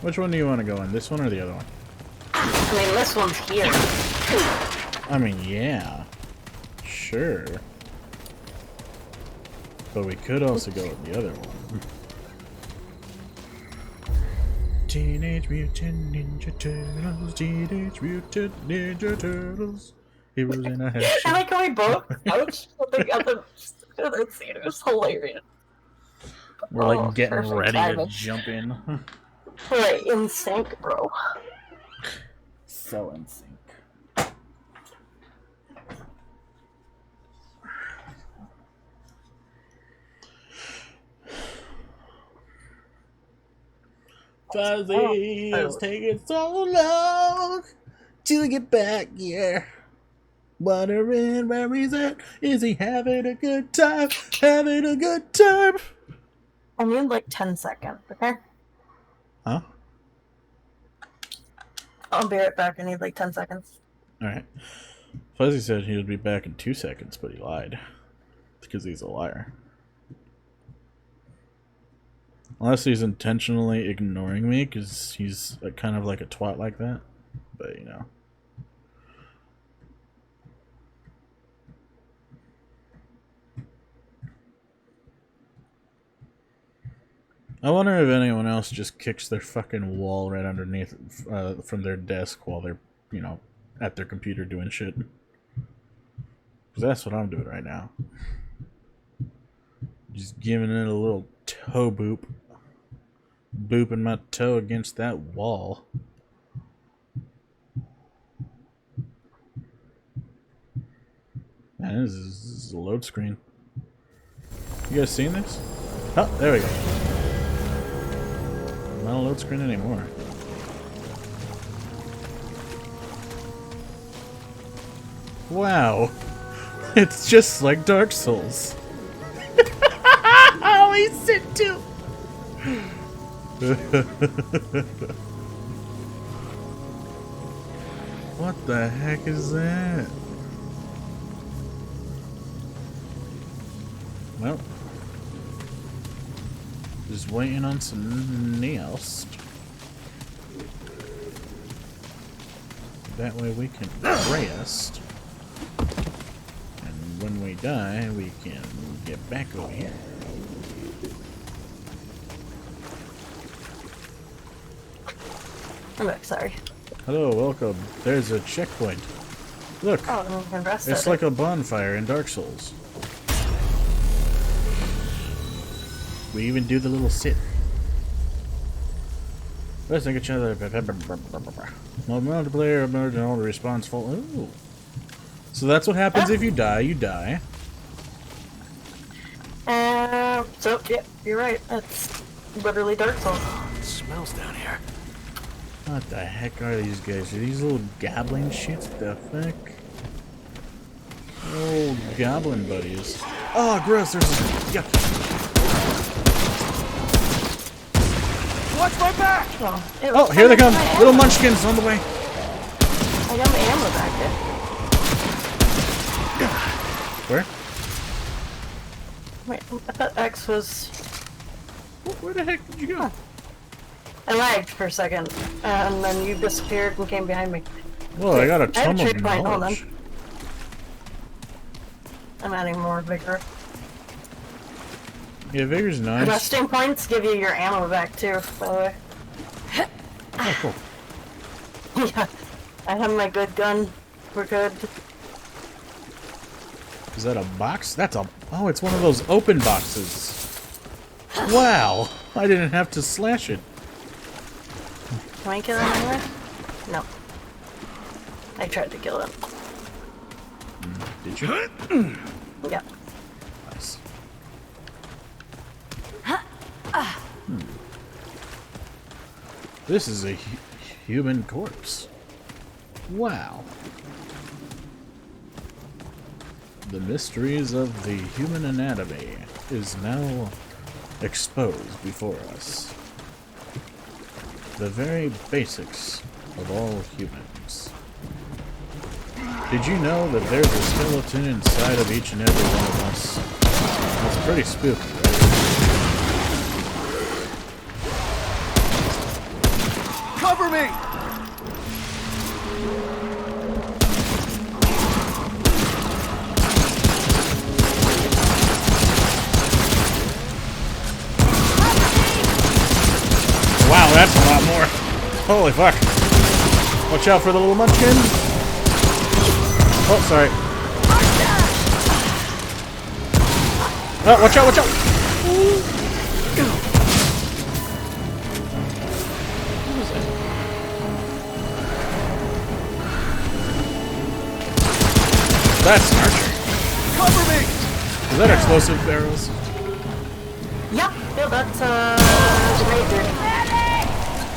Which one do you want to go in? This one or the other one? I mean, this one's here. I mean, yeah. Sure. But we could also go with the other one. Teenage Mutant Ninja Turtles, Teenage Mutant Ninja Turtles. Heroes in a headshot. I like how we both couched together. It was hilarious. We're like getting ready to jump in. We're like in sync, bro. So in sync. Fuzzy is taking so long to get back here. Wondering where he's at. Is he having a good time? Having a good time? I need like 10 seconds, okay? Huh? I'll be right back. I need like 10 seconds. Alright. Fuzzy said he would be back in 2 seconds, but he lied. Because he's a liar. Unless he's intentionally ignoring me, because he's kind of like a twat like that. But, you know. I wonder if anyone else just kicks their fucking wall right underneath from their desk while they're, you know, at their computer doing shit. Because that's what I'm doing right now. Just giving it a little toe boop. Booping my toe against that wall. Man, this is a load screen. You guys seen this? Oh, there we go. Not a load screen anymore. Wow. It's just like Dark Souls. Oh, he's sit too. What the heck is that? Well, just waiting on some neost. That way we can rest. And when we die, we can get back over here. I'm back, sorry. Hello, welcome. There's a checkpoint. Look, it's like a bonfire in Dark Souls. We even do the little sit. Let's think each other. Multiplayer original response full. Ooh. So that's what happens if you die. You die. So yeah, you're right. That's literally Dark Souls. It smells down here. What the heck are these guys? Are these little goblin shits? The fuck? Oh, goblin buddies. Oh, gross. There's a... Yuck. Watch my back! Oh, here they come. Little munchkins on the way. I got my ammo back there. Where? Wait, I thought X was... Where the heck did you go? I lagged for a second, and then you disappeared and came behind me. Whoa, I got a ton of hold on. knowledge. I'm adding more vigor. Yeah, vigor's nice. Resting points give you your ammo back too, by the way. Oh, cool. Yeah, I have my good gun. We're good. Is that a box? That's a... Oh, it's one of those open boxes. Wow. I didn't have to slash it. Can I kill him anyway? No. I tried to kill him. Did you? Yeah. Nice. This is a human corpse. Wow. The mysteries of the human anatomy is now exposed before us. The very basics of all humans. Did you know that there's a skeleton inside of each and every one of us? That's pretty spooky, right? Cover me! Wow, that's a lot more. Holy fuck. Watch out for the little munchkin. Oh, sorry. Oh, watch out, watch out! What was that? That's an archer. Cover me! Is that explosive barrels? Yep, yeah, that's grenade dude.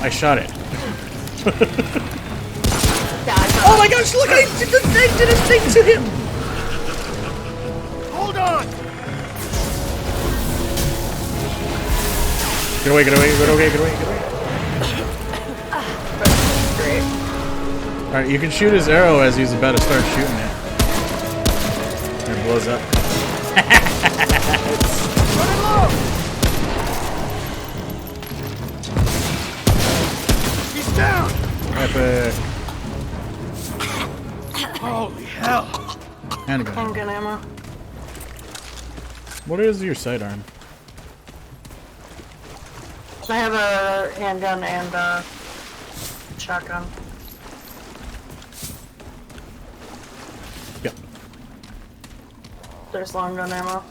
I shot it. Yeah, I shot Oh my gosh, look, I did a thing to him! Hold on! Get away, get away, get away, get away, get away. Great. Alright, you can shoot his arrow as he's about to start shooting it. And it blows up. Running low! He's down! Epic. Holy hell! Handgun. Handgun ammo. What is your sidearm? I have a handgun and a shotgun. Yep. There's long gun ammo.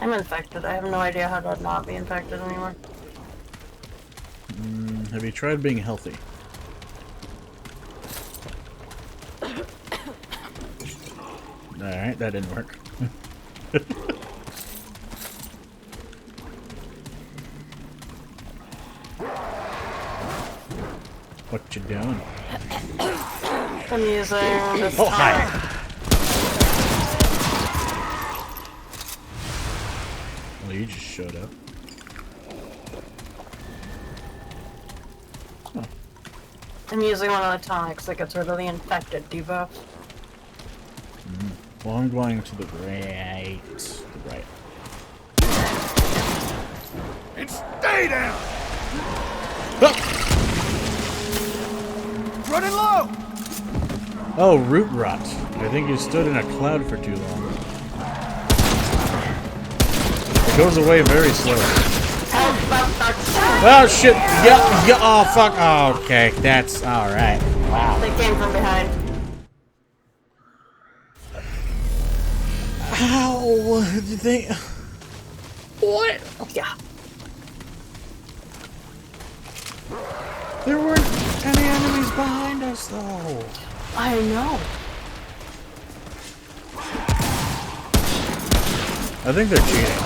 I'm infected. I have no idea how to not be infected anymore. Have you tried being healthy? Alright, that didn't work. What you doing? I'm using this Oh, hi. Well, you just showed up. Huh. I'm using one of the tonics that gets rid of the infected debuff. Well, I'm going to the right. Right. And stay down! Running low! Oh, root rot. I think you stood in a cloud for too long. It goes away very slowly. Oh shit! Yeah, yeah. Oh fuck. Oh, okay, that's all right. Wow. They came from behind. How did they? What? Yeah. There weren't any enemies behind us, though. I know. I think they're cheating.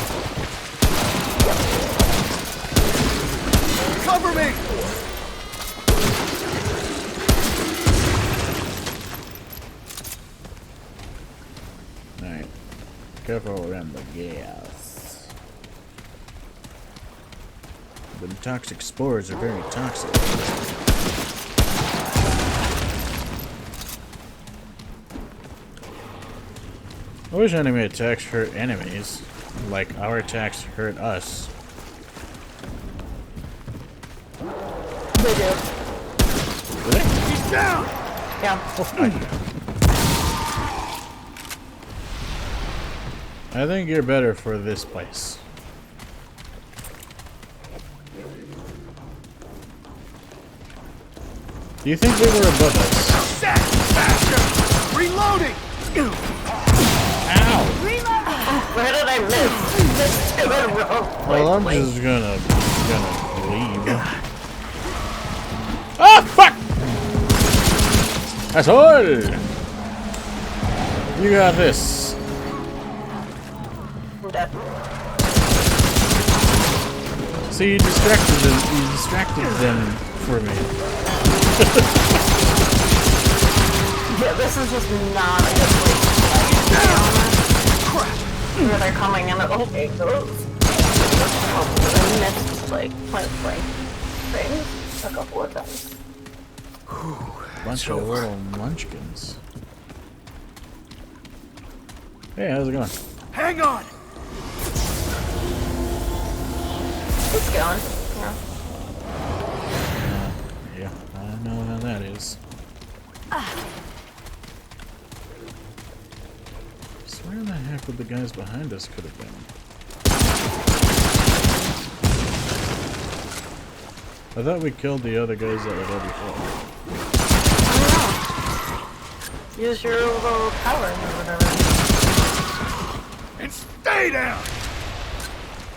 Cover me! Alright. Careful around the gas. The toxic spores are very toxic. I wish enemy attacks hurt enemies, like our attacks hurt us. They do. Do they? He's down! Yeah. Oh, I think you're better for this place. Do you think they were above us? Faster! Reloading! Ow! Reload! Where did I miss? Missed two in a row. Well, I'm just gonna leave. Ah, fuck! That's all. You got this. I'm dead. See, you distracted them. You distracted them for me. Yeah, this is just not a good place to be honest. Where they're coming in. Okay, those. I missed like point blank things a couple of times. Bunch of little munchkins. Hey, how's it going? Hang on! It's going. Yeah. Yeah, I know how that is. So where the heck would the guys behind us could have been? I thought we killed the other guys that were there before. Use your little powers or whatever. And stay down!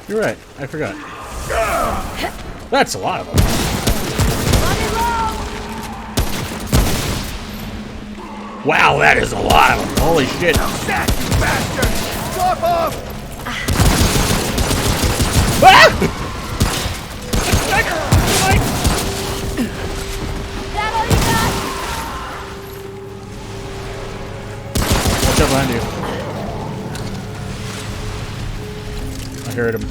You're right, I forgot. That's a lot of them. Wow, that is a lot of them. Holy shit. That bastard! Drop off! Ah! That all you got? Watch out behind you. I heard him.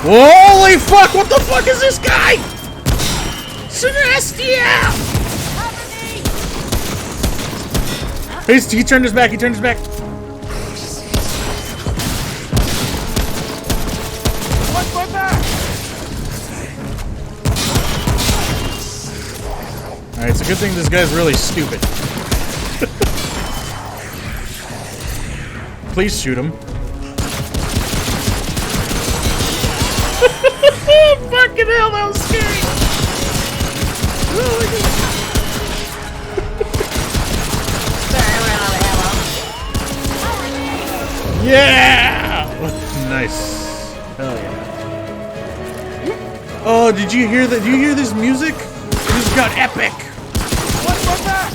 Holy fuck! What the fuck is this guy? Sannestia! He turned his back. He turned his back. Watch my back! Alright, it's a good thing this guy's really stupid. Please shoot him. Fucking hell, that was scary. Oh my God. Sorry, I ran out of ammo. Yeah! Nice. Hell yeah. Oh, did you hear that? Do you hear this music? It just got epic. Watch my back!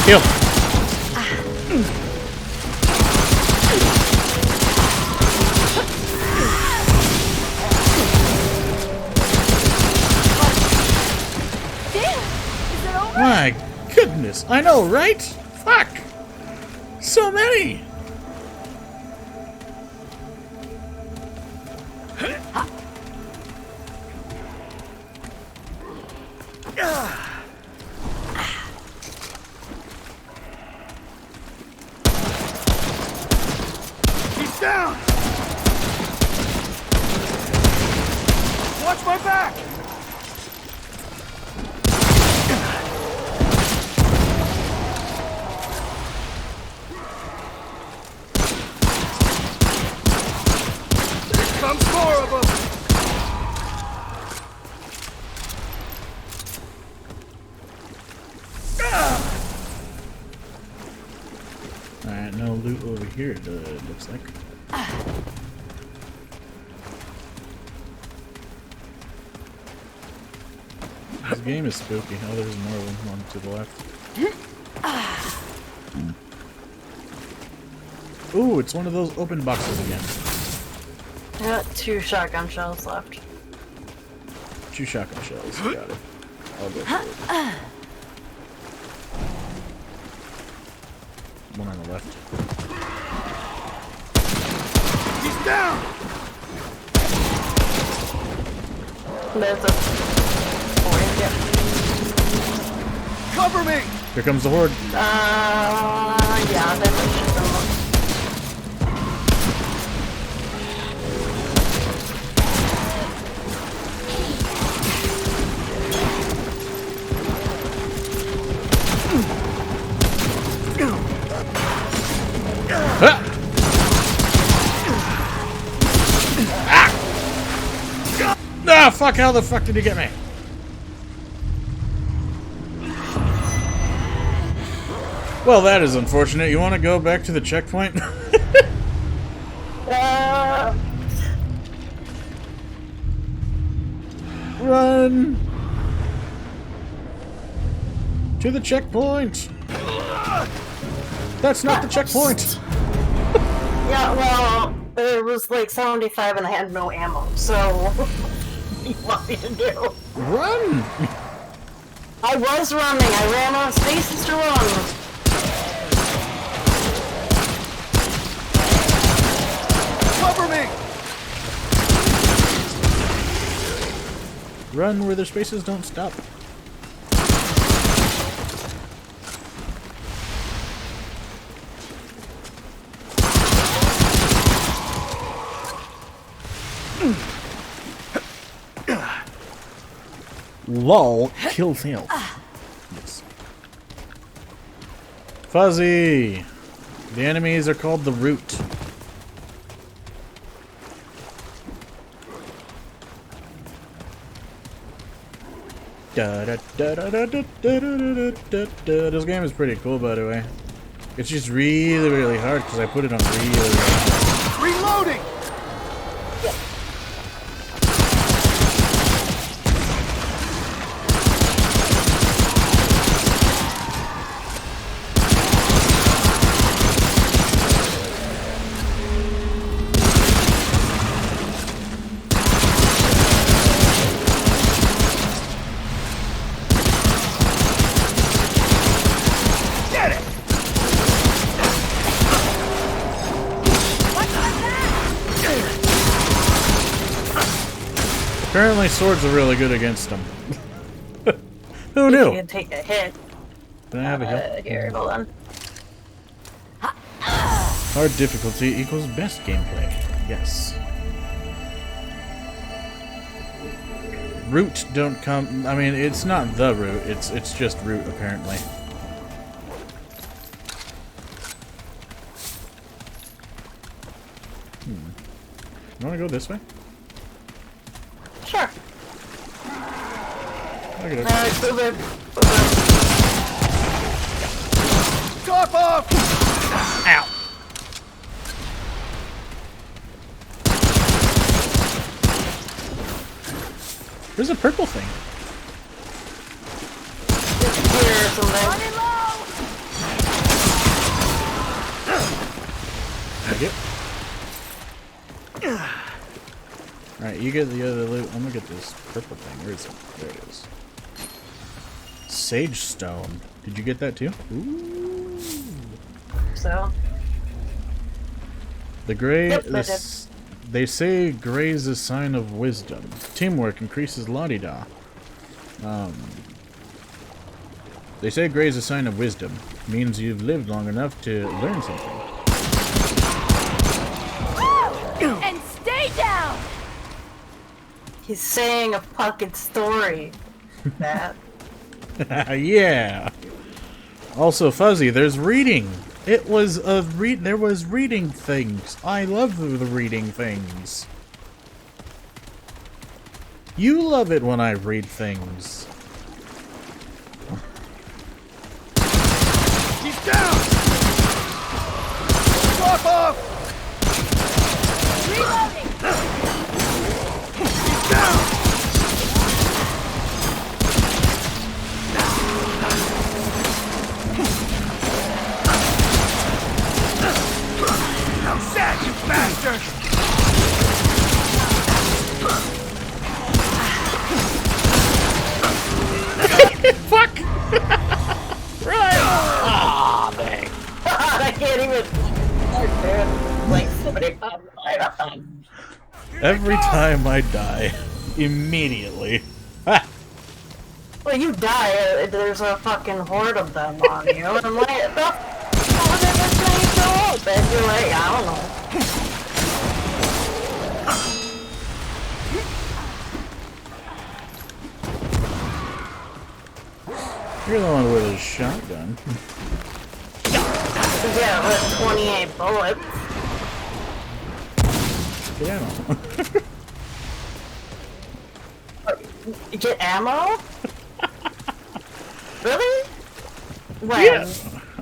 Kill. My goodness. I know, right? Fuck. So many. He's down! Watch my back! Here comes more of them! Alright, no loot over here, it looks like. This game is spooky. Oh, there's more of them on to the left. Ooh, it's one of those open boxes again. I got 2 shotgun shells left. 2 shotgun shells. Got it. I'll go for it. One on the left. He's down! There's a orange, yeah. Cover me! Here comes the horde. Yeah, there's a shit on them. fuck? How the fuck did he get me? Well, that is unfortunate. You want to go back to the checkpoint? Run! To the checkpoint! That's not the checkpoint! Yeah, well, it was like 75 and I had no ammo, so what do you want me to do? Run! I was running. I ran out of spaces to run. Cover me! Run where their spaces don't stop. LOL, kill fail. Yes. Fuzzy! The enemies are called the Root. This game is pretty cool, by the way. It's just really, really hard because I put it on really hard. Reloading! Apparently swords are really good against them. Who knew? You can take a hit. Can I have a hit? Here, hold on. Hard difficulty equals best gameplay. Yes. Root don't come... I mean, it's not the root. It's just root, apparently. You want to go this way? Sure. Look at it. Move it. Top off! Ow! There's a purple thing. Here, something. Thank you. Alright, you get the other loot. I'm gonna get this purple thing. Where is it? There it is. Sage stone. Did you get that too? Ooh. So. The gray. Yep, They say gray's a sign of wisdom. Teamwork increases la-di-da. They say gray's a sign of wisdom. Means you've lived long enough to learn something. And stay down! He's saying a fucking story. That. Yeah. Also, Fuzzy, there's reading. It was a there was reading things. I love the reading things. You love it when I read things. He's down! Drop off! Reloading! He's down! Now sad, you bastard! Fuck! Right! Ah, dang. I can't even. Like somebody popped right on. Every time I die, immediately. Ha! Well, you die, there's a fucking horde of them on you, and I'm like, the fuck was it this thing so old? And you're like, I don't know. You're the one with a shotgun. Yeah, with 28 bullets. Yeah. Get ammo? Really? When? Yeah.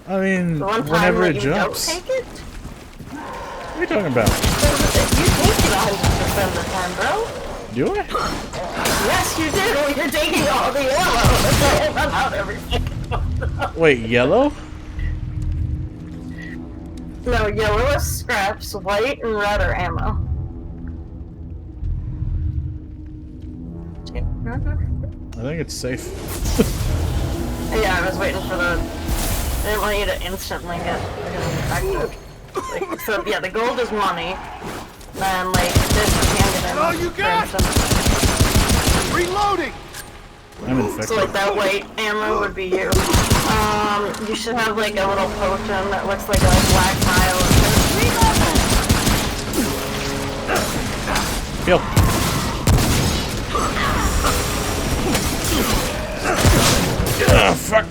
I mean, The one time whenever that it you jumps. don't take it? What are you talking about? You take it 100% of the time, bro. Do I? Yes, you do. You're taking all the ammo. That's why I run out everything. Wait, yellow? No, yellow is scraps, white and red are ammo. I think it's safe. Yeah, I was waiting for the... I didn't want you to instantly get infected. Like, so, yeah, the gold is money. Then, like, this is handed in. Oh, you got it! Reloading! I'm infected. So, like, that white ammo would be you. You should have, like, a little potion that looks like a black tile. Kill. Ugh, fuck.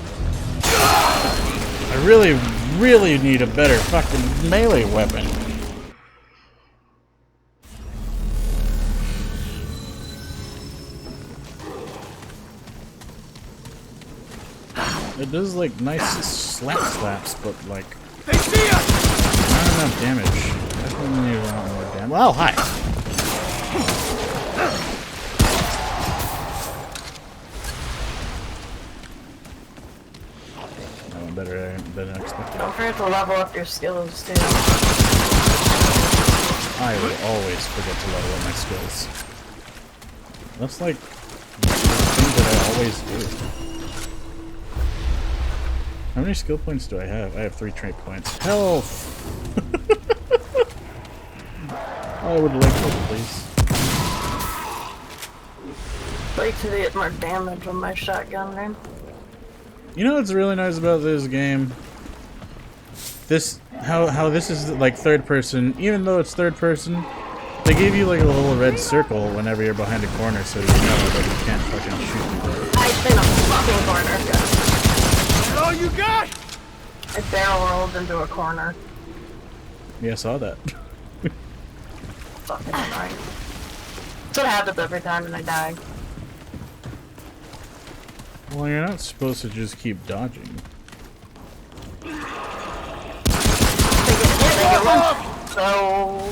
I really need a better fucking melee weapon. It does like nice slaps, but like They see us! not enough damage. Definitely need a lot more damage. Well, hi. That one better than expected. Don't forget to level up your skills, too. I will always forget to level up my skills. That's like the thing that I always do. How many skill points do I have? I have 3 trait points. Health! I would like that, please. Like to get more damage on my shotgun, man. You know what's really nice about this game? How this is like third person, even though it's third person, they gave you like a little red circle whenever you're behind a corner so you know that you can't fucking shoot people. I've been a fucking corner, guys. Oh, you got! I barrel rolled into a corner. Yeah, I saw that. Fucking annoying. That's what happens every time and I die. Well, you're not supposed to just keep dodging. So...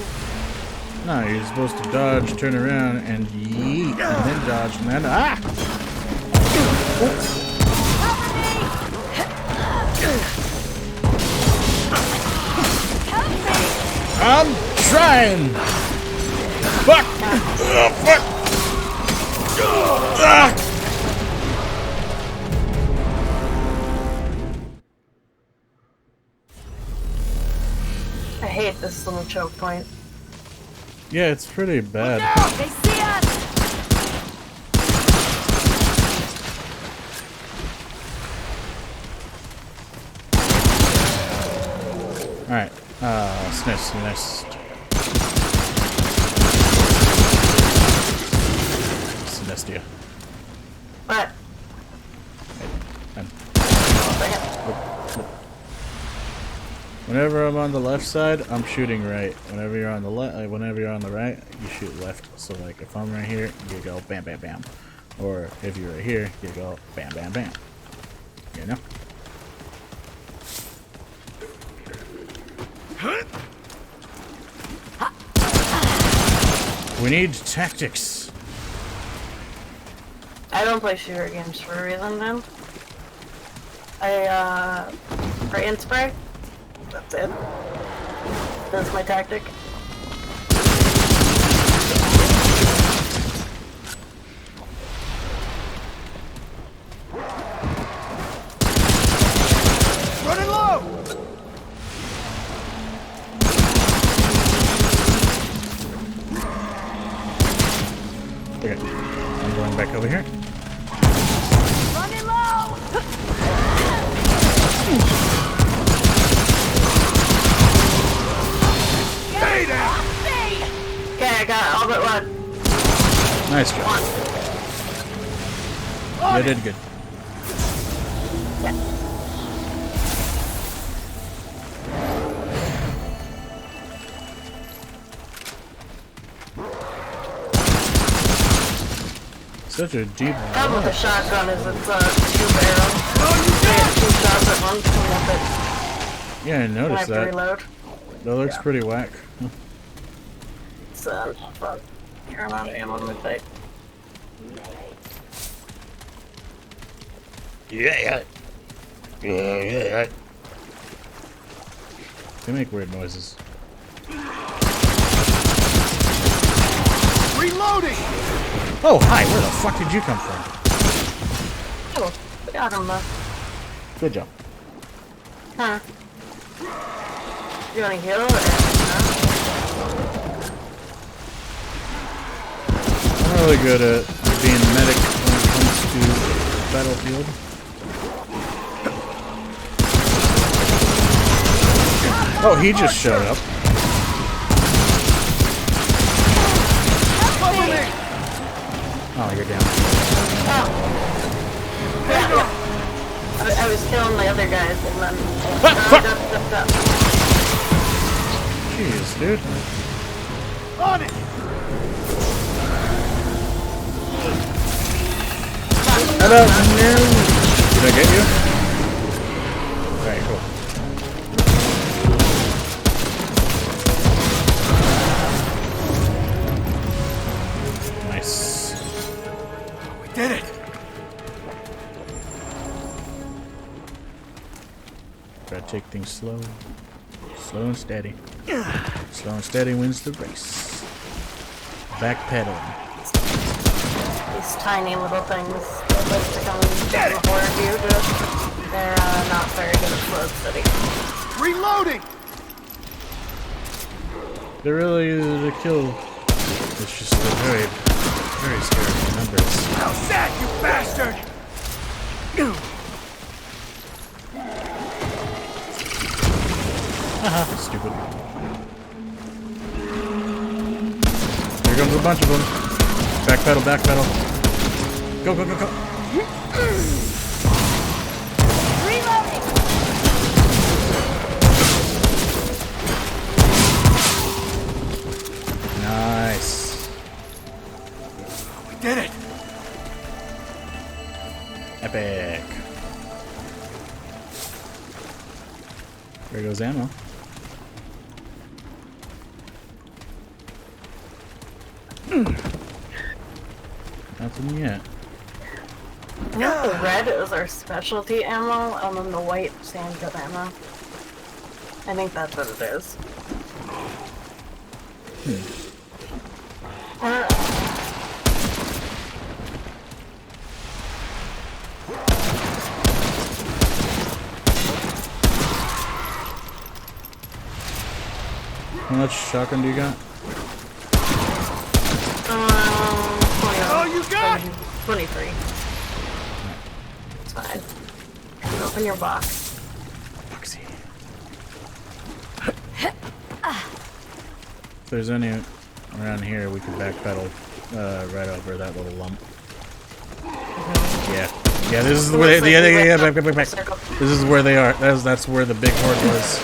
No, you're supposed to dodge, turn around, and yeet, and then dodge, and then ah! I'm trying! Fuck! Fuck! Ah! I hate this little choke point. Yeah, it's pretty bad. They see us! Alright, sannestia. Sannestia. What? Whenever I'm on the left side, I'm shooting right. Whenever you're on the whenever you're on the right, you shoot left. So like if I'm right here, you go bam bam bam. Or if you're right here, you go bam bam bam. You know? We need tactics. I don't play shooter games for a reason, man. Spray and spray. That's it. That's my tactic. Running low! Okay, I'm going back over here. Running low! Stay down! Okay, I got all but one. Nice job. You did good. Such a deep. Problem with the shotgun is it's 2 barrels. You get 2 shots at once and that's it. Yeah, I noticed I have to that. reload. That looks pretty whack. It's not fun. You're out of ammo in the fight. Yeah. They make weird noises. Reloading! Oh, hi, where the fuck did you come from? Oh, we got him though. Good job. Huh. You wanna heal or no? I'm really good at being medic when it comes to battlefield. Oh, he just showed up. Oh, you're down. Oh. Yeah. I was killing my other guys and then... Jeez, dude. On it! Hello, no. Did I get you? Alright, cool. Nice. We did it! Gotta take things slow. Slow and steady. Slow and steady wins the race. Backpedaling. These tiny little things that like to come before you, but they're not very good at slow steady. Reloading! They're really easy to kill. It's just they're very, very scary numbers. How's that, you bastard? Haha, stupid. Here comes a bunch of them. Backpedal, backpedal. Go, go, go, go. Reloading! Nice. We did it! Epic. There goes ammo. Nothing yet. You know, the red is our specialty ammo, and then the white stands good ammo. I think that's what it is. How much shotgun do you got? 20, you got 23. It's fine. Open your box. Boxy. If there's any around here, we can backpedal right over that little lump. Yeah. Yeah, this is where back. This is where they are. That's where the big horde was.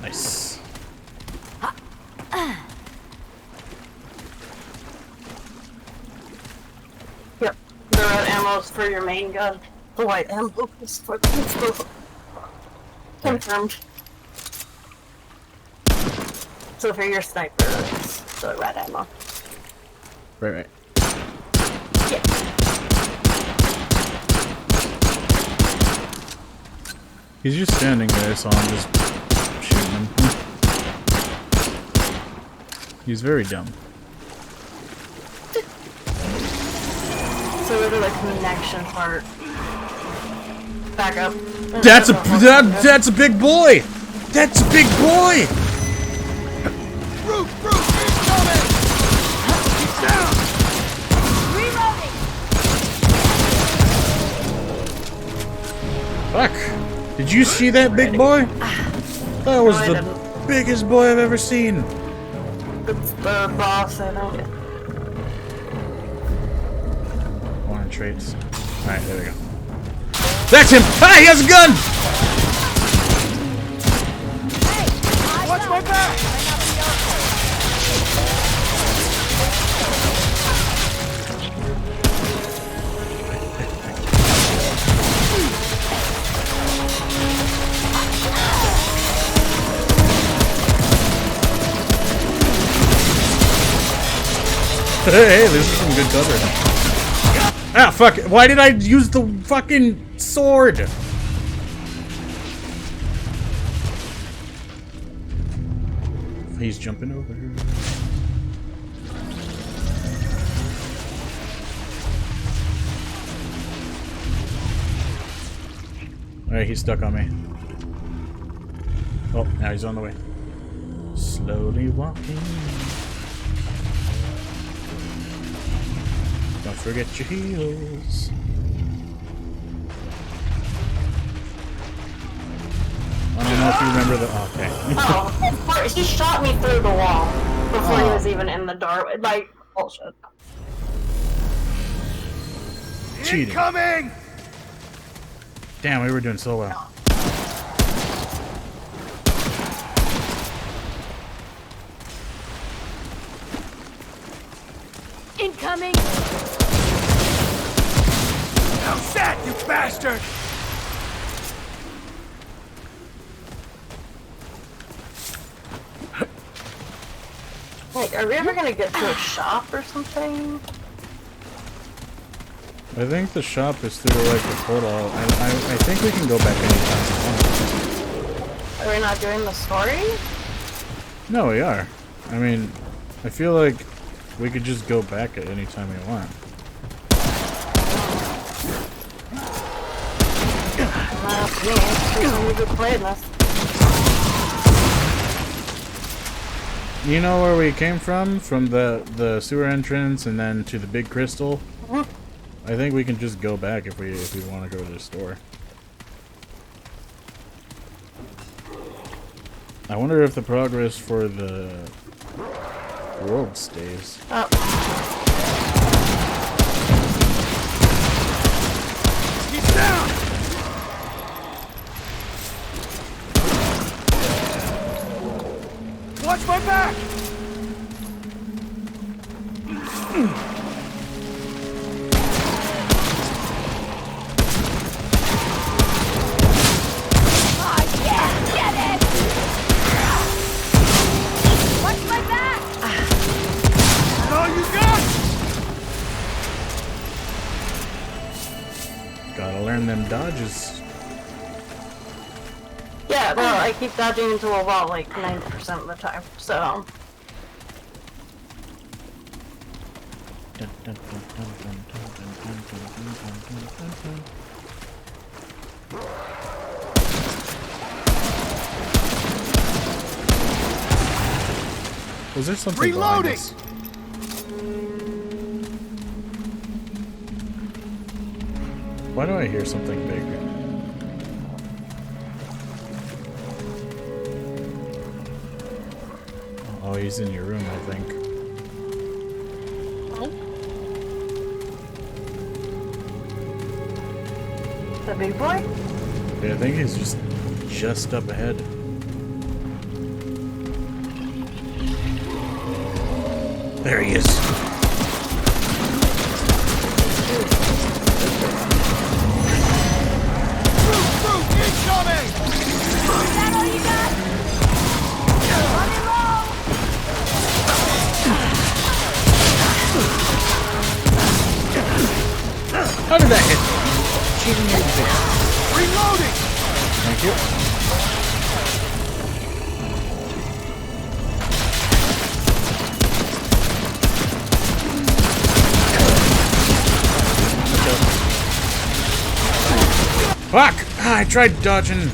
Nice. Yep. The red ammo is for your main gun. The white ammo is for the pistol. Confirmed. So for your sniper, it's the red ammo. Right. Yeah. He's just standing there, so I'm just shooting him. He's very dumb. So we're the connection part. Back up. That's a big boy. That's a big boy. Roof, incoming! He's down! Reloading! Fuck. Did you see that big boy? That was the biggest boy I've ever seen. It's the boss, I think. One traits. Alright, there we go. That's him! Ah, he has a gun! Watch my back! Hey, this is some good cover. Ah, fuck. Why did I use the fucking sword? He's jumping over. Alright, he's stuck on me. Oh, now he's on the way. Slowly walking. Don't forget your heels. I don't know if you remember the. Oh, okay. Oh, he shot me through the wall before he was even in the door. Like, bullshit. Cheating. Incoming! Damn, we were doing so well. Incoming! Now set, you bastard! Like, are we ever gonna get to a shop or something? I think the shop is through like the portal. I think we can go back anytime. Are we not doing the story? No, we are. I mean, I feel like we could just go back at any time we want. You know where we came from? From the sewer entrance and then to the big crystal? I think we can just go back if we want to go to the store. I wonder if the progress for the world stays. He's down! Watch my back! Gotta learn them dodges. Yeah, no, I keep dodging into a wall like 90% of the time, so. Was there something reloading? behind us? Why do I hear something big? Oh, he's in your room, I think. The big boy? Yeah, I think he's just up ahead. There he is. Incoming! Is that all you got? Running low! How did that hit? Cheating exist. Reloading! Thank you. Fuck! Ah, I tried dodging.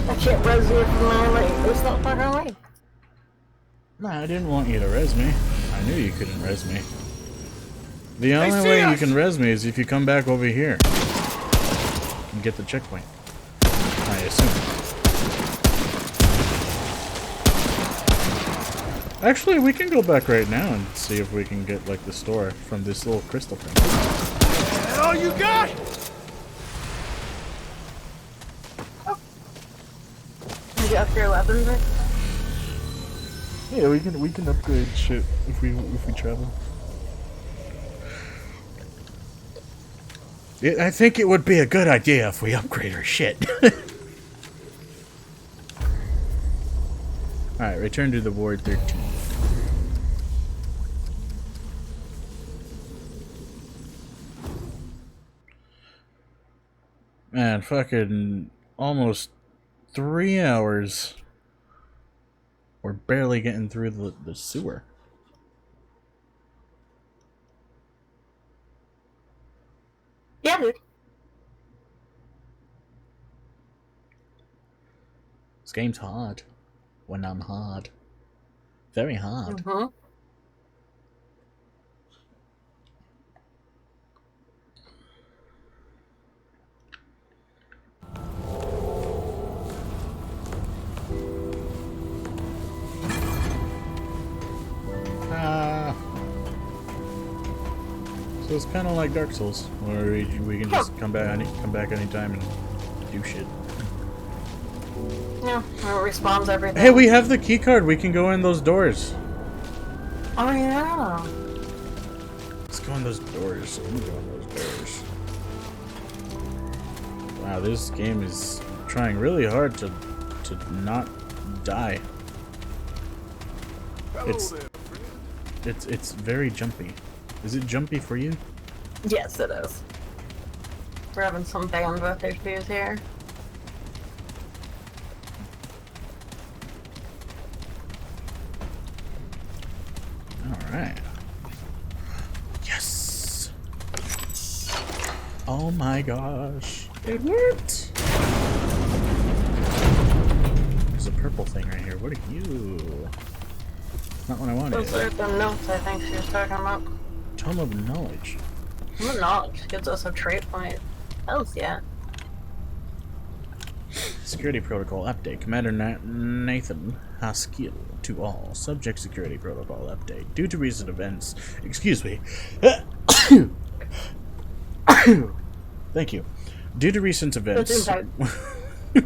I can't res you from my leg. It's not fucking leg. Nah, I didn't want you to res me. I knew you couldn't res me. The only way you can res me is if you come back over here and get the checkpoint. I assume. Actually, we can go back right now and see if we can get, like, the store from this little crystal thing. That all you got? Did you up your weapons? Yeah, we can upgrade shit if we travel. I think it would be a good idea if we upgrade our shit. Alright, return to the Ward 13. Man, fucking almost 3 hours. We're barely getting through the sewer. Yeah, dude. This game's hard. When I'm hard. Very hard. Mm-hmm. So it's kind of like Dark Souls, where we can just come back anytime and do shit. Yeah, it respawns everything. Hey, we have the key card. We can go in those doors. Oh yeah. Let's go in those doors. I'm going in those doors. Wow, this game is trying really hard to not die. It's very jumpy. Is it jumpy for you? Yes, it is. We're having some bandwidth issues here. Alright. Yes! Oh my gosh. It worked! There's a purple thing right here. What are you? Not what I wanted. Those are the notes I think she was talking about. Tome of Knowledge. Tome of Knowledge gives us a trait point. Hells yeah. Security protocol update. Commander Nathan Haskell to all. Subject security protocol update. Due to recent events. Excuse me. Thank you. Due to recent events,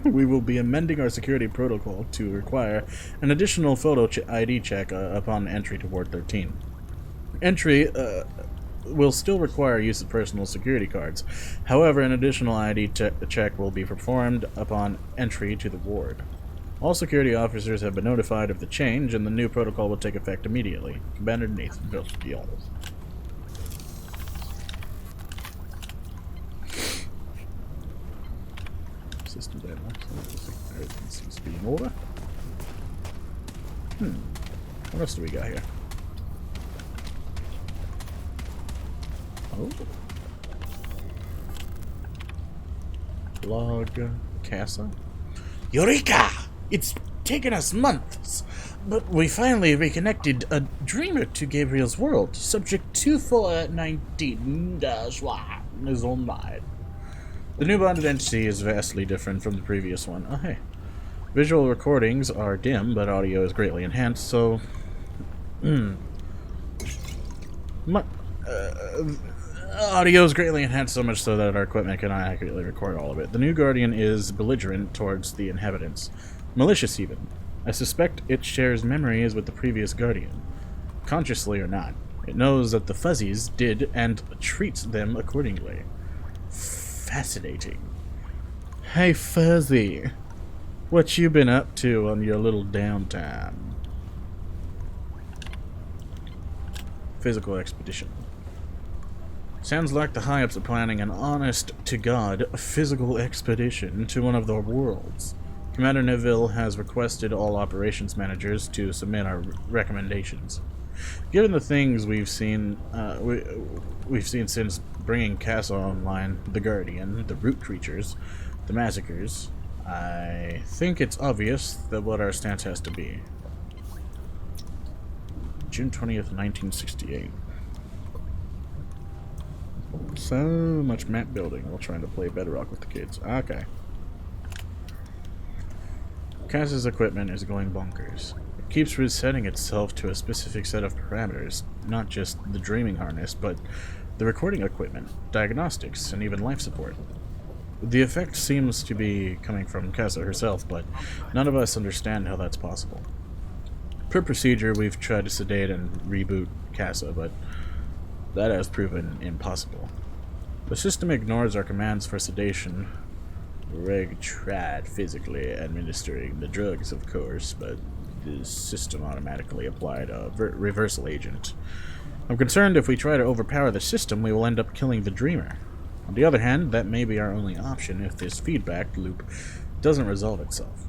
we will be amending our security protocol to require an additional photo ID check upon entry to Ward 13. Entry will still require use of personal security cards. However, an additional ID check will be performed upon entry to the ward. All security officers have been notified of the change, and the new protocol will take effect immediately. Commander Nathan Haskell. System data. Everything seems to be in order. What else do we got here? Oh. Log Casa. Eureka! It's taken us months, but we finally reconnected a dreamer to Gabriel's world. Subject 2419-1 is online. The new bonded entity is vastly different from the previous one. Oh, hey. Visual recordings are dim, but audio is greatly enhanced, so... audio is greatly enhanced so much so that our equipment cannot accurately record all of it. The new Guardian is belligerent towards the inhabitants. Malicious, even. I suspect it shares memories with the previous Guardian. Consciously or not. It knows that the Fuzzies did and treats them accordingly. Fascinating. Hey, Fuzzy. What you been up to on your little downtime? Physical expedition. Sounds like the high-ups are planning an honest-to-God physical expedition to one of their worlds. Commander Neville has requested all operations managers to submit our recommendations. Given the things we've seen since bringing Casa online, the Guardian, the root creatures, the massacres, I think it's obvious that what our stance has to be. June 20th, 1968. So much map building while trying to play Bedrock with the kids. Okay. Casa's equipment is going bonkers. keeps resetting itself to a specific set of parameters, not just the dreaming harness, but the recording equipment, diagnostics, and even life support. The effect seems to be coming from Casa herself, but none of us understand how that's possible. Per procedure, we've tried to sedate and reboot Casa, but that has proven impossible. The system ignores our commands for sedation. Reg tried physically administering the drugs, of course, but the system automatically applied a reversal agent. I'm concerned if we try to overpower the system, we will end up killing the Dreamer. On the other hand, that may be our only option if this feedback loop doesn't resolve itself.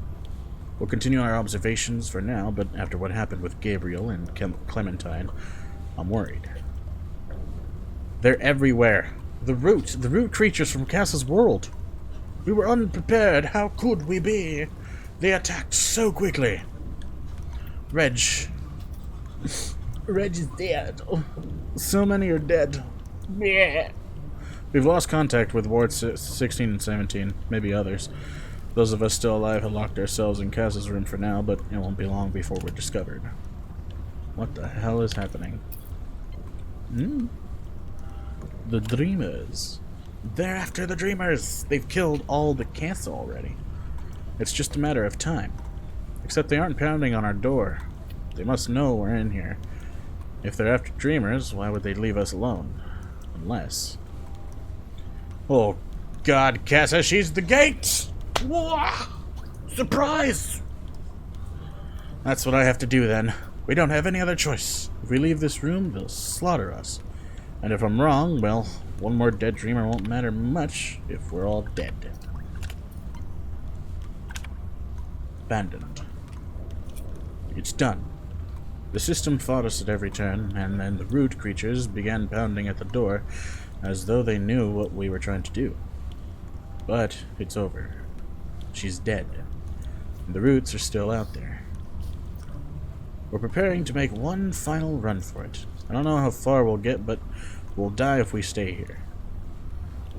We'll continue our observations for now, but after what happened with Gabriel and Clementine, I'm worried. They're everywhere. The root creatures from Cass's world. We were unprepared. How could we be? They attacked so quickly. Reg is dead. So many are dead. Yeah. We've lost contact with Wards 16 and 17, maybe others. Those of us still alive have locked ourselves in Cass's room for now, but it won't be long before we're discovered. What the hell is happening? The Dreamers. They're after the Dreamers! They've killed all the Casa already. It's just a matter of time. Except they aren't pounding on our door. They must know we're in here. If they're after Dreamers, why would they leave us alone? Unless... Oh, God, Casa, she's the gate! Whoa! Surprise! That's what I have to do, then. We don't have any other choice. If we leave this room, they'll slaughter us. And if I'm wrong, well, one more dead Dreamer won't matter much if we're all dead. Abandoned. It's done. The system fought us at every turn, and then the root creatures began pounding at the door as though they knew what we were trying to do. But it's over. She's dead. And the roots are still out there. We're preparing to make one final run for it. I don't know how far we'll get, but we'll die if we stay here.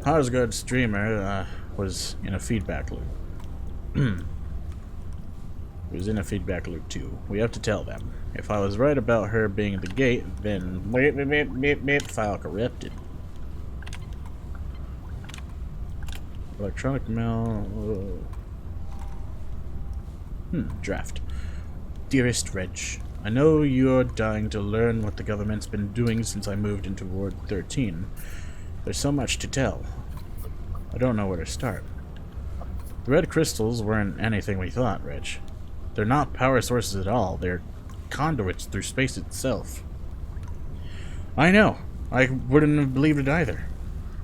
Harsgard's Dreamer was in a feedback loop. He was in a feedback loop too. We have to tell them. If I was right about her being at the gate, then file corrupted. Electronic mail. Draft. Dearest Reg, I know you're dying to learn what the government's been doing since I moved into Ward 13. There's so much to tell. I don't know where to start. The red crystals weren't anything we thought, Reg. They're not power sources at all. They're conduits through space itself. I know. I wouldn't have believed it either.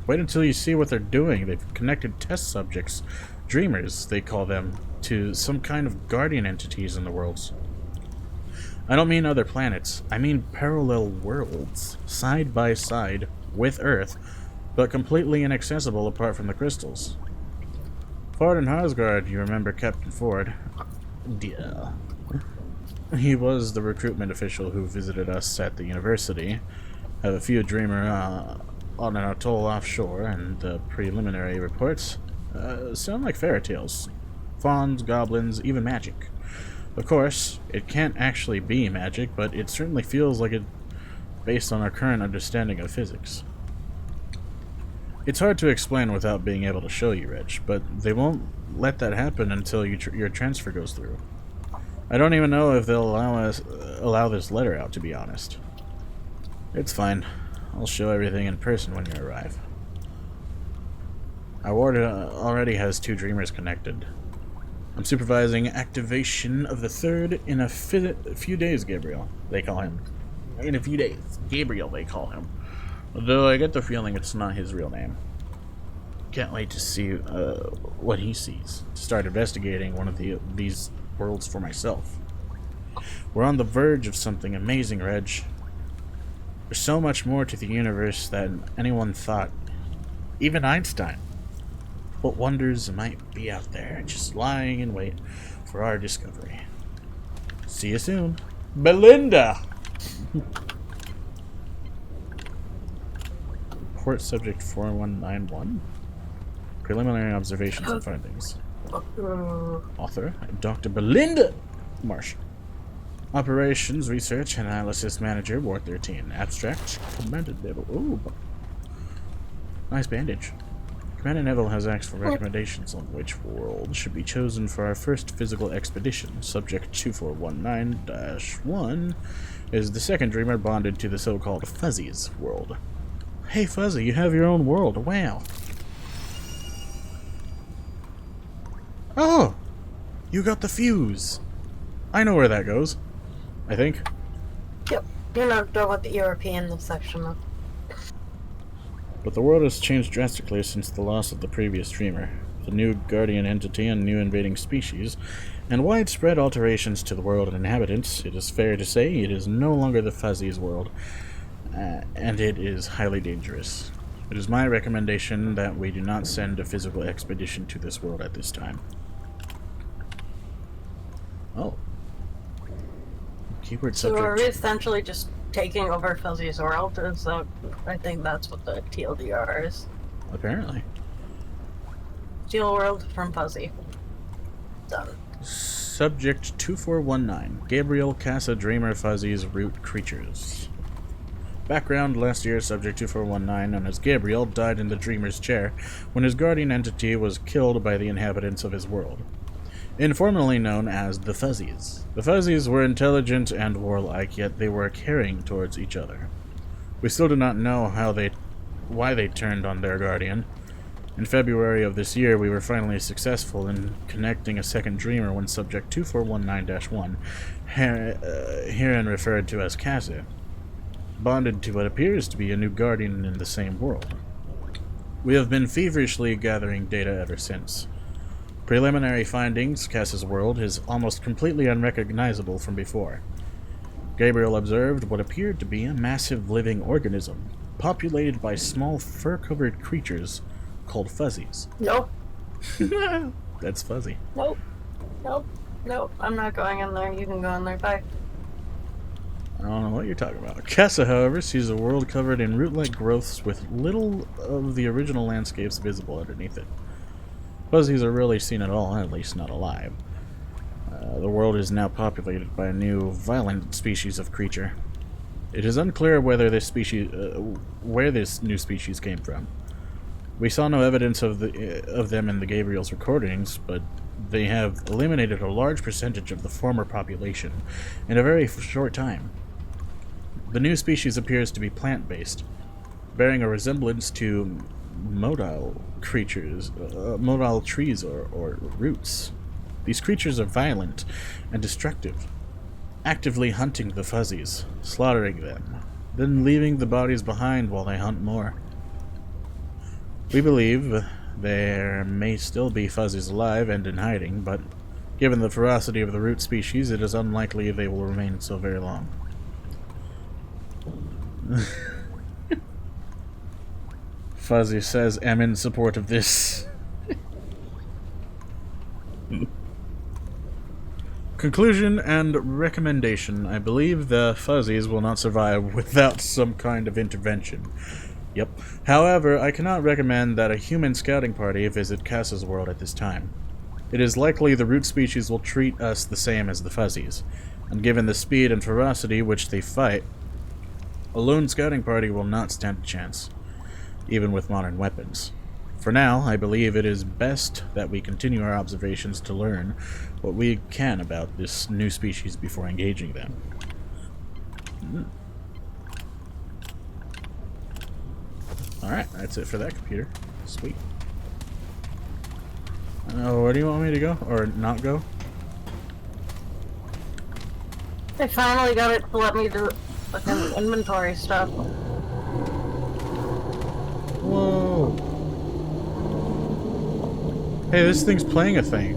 Wait until you see what they're doing. They've connected test subjects, dreamers, they call them, to some kind of guardian entities in the worlds. I don't mean other planets. I mean parallel worlds, side by side with Earth, but completely inaccessible apart from the crystals. Ford and Harsgard, you remember Captain Ford? Yeah. He was the recruitment official who visited us at the university. Have a few dreamer on an atoll offshore, and the preliminary reports sound like fairy tales. Fauns, goblins, even magic. Of course, it can't actually be magic, but it certainly feels like it based on our current understanding of physics. It's hard to explain without being able to show you, Rich, but they won't let that happen until your transfer goes through. I don't even know if they'll allow this letter out, to be honest. It's fine. I'll show everything in person when you arrive. Our ward already has 2 dreamers connected. I'm supervising activation of the 3rd in a few days, Gabriel, they call him. In a few days. Gabriel, they call him. Although I get the feeling it's not his real name. Can't wait to see what he sees. To start investigating one of these worlds for myself. We're on the verge of something amazing, Reg. There's so much more to the universe than anyone thought. Even Einstein. What wonders might be out there, just lying in wait for our discovery. See you soon. Belinda! Report subject 4191. Preliminary observations and findings. Author, Dr. Belinda Marshall. Operations Research Analysis Manager, Ward 13. Abstract. Commander Neville. Ooh. Nice bandage. Commander Neville has asked for recommendations on which world should be chosen for our first physical expedition. Subject 2419-1 is the second dreamer bonded to the so-called Fuzzy's world. Hey Fuzzy, you have your own world. Wow. Oh! You got the fuse. I know where that goes. I think. Yep. You know what the European section of. But the world has changed drastically since the loss of the previous dreamer. The new guardian entity and new invading species, and widespread alterations to the world and inhabitants, it is fair to say it is no longer the Fuzzy's world, and it is highly dangerous. It is my recommendation that we do not send a physical expedition to this world at this time. Oh. Keyword subject. So are we essentially just taking over Fuzzy's world? I think that's what the TLDR is. Apparently. Steal world from Fuzzy. Done. Subject 2419. Gabriel Casa Dreamer Fuzzy's Root Creatures. Background: last year, Subject 2419, known as Gabriel, died in the Dreamer's chair when his guardian entity was killed by the inhabitants of his world. Informally known as the Fuzzies. The Fuzzies were intelligent and warlike, yet they were caring towards each other. We still do not know why they turned on their guardian. In February of this year, we were finally successful in connecting a second dreamer when Subject 2419-1, herein referred to as Casa, bonded to what appears to be a new guardian in the same world. We have been feverishly gathering data ever since. Preliminary findings: Casa's world is almost completely unrecognizable from before. Gabriel observed what appeared to be a massive living organism, populated by small fur-covered creatures called Fuzzies. Nope. That's Fuzzy. Nope. Nope. Nope. I'm not going in there. You can go in there. Bye. I don't know what you're talking about. Casa, however, sees a world covered in root-like growths with little of the original landscapes visible underneath it. Fuzzies are rarely seen at all, at least not alive. The world is now populated by a new, violent species of creature. It is unclear whether this species, where this new species came from. We saw no evidence of them in the Gabriel's recordings, but they have eliminated a large percentage of the former population in a very short time. The new species appears to be plant-based, bearing a resemblance to motile creatures, motile trees or roots. These creatures are violent and destructive, actively hunting the Fuzzies, slaughtering them, then leaving the bodies behind while they hunt more. We believe there may still be Fuzzies alive and in hiding, but given the ferocity of the root species, it is unlikely they will remain so very long. Fuzzy says, "I'm in support of this." Conclusion and recommendation. I believe the Fuzzies will not survive without some kind of intervention. Yep. However, I cannot recommend that a human scouting party visit Casa's world at this time. It is likely the root species will treat us the same as the Fuzzies, and given the speed and ferocity which they fight, a lone scouting party will not stand a chance, even with modern weapons. For now, I believe it is best that we continue our observations to learn what we can about this new species before engaging them. Alright, that's it for that computer. Sweet. Where do you want me to go? Or not go? I finally got it to let me do fucking inventory stuff. Whoa. Hey, this thing's playing a thing.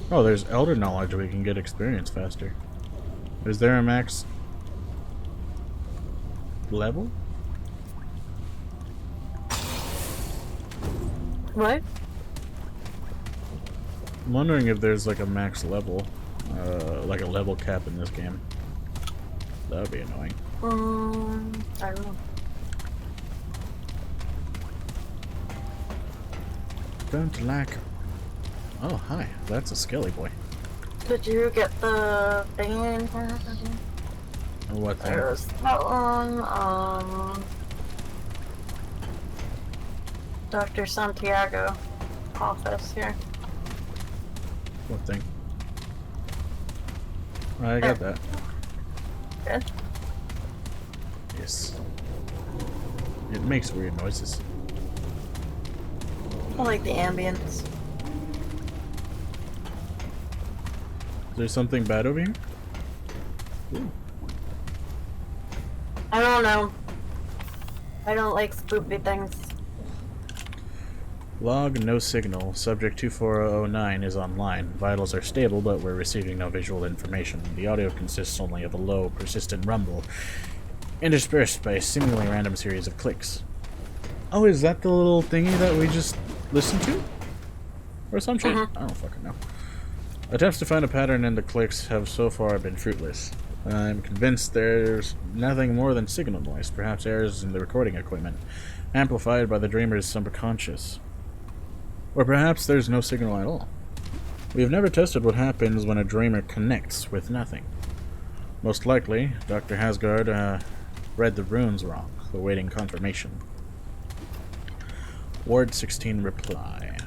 Oh, there's Elder Knowledge. We can get experience faster. Is there a max level? What? I'm wondering if there's like a max level, like a level cap in this game. That would be annoying. I don't know. don't like... Oh, hi. That's a skelly boy. Did you get the thing in here? What thing? There's that one, Dr. Santiago office here. What thing? I got that. Good. Yes. It makes weird noises. I like the ambience. Is there something bad over here? Ooh. I don't know. I don't like spoopy things. Log, no signal. Subject 24009 is online. Vitals are stable, but we're receiving no visual information. The audio consists only of a low, persistent rumble, interspersed by a seemingly random series of clicks. Oh, is that the little thingy that we just listened to? Or some shit? I don't fucking know. Attempts to find a pattern in the clicks have so far been fruitless. I'm convinced there's nothing more than signal noise, perhaps errors in the recording equipment, amplified by the dreamer's subconscious. Or perhaps there's no signal at all. We have never tested what happens when a dreamer connects with nothing. Most likely, Dr. Hasgard read the runes wrong, awaiting confirmation. Ward 16 reply.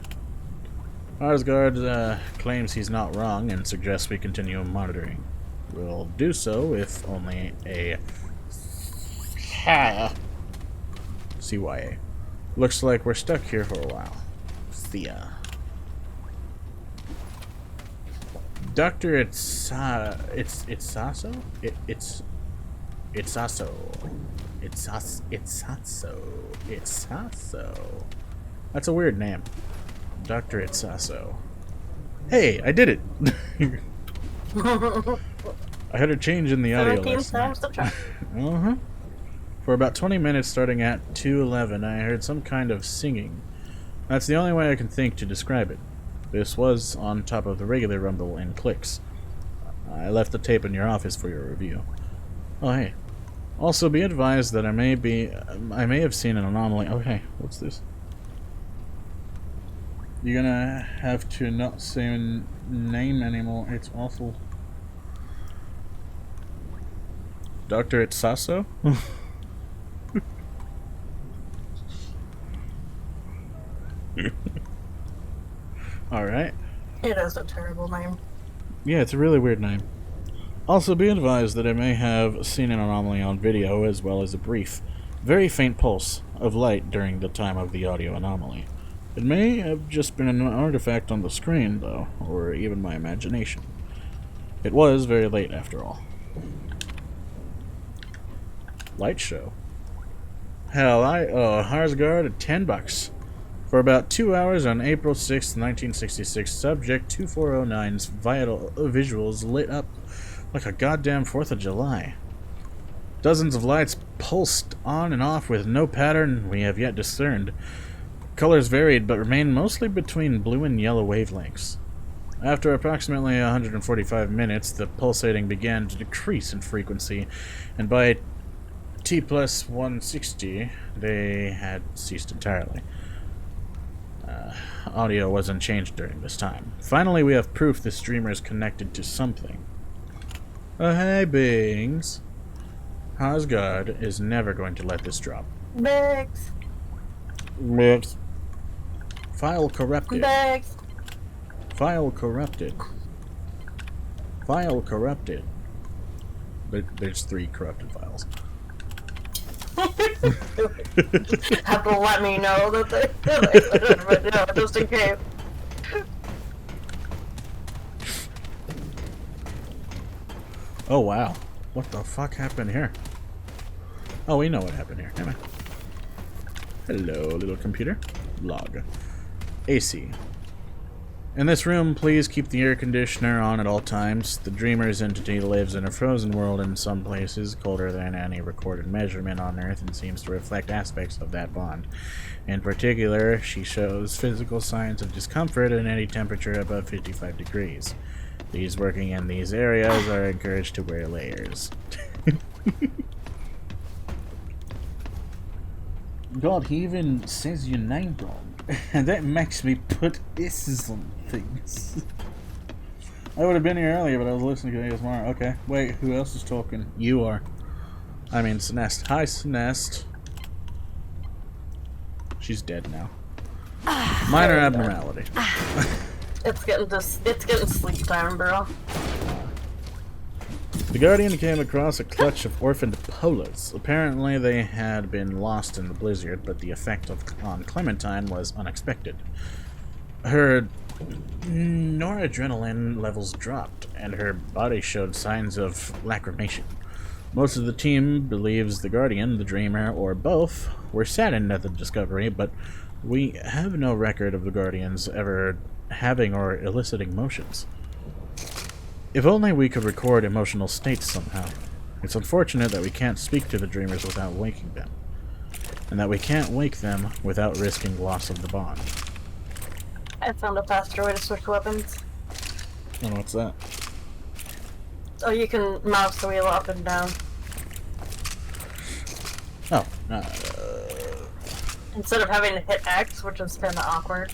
Hasgard claims he's not wrong and suggests we continue monitoring. We'll do so if only a CYA. Looks like we're stuck here for a while. Thea. Doctor, it's Sasso? It's Sasso. That's a weird name. Dr. Itsaso. Hey, I did it! I had a change in the audio last night. Uh-huh. For about 20 minutes starting at 2:11, I heard some kind of singing. That's the only way I can think to describe it. This was on top of the regular rumble and clicks. I left the tape in your office for your review. Oh, hey. Also, be advised that I may have seen an anomaly. Oh, hey, what's this? You're gonna have to not say name anymore. It's awful. Dr. Itsaso? Alright. It is a terrible name. Yeah, it's a really weird name. Also, be advised that I may have seen an anomaly on video as well as a brief, very faint pulse of light during the time of the audio anomaly. It may have just been an artifact on the screen, though, or even my imagination. It was very late, after all. Light show. Hell, I owe Harsgard $10 for about 2 hours on April 6th, 1966. Subject 2409's vital visuals lit up like a goddamn 4th of July. Dozens of lights pulsed on and off with no pattern we have yet discerned. Colors varied, but remained mostly between blue and yellow wavelengths. After approximately 145 minutes, the pulsating began to decrease in frequency, and by T plus 160, they had ceased entirely. Audio wasn't changed during this time. Finally, we have proof the streamer is connected to something. Hey, Bings. Hasgard is never going to let this drop. Biggs. Biggs. File corrupted. Biggs. File corrupted. File corrupted. There's 3 corrupted files. Have to let me know that they just in case. Oh wow. What the fuck happened here? Oh, we know what happened here. Come on. Hello, little computer. Log. AC. In this room, please keep the air conditioner on at all times. The Dreamer's entity lives in a frozen world in some places, colder than any recorded measurement on Earth, and seems to reflect aspects of that bond. In particular, she shows physical signs of discomfort at any temperature above 55 degrees. These working in these areas are encouraged to wear layers. God, he even says your name wrong. And that makes me put S's on things. I would have been here earlier, but I was listening to ASMR. Okay, wait, who else is talking? You are. I mean, Sannestia. Hi, Sannestia. She's dead now. Minor abnormality. It's getting sleep time, bro. The Guardian came across a clutch of orphaned polas. Apparently they had been lost in the blizzard, but the effect on Clementine was unexpected. Her noradrenaline levels dropped, and her body showed signs of lacrimation. Most of the team believes the Guardian, the Dreamer, or both were saddened at the discovery, but we have no record of the Guardians ever having or eliciting motions. If only we could record emotional states somehow. It's unfortunate that we can't speak to the Dreamers without waking them, and that we can't wake them without risking loss of the bond. I found a faster way to switch weapons. Oh, what's that? Oh, you can mouse the wheel up and down. Oh, instead of having to hit X, which is kind of awkward.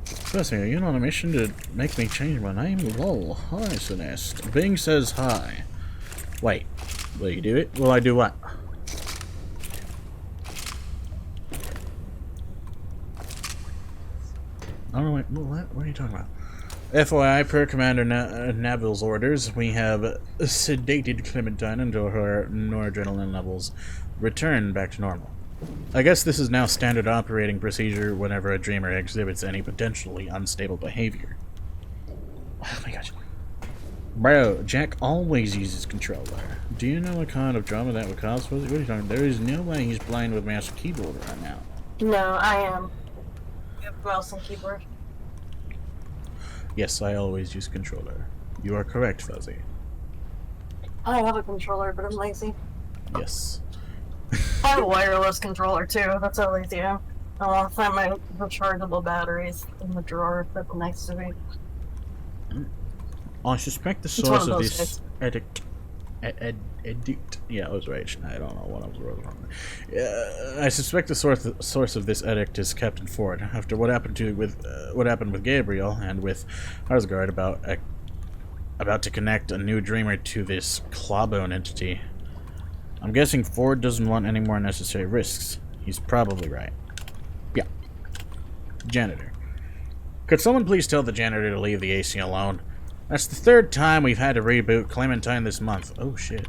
Especially, are you on a mission to make me change my name? Lol. Hi, Sannestia. Bing says hi. Wait, will you do it? Will I do what? Oh, wait, what are you talking about? FYI, per Commander Naville's orders, we have sedated Clementine until her noradrenaline levels return back to normal. I guess this is now standard operating procedure whenever a Dreamer exhibits any potentially unstable behavior. Oh my gosh. Bro, Jack always uses controller. Do you know what kind of drama that would cause? What are you talking about? There is no way he's playing with mouse and keyboard right now. No, I am. You have mouse and keyboard. Yes, I always use controller. You are correct, Fuzzy. I have a controller, but I'm lazy. Yes. I have a wireless controller too, that's how lazy I am. I'll find my rechargeable batteries in the drawer that's next to me. I suspect the source of this edict. Yeah, I was right. I don't know what I was wrong. I suspect the source of this edict is Captain Ford. After what happened with Gabriel and with Arsgard about to connect a new Dreamer to this Clawbone entity. I'm guessing Ford doesn't want any more necessary risks. He's probably right. Yeah. Janitor. Could someone please tell the janitor to leave the AC alone? That's the third time we've had to reboot Clementine this month. Oh shit.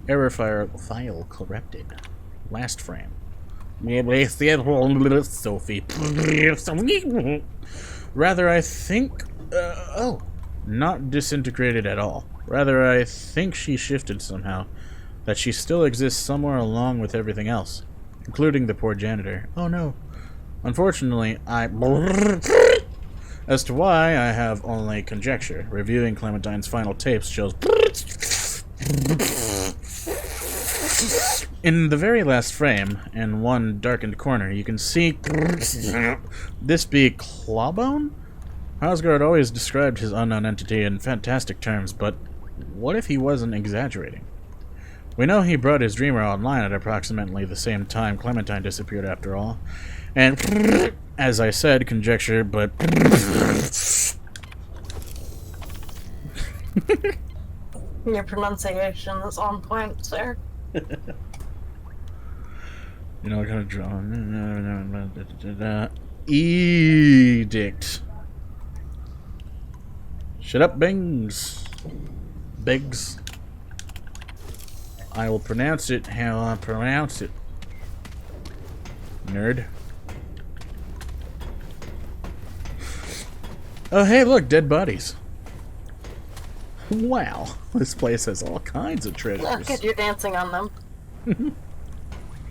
Error file corrupted. Last frame. Sophie. Rather, I think... oh. Not disintegrated at all. Rather, I think she shifted somehow. That she still exists somewhere along with everything else. Including the poor janitor. Oh no. Unfortunately, as to why, I have only conjecture. Reviewing Clementine's final tapes shows... In the very last frame, in one darkened corner, you can see... this be Clawbone? Asgard always described his unknown entity in fantastic terms, but what if he wasn't exaggerating? We know he brought his Dreamer online at approximately the same time Clementine disappeared after all. And, as I said, conjecture, but... Your pronunciation is on point, sir. You know what kind of drama? Edict. Shut up, Bings. Biggs. I will pronounce it how I pronounce it. Nerd. Oh, hey, look, dead bodies. Wow, this place has all kinds of treasures. Look at you're dancing on them.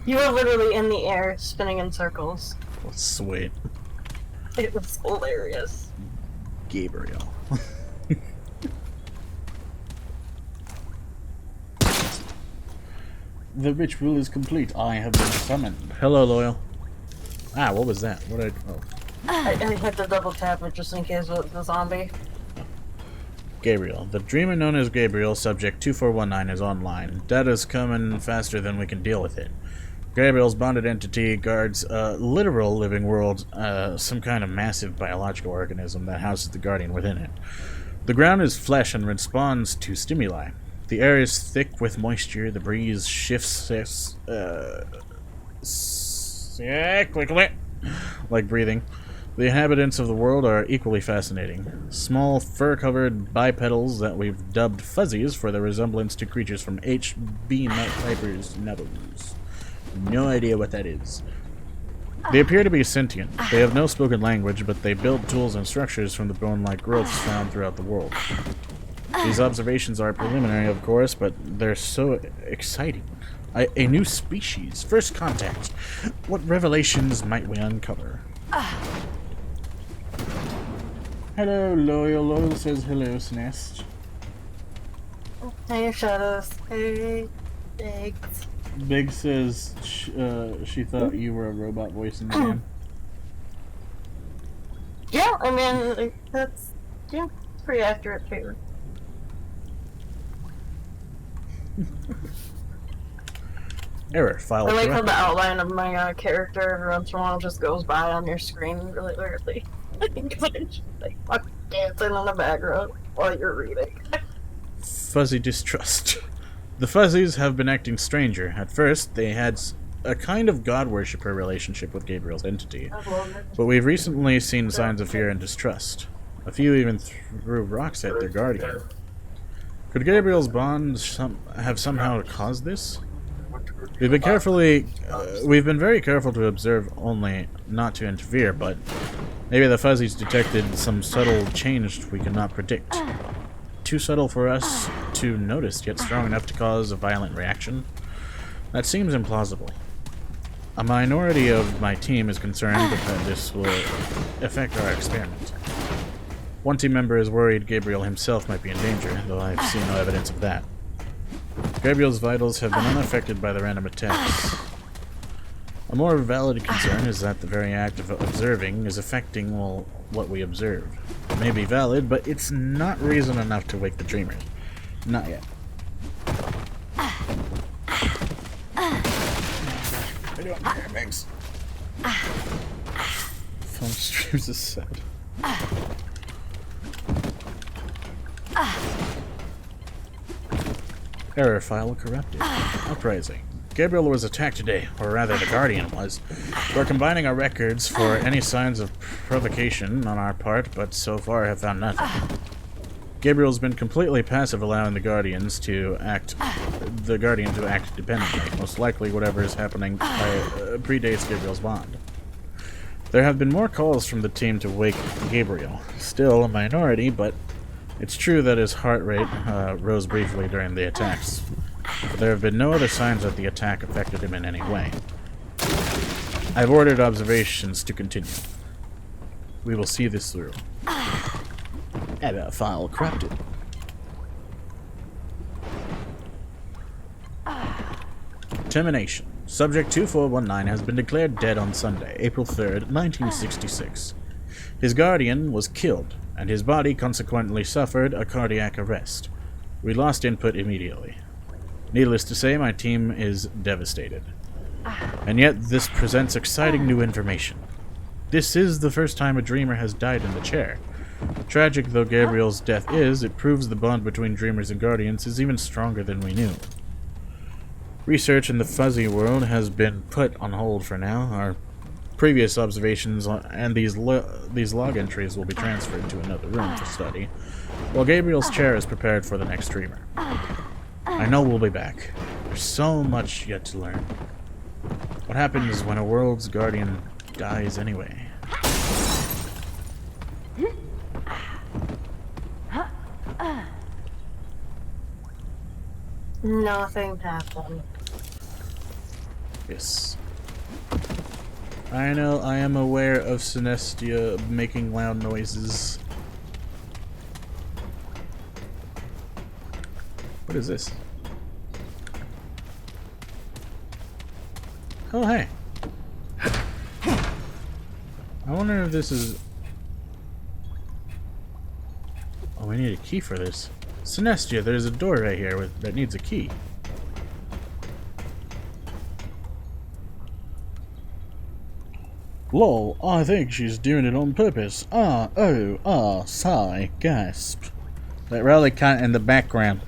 You were literally in the air, spinning in circles. Oh, sweet. It was hilarious. Gabriel. The ritual is complete. I have been summoned. Hello, Loyal. Ah, what was that? What did I had to double tap it just in case it was the zombie. Gabriel. The Dreamer known as Gabriel, subject 2419, is online. Data's coming faster than we can deal with it. Gabriel's bonded entity guards a literal living world, some kind of massive biological organism that houses the Guardian within it. The ground is flesh and responds to stimuli. The air is thick with moisture, the breeze shifts quickly, like breathing. The inhabitants of the world are equally fascinating. Small, fur-covered bipedals that we've dubbed fuzzies for their resemblance to creatures from H.B. Piper's novels. No idea what that is. They appear to be sentient. They have no spoken language, but they build tools and structures from the bone-like growths found throughout the world. These observations are preliminary, of course, but they're so exciting. A new species. First contact. What revelations might we uncover? Hello, Loyal. Loyal says hello, Snest. Hey, Shadows. Hey, Eggs. Big says she thought you were a robot voice in the game. Yeah, I mean, that's pretty accurate too. Error, file I like how corrected. the outline of my character every once in a while just goes by on your screen really weirdly. It's like fucking dancing in the background while you're reading. Fuzzy distrust. The Fuzzies have been acting stranger. At first, they had a kind of god-worshipper relationship with Gabriel's entity, but we've recently seen signs of fear and distrust. A few even threw rocks at their guardian. Could Gabriel's bond have somehow caused this? We've been very careful to observe only not to interfere, but maybe the Fuzzies detected some subtle change we cannot predict. Too subtle for us to notice, yet strong enough to cause a violent reaction? That seems implausible. A minority of my team is concerned that this will affect our experiment. One team member is worried Gabriel himself might be in danger, though I've seen no evidence of that. Gabriel's vitals have been unaffected by the random attacks. A more valid concern is that the very act of observing is affecting, well, what we observe. It may be valid, but it's not reason enough to wake the dreamers. Not yet. What are you doing here, Megs? Phone streams is sad. Error file corrupted. Uprising. Gabriel was attacked today, or rather the Guardian was. We're combining our records for any signs of provocation on our part, but so far have found nothing. Gabriel's been completely passive, allowing the Guardian to act independently. Most likely whatever is happening predates Gabriel's bond. There have been more calls from the team to wake Gabriel. Still a minority, but it's true that his heart rate rose briefly during the attacks. But there have been no other signs that the attack affected him in any way. I've ordered observations to continue. We will see this through. Error file corrupted. Termination. Subject 2419 has been declared dead on Sunday, April 3rd, 1966. His guardian was killed, and his body consequently suffered a cardiac arrest. We lost input immediately. Needless to say, my team is devastated. And yet, this presents exciting new information. This is the first time a dreamer has died in the chair. Tragic though Gabriel's death is, it proves the bond between dreamers and guardians is even stronger than we knew. Research in the fuzzy world has been put on hold for now. Our previous observations and these log entries will be transferred to another room for study, while Gabriel's chair is prepared for the next dreamer. I know we'll be back. There's so much yet to learn. What happens when a world's guardian dies anyway? Nothing happened. Yes. I know, I am aware of Sannestia making loud noises. What is this? Oh, hey. I wonder if this is... Oh, we need a key for this. Sannestia, there's a door right here that needs a key. Lol, I think she's doing it on purpose. Sigh, gasp. That rally cunt in the background.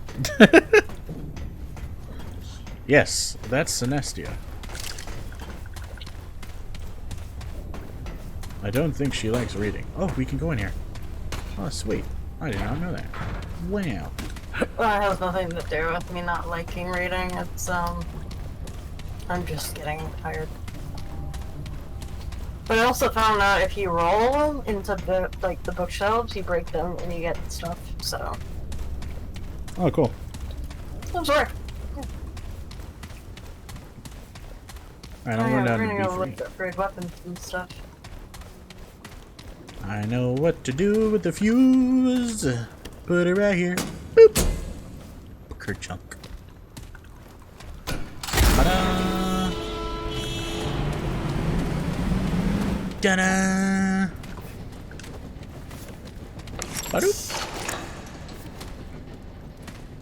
Yes, that's Sannestia. I don't think she likes reading. Oh, we can go in here. Oh, sweet. I did not know that. Wow. Well, it has nothing to do with me not liking reading. It's, I'm just getting tired. But I also found out if you roll into the, like, the bookshelves, you break them and you get stuff, so. Oh, cool. I'm sorry. Alright, I'm going down we're gonna go to look at upgrade weapons and stuff. I know what to do with the fuse. Put it right here. Boop. Kerchunk. Ta-da! Ta-da! Ba-doop.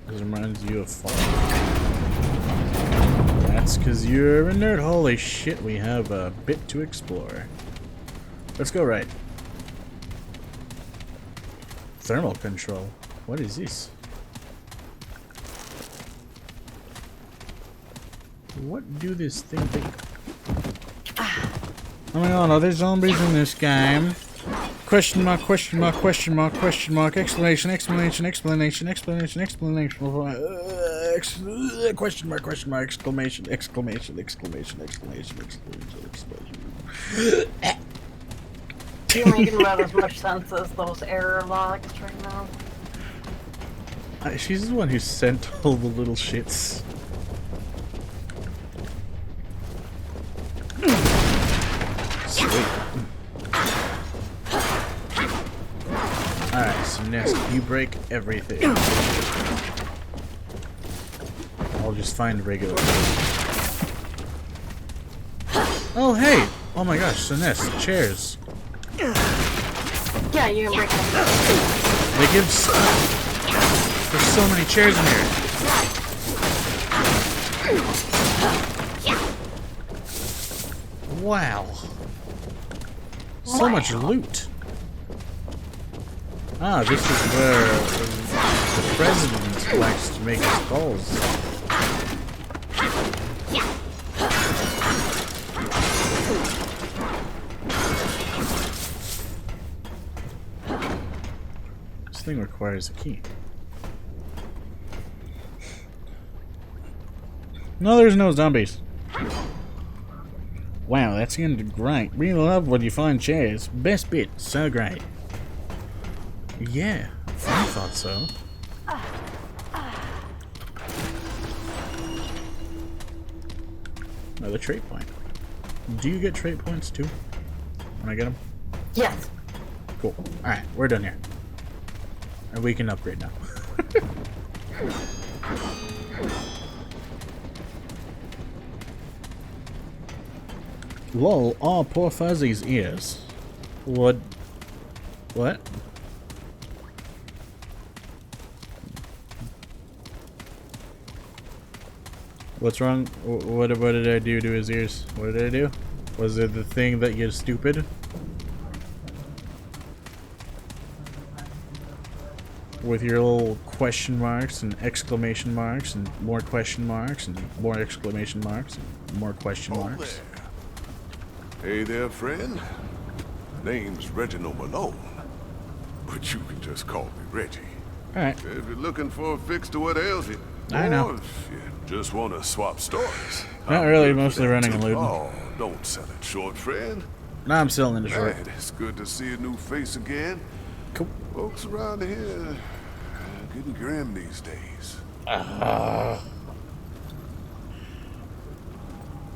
This reminds you of fall. That's because you're a nerd. Holy shit, we have a bit to explore. Let's go right. Thermal control. What is this? What do this thing think? Oh my god, are there zombies in this game? Question mark, question mark, question mark, question mark, explanation, explanation, explanation, explanation, explanation, question mark, exclamation, exclamation, exclamation, exclamation, exclamation, exclamation. You're making about as much sense as those error logs right now. She's the one who sent all the little shits. Sweet. Alright, so next you break everything. I'll just find regular. Oh hey! Oh my gosh, so next chairs. Yeah, you can break them. They give stuff. There's so many chairs in here. Wow. So much loot. Ah, this is where the president likes to make his calls. This thing requires a key. No, there's no zombies. Wow, that's gonna be great. Really love when you find chairs. Best bit. So great. Yeah, I thought so. Another trait point. Do you get trait points too? When I get them? Yes. Cool. Alright, we're done here. And we can upgrade now. Lol, oh, poor Fuzzy's ears. What? What? What's wrong? What did I do to his ears? What did I do? Was it the thing that you're stupid? With your little question marks and exclamation marks and more question marks and more exclamation marks and more question marks. Hey there, friend. Name's Reginald Malone, but you can just call me Reggie. Alright. If you're looking for a fix to what ails you, I know. or if you just want to swap stories. Not really, mostly running and looting. Oh, don't sell it short, friend. No, I'm selling it short. Man, it's good to see a new face again. Cool. Folks around here getting grim these days.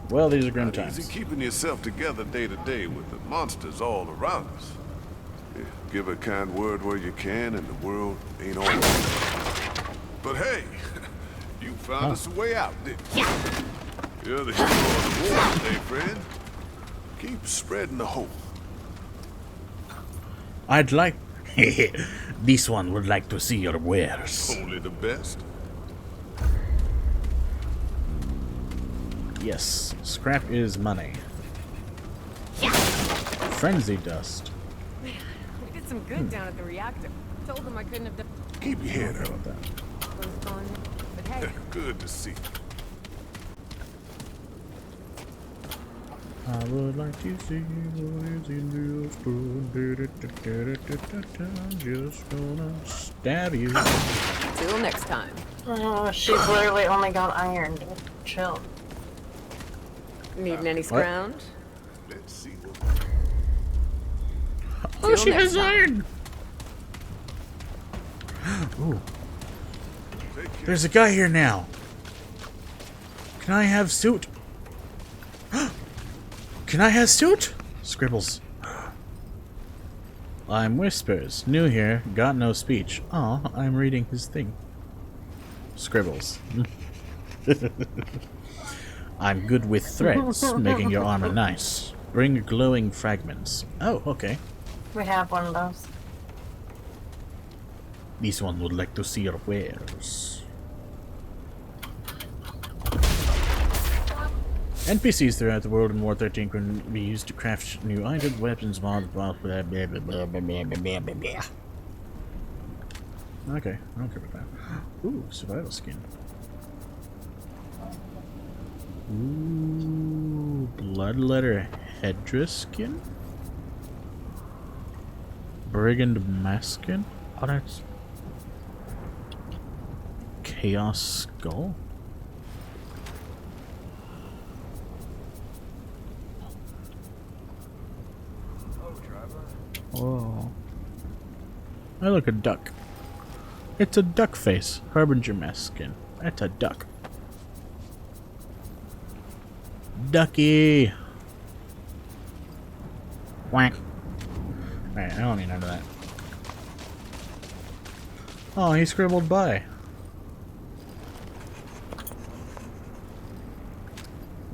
Well, these are grim Not times. easy keeping yourself together day to day with the monsters all around us. Yeah, give a kind word where you can, and the world ain't all right. But hey, you found us a way out, didn't you? You're the hero of the war today, friend. Keep spreading the hope. I'd like... This one would like to see your wares. Only the best. Yes, scrap is money. Frenzy dust. We did some good down at the reactor. Told them I couldn't have done. Keep your head up. But hey, Good to see you. I would like to see what is in your spoon. Just gonna stab you. till next time. Oh, she's literally only got iron. Chill. Needing any scrounge? Let's see what... Oh, she has iron! Ooh. There's a guy here now. Can I have suit? Can I have suit? Scribbles. I'm Whispers. New here. Got no speech. Aw, I'm reading his thing. Scribbles. I'm good with threads, making your armor nice. Bring glowing fragments. Oh, okay. We have one of those. This one would like to see your wares. NPCs throughout the world in War 13 can be used to craft new items, weapons, mods, blah blah blah blah blah blah blah blah blah blah. Okay, I don't care about that. Ooh, survival skin. Ooh, bloodletter headdress skin? Brigand mask skin? Oh, that's... Chaos skull? Oh. I look a duck. It's a duck face. Harbinger mask skin. That's a duck. Ducky! Whack. Alright, I don't need none of that. Oh, he scribbled by.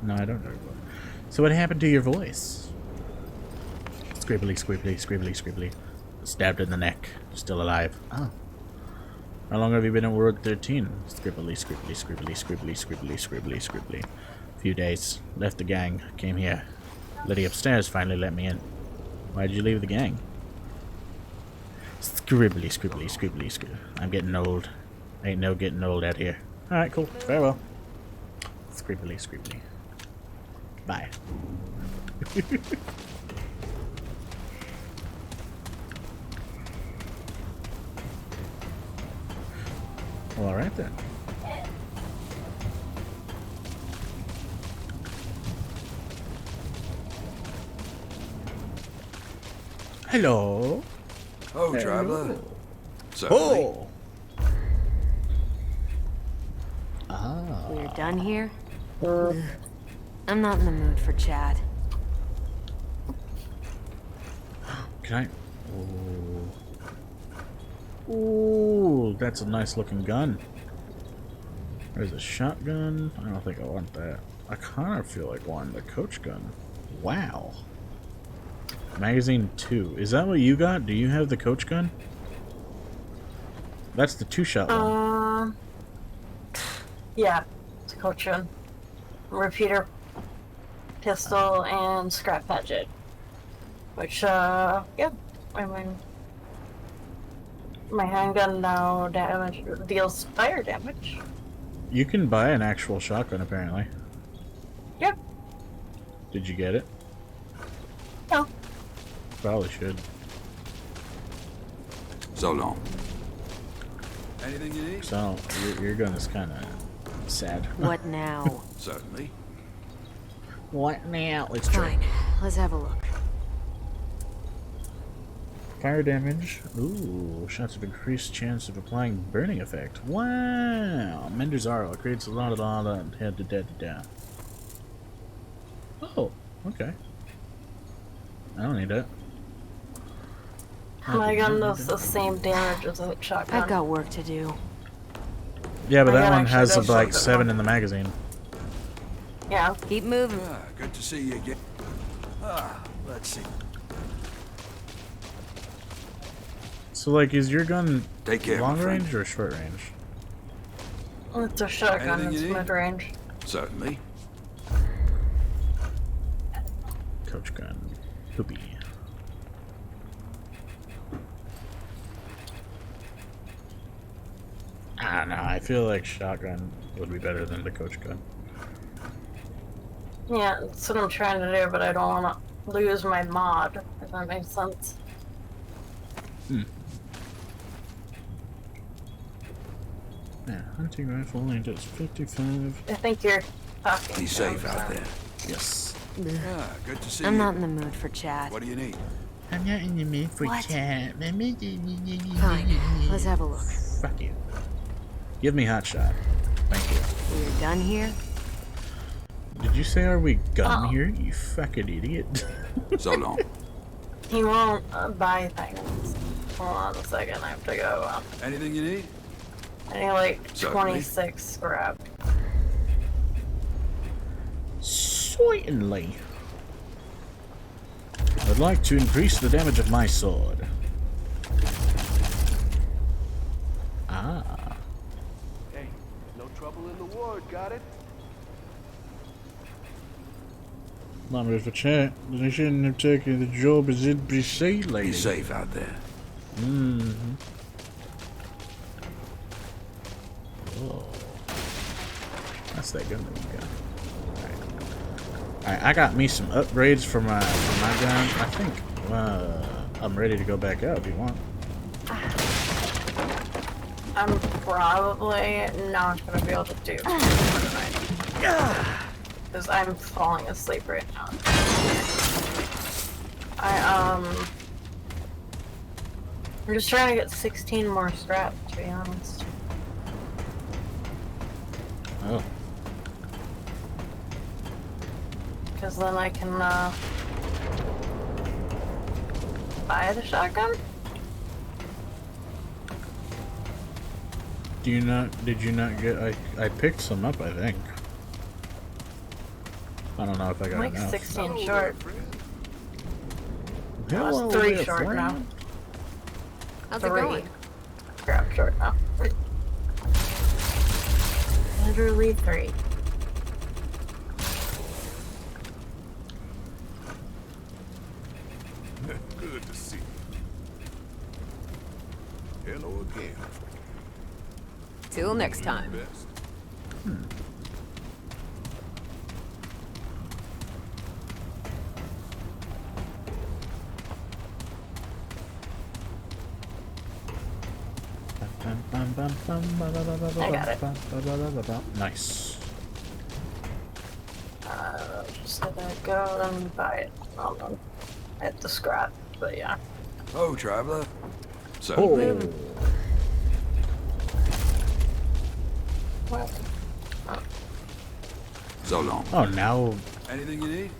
No, I don't know. So what happened to your voice? Scribbly, scribbly, scribbly, scribbly. Stabbed in the neck. Still alive. Oh. How long have you been in World 13? Scribbly, scribbly, scribbly, scribbly, scribbly, scribbly, scribbly. Few days. Left the gang. Came here. Lady upstairs finally let me in. Why'd you leave the gang? Scribbly, scribbly, scribbly, scribbly. I'm getting old. Ain't no getting old out here. Alright, cool. Farewell. Scribbly, scribbly. Bye. Well, alright then. Hello. Oh, Hello. traveler. Certainly. Oh. Ah. We're done here? Ugh. I'm not in the mood for chat. Can I? Ooh. Ooh, that's a nice looking gun. There's a shotgun. I don't think I want that. I kind of feel like wanting the coach gun. Wow. Magazine 2. Is that what you got? Do you have the coach gun? That's the 2-shot one. Yeah, it's a coach gun. Repeater pistol and scrap hatchet. Which, yeah, I mean, my handgun now deals fire damage. You can buy an actual shotgun, apparently. Yep. Did you get it? No. Probably should. So long. Anything you need? So, your gun is kind of sad. What now? Certainly. What now? Let's try. Fine. Let's have a look. Fire damage. Ooh, shots have increased chance of applying burning effect. Wow. Mender's Arrow creates a lot of head to dead. Oh, okay. I don't need that. My gun does the same damage as a shotgun. I've got work to do. Yeah, but My that gun one actually has does like shotgun 7 one. in the magazine. Yeah. Keep moving. Ah, good to see you again. Let's see. So, like, is your gun Take care, long my friend. range or short range? It's a shotgun, Anything it's you need? mid-range. Certainly. Coach gun. Poopy. feel like shotgun would be better than the coach gun. Yeah, that's what I'm trying to do, but I don't want to lose my mod, if that makes sense. Hmm. Yeah, hunting rifle only does 55. I think you're talking. Be safe out there. Yes. Yeah, good to see I'm you. not in the mood for chat. What do you need? I'm not in the mood for What? chat. Fine, let's have a look. Fuck you. Give me hot shot. Thank you. We're done here? Did you say are we gun here? You fucking idiot. So long. He won't buy things. Hold on a second, I have to go. Anything you need? I need like Certainly. 26 scrap. Certainly. I would like to increase the damage of my sword. Ah. Hey, no trouble in the ward, got it? Not for chat. They shouldn't have taken the job as it be safe, lady. Be safe out there. Mm-hmm. Oh. That's that gun that we got. Alright, I got me some upgrades for my gun. I think I'm ready to go back up if you want. I'm probably not going to be able to do tonight. Because I'm falling asleep right now. I'm just trying to get 16 more scrap, to be honest. Oh. Because then I can buy the shotgun. Did you not get, I picked some up, I think. I don't know if I got I'm like enough. 16 short. Hello, It's 3 there, short friend. now. How's it going? Scrap short now. Literally 3. Good to see you. Hello again. Till next time. Best. I got it. Nice. Just gonna go and buy it. At the scrap, but yeah. Oh, traveler. Oh. Well, So long. Oh, now Anything you need?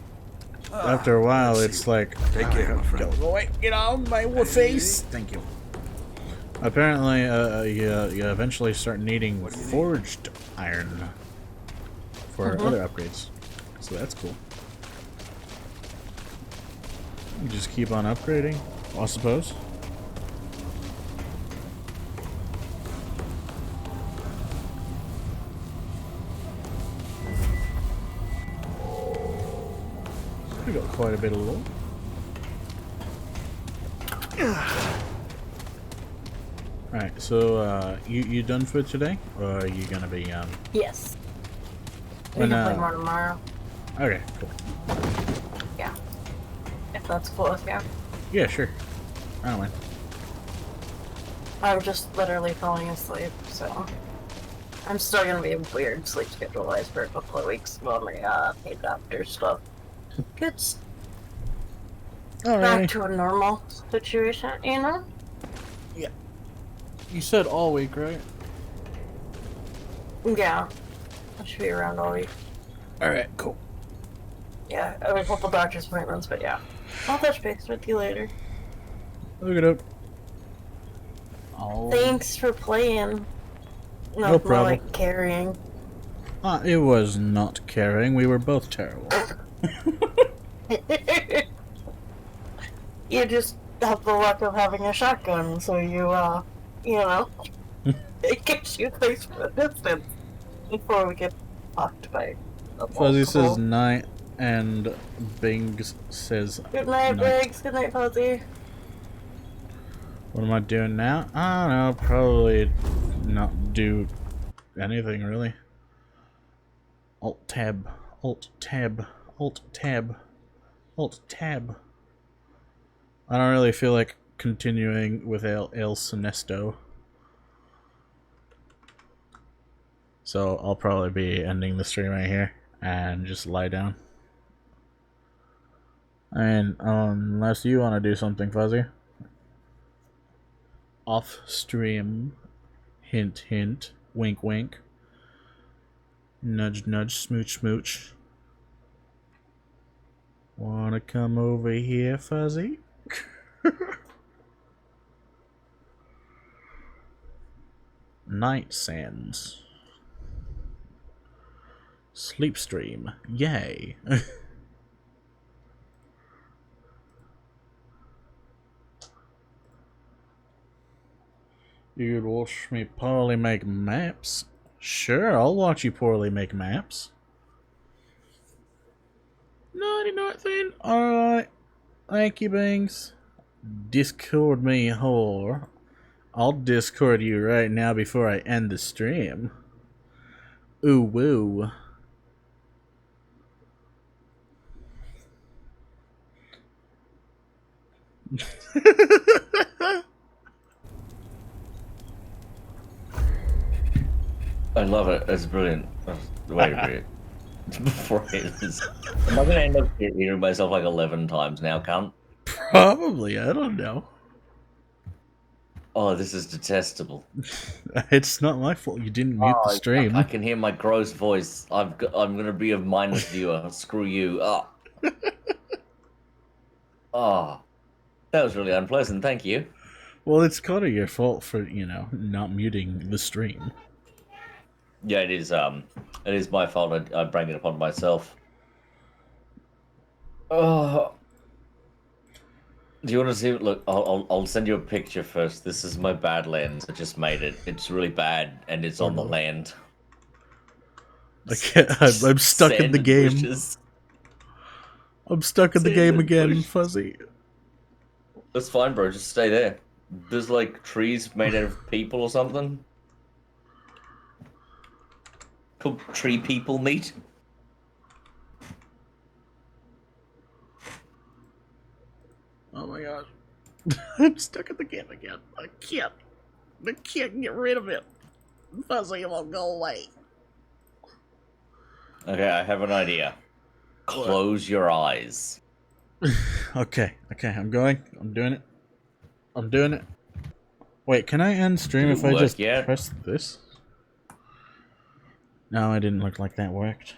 after a while, it's like, Take care, my friend. go away, get on my face. Thank you. Apparently, you eventually start needing forged iron for other upgrades, so that's cool. You just keep on upgrading, I suppose. We got quite a bit of loot. Alright, so you done for today? Or are you gonna be yes. We when, can play more tomorrow. Okay, cool. Yeah. If that's cool with you. Yeah, sure. I don't mind. I'm just literally falling asleep, so I'm still gonna be weird sleep schedule-wise for a couple of weeks while my doctor stuff gets back to a normal situation, you know? Yeah. You said all week, right? Yeah. I should be around all week. Alright, cool. Yeah, I have a couple doctor's appointments, but yeah. I'll touch base with you later. Look it up. Oh. Thanks for playing. No More problem. like carrying. It was not caring. We were both terrible. You just have the luck of having a shotgun, so you know, it gives you things from a distance before we get fucked by a Fuzzy says multiple. night, and Bings says Good night, Briggs. Good night, Fuzzy. What am I doing now? I don't know. Probably not do anything really. Alt tab, alt tab, alt tab, alt tab. I don't really feel like continuing with El Sinesto. So I'll probably be ending the stream right here and just lie down. And unless you want to do something, Fuzzy. Off stream. Hint, hint. Wink, wink. Nudge, nudge. Smooch, smooch. Wanna come over here, Fuzzy? Night Sands. Sleep stream. Yay. You'd watch me poorly make maps? Sure, I'll watch you poorly make maps. Naughty nothing. Alright. Thank you, Bings. Discord me, whore. I'll Discord you right now before I end the stream. Ooh, woo. I love it. It's brilliant. The way to read it. Before it is. Am I going to end up hearing myself like 11 times now, cunt? Probably. I don't know. Oh, this is detestable. It's not my fault. You didn't mute the stream. I can hear my gross voice. I'm going to be a mindless viewer. Screw you. Oh. Oh. That was really unpleasant. Thank you. Well, it's kind of your fault for, you know, not muting the stream. Yeah, it is my fault. I bring it upon myself. Oh. Do you want to see? Look, I'll send you a picture first. This is my bad lens. I just made it. It's really bad, and it's on the land. I'm stuck in the game. Bushes. I'm stuck in the game again, Fuzzy. That's fine, bro. Just stay there. There's like trees made out of people or something. Cook tree people meat. Oh my god. I'm stuck in the game again. I can't get rid of it. Fuzzy won't go away. Okay, I have an idea. Close your eyes. Okay, I'm going. I'm doing it. Wait, can I end stream if I just press this? No, it didn't look like that worked.